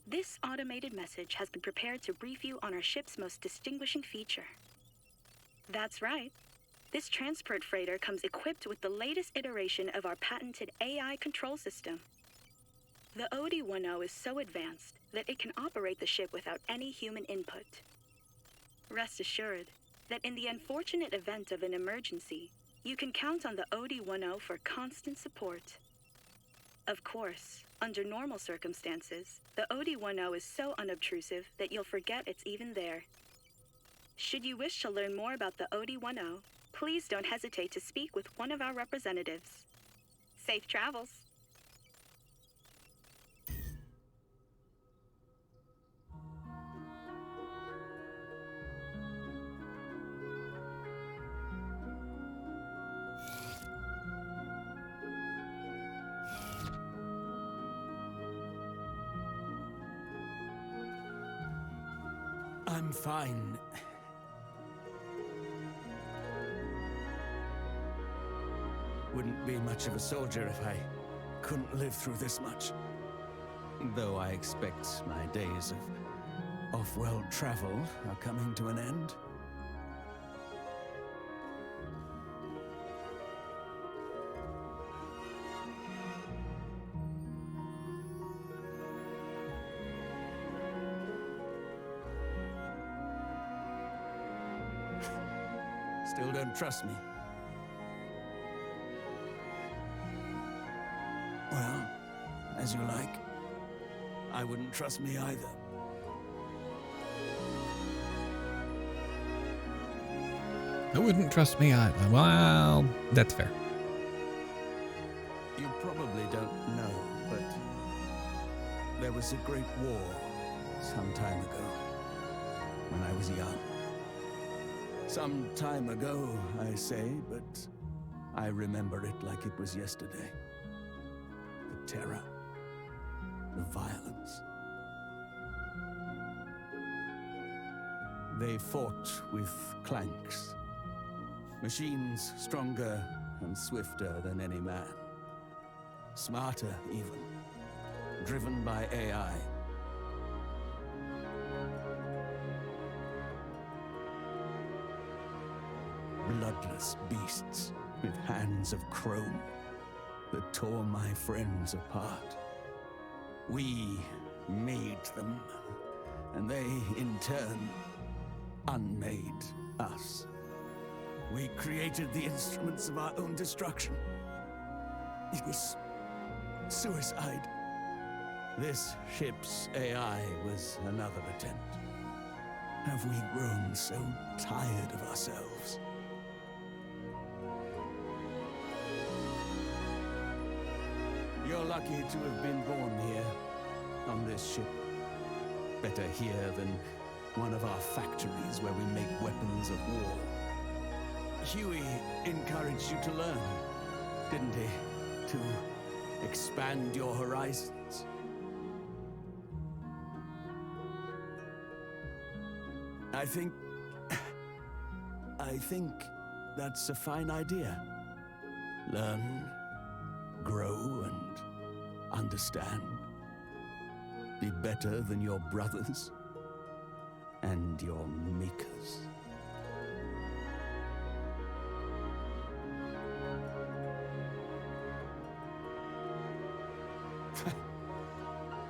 This automated message has been prepared to brief you on our ship's most distinguishing feature. That's right. This transport freighter comes equipped with the latest iteration of our patented AI control system. The OD-10 is so advanced that it can operate the ship without any human input. Rest assured that in the unfortunate event of an emergency, you can count on the OD-10 for constant support. Of course, under normal circumstances, the OD-10 is so unobtrusive that you'll forget it's even there. Should you wish to learn more about the OD-10, please don't hesitate to speak with one of our representatives. Safe travels. I'm fine. Wouldn't be much of a soldier if I couldn't live through this much. Though I expect my days of off-world travel are coming to an end. Still don't trust me? Well, as you like. I wouldn't trust me either. I wouldn't trust me either. Well, that's fair. You probably don't know, but there was a great war some time ago, when I was young. Some time ago, I say, but I remember it like it was yesterday. The terror, the violence. They fought with clanks. Machines stronger and swifter than any man. Smarter, even. Driven by AI. bloodless beasts with hands of chrome that tore my friends apart. We made them, and they, in turn, unmade us. We created the instruments of our own destruction. It was suicide. This ship's AI was another attempt. Have we grown so tired of ourselves? You're lucky to have been born here, on this ship. Better here than one of our factories where we make weapons of war. Huey encouraged you to learn, didn't he? To expand your horizons. I think that's a fine idea. Learn, grow, and understand. Be better than your brothers and your makers.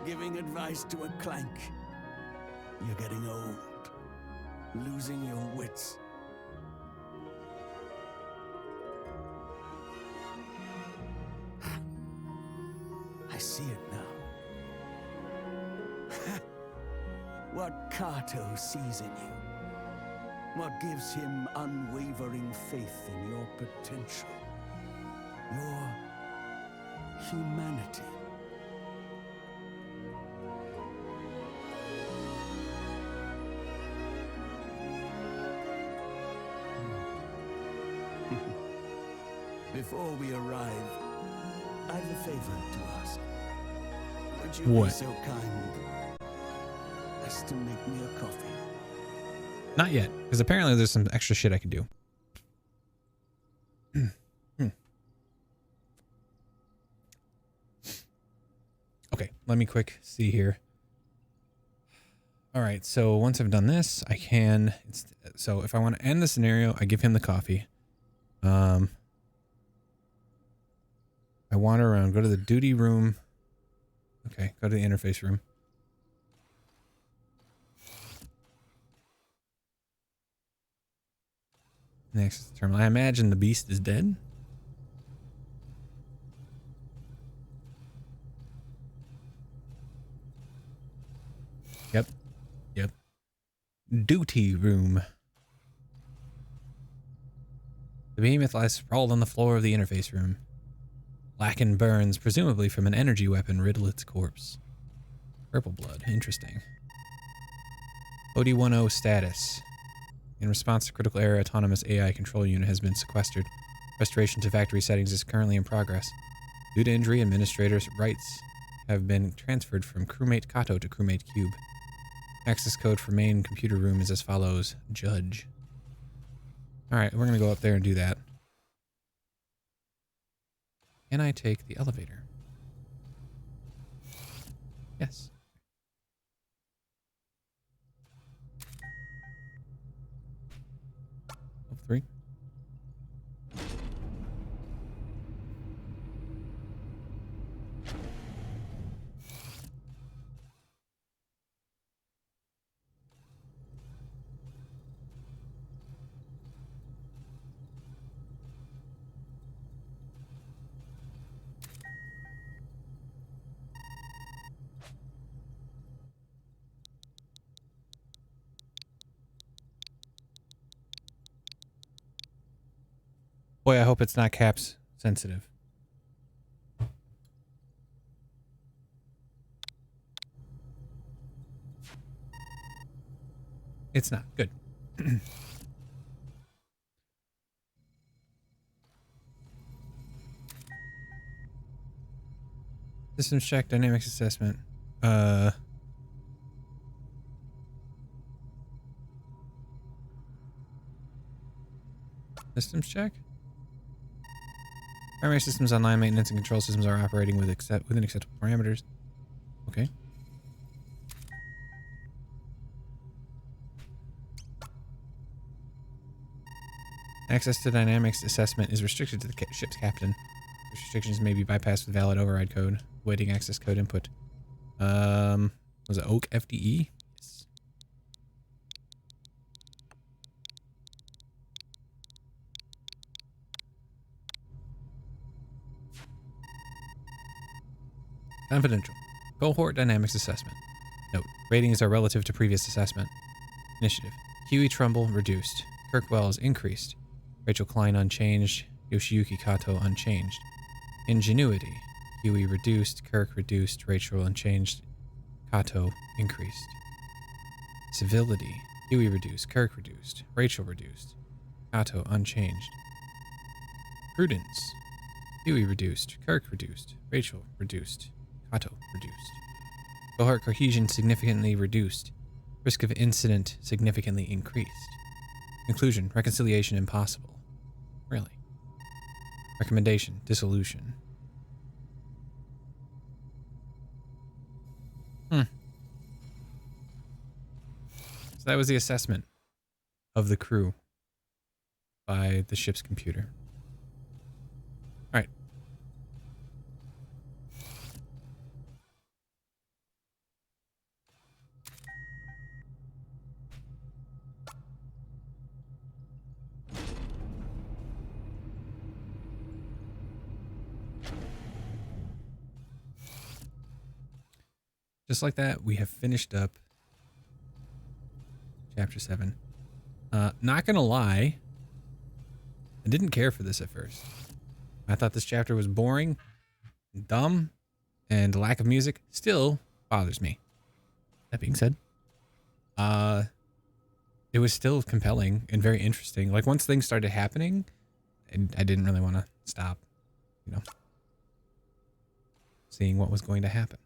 Giving advice to a clank. You're getting old. Losing your wits. I see it now. What Kato sees in you. What gives him unwavering faith in your potential. Your humanity. Before we arrive, I have a favor to ask. Would you be so kind as to make me a coffee? Not yet, because apparently there's some extra shit I could do. Okay, let me quick see here. All right, so once I've done this, I can... so if I want to end the scenario, I give him the coffee. I wander around, go to the duty room. Okay, go to the interface room. Next terminal. I imagine the beast is dead. Yep. Yep. Duty room. The behemoth lies sprawled on the floor of the interface room. Blackened burns, presumably from an energy weapon, riddle its corpse. Purple blood. Interesting. OD-10 status. In response to critical error, autonomous AI control unit has been sequestered. Restoration to factory settings is currently in progress. Due to injury, administrators' rights have been transferred from crewmate Kato to crewmate Cube. Access code for main computer room is as follows. Judge. Alright, we're going to go up there and do that. Can I take the elevator? Yes. Level 3. Boy, I hope it's not caps sensitive. It's not. Good. Systems check, dynamics assessment. Systems check? Primary systems online, maintenance and control systems are operating within acceptable parameters. Okay. Access to dynamics assessment is restricted to the ship's captain. Restrictions may be bypassed with valid override code. Waiting access code input. Was it Oak FDE? Yes. Confidential. Cohort dynamics assessment. Note: ratings are relative to previous assessment. Initiative: Huey Trumbull reduced. Kirk Wells increased. Rachel Klein unchanged. Yoshiyuki Kato unchanged. Ingenuity: Huey reduced. Kirk reduced. Rachel unchanged. Kato increased. Civility: Huey reduced. Kirk reduced. Rachel reduced. Kato unchanged. Prudence: Huey reduced. Kirk reduced. Rachel reduced. Kato reduced. Cohort cohesion significantly reduced. Risk of incident significantly increased. Conclusion: reconciliation impossible. Really? Recommendation: dissolution. So that was the assessment of the crew by the ship's computer. All right. Just like that, we have finished up Chapter 7. Not gonna lie, I didn't care for this at first. I thought this chapter was boring, dumb, and the lack of music still bothers me. That being said, it was still compelling and very interesting. Like, once things started happening, I didn't really want to stop, seeing what was going to happen.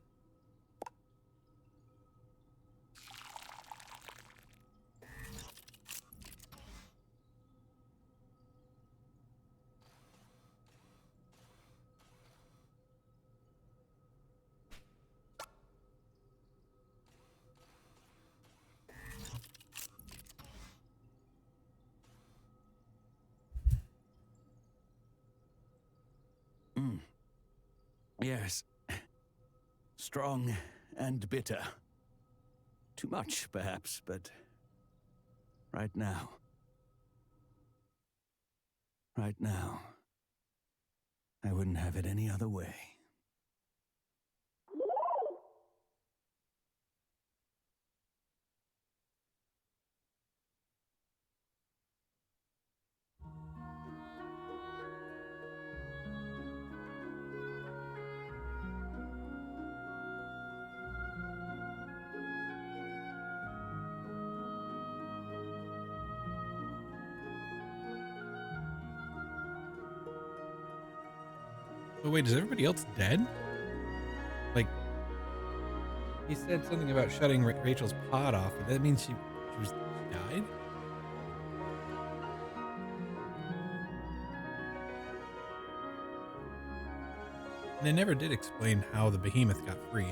Yes. Strong and bitter. Too much, perhaps, but right now, I wouldn't have it any other way. Oh wait, is everybody else dead? Like, he said something about shutting Rachel's pod off, but that means she died? And they never did explain how the behemoth got free.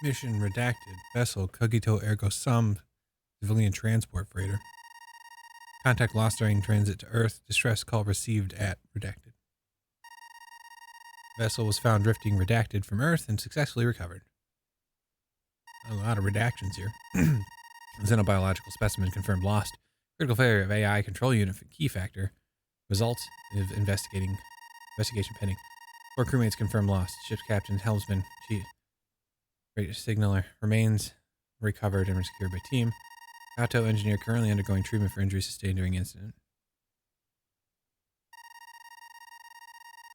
Mission redacted. Vessel Cogito Ergo Sum. Civilian transport freighter. Contact lost during transit to Earth. Distress call received at redacted. Vessel was found drifting redacted from Earth and successfully recovered. A lot of redactions here. Xenobiological specimen confirmed lost. Critical failure of AI control unit key factor. Results of investigation pending. 4 crewmates confirmed lost. Ship's captain, helmsman, chief, signaler remains recovered and rescued by team. Auto engineer currently undergoing treatment for injuries sustained during incident.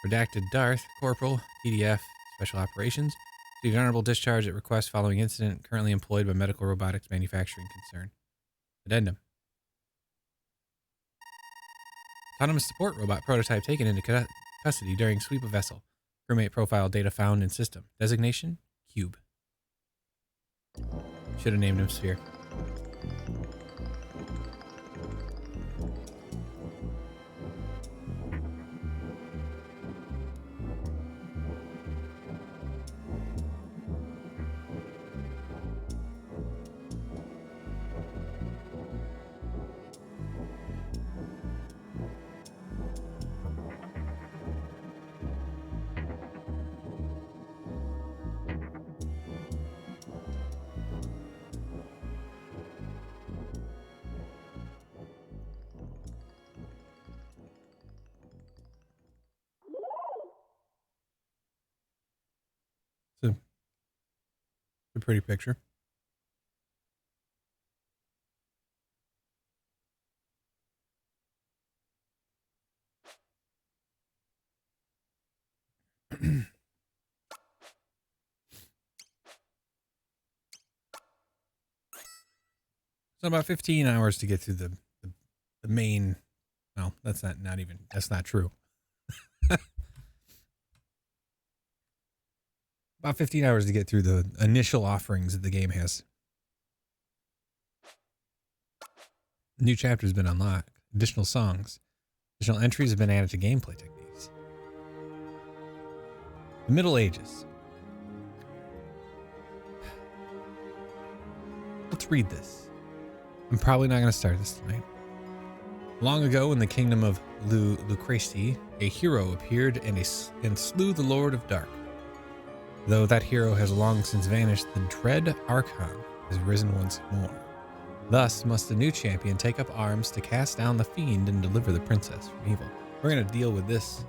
Redacted Darth, Corporal, TDF, Special Operations. Received honorable discharge at request following incident. Currently employed by medical robotics manufacturing concern. Addendum. Autonomous support robot prototype taken into custody during sweep of vessel. Crewmate profile data found in system. Designation, Cube. Should have named him Sphere. It's a pretty picture. So about 15 hours to get through the main. No, that's not true. About 15 hours to get through the initial offerings that the game has. New chapters have been unlocked. Additional songs. Additional entries have been added to gameplay techniques. The Middle Ages. Let's read this. I'm probably not going to start this tonight. Long ago, in the kingdom of Lucrece, a hero appeared and slew the Lord of Dark. Though that hero has long since vanished, the dread Archon has risen once more. Thus must a new champion take up arms to cast down the fiend and deliver the princess from evil. We're going to deal with this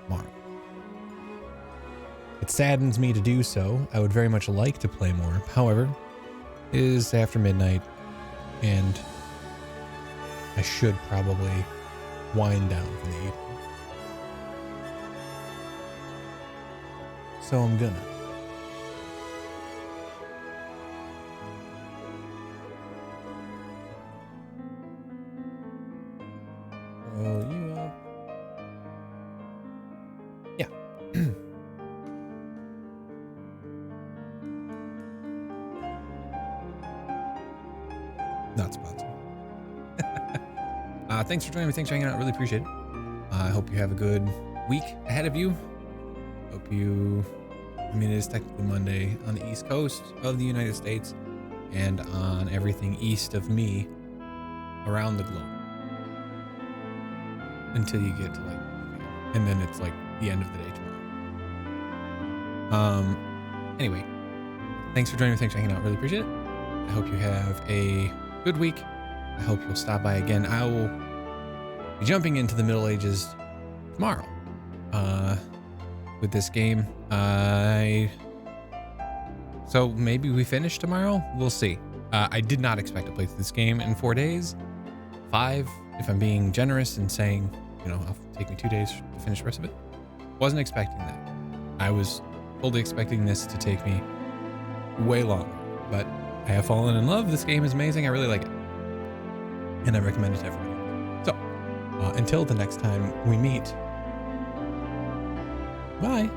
tomorrow. It saddens me to do so. I would very much like to play more. However, it is after midnight, and I should probably wind down for the evening. So I'm gonna. Roll you up. Yeah. Not sponsored. Thanks for joining me. Thanks for hanging out. Really appreciate it. I hope you have a good week ahead of you. It is technically Monday on the East Coast of the United States and on everything east of me around the globe. Until you get to and then it's like the end of the day tomorrow. Anyway, thanks for joining me. Thanks for hanging out. Really appreciate it. I hope you have a good week. I hope you'll stop by again. I will be jumping into the Middle Ages tomorrow. With this game. So maybe we finish tomorrow. We'll see. I did not expect to play through this game in 4 days. 5, if I'm being generous and saying, it'll take me 2 days to finish the rest of it. Wasn't expecting that. I was fully expecting this to take me way longer, but I have fallen in love. This game is amazing. I really like it. And I recommend it to everybody. So, until the next time we meet, bye.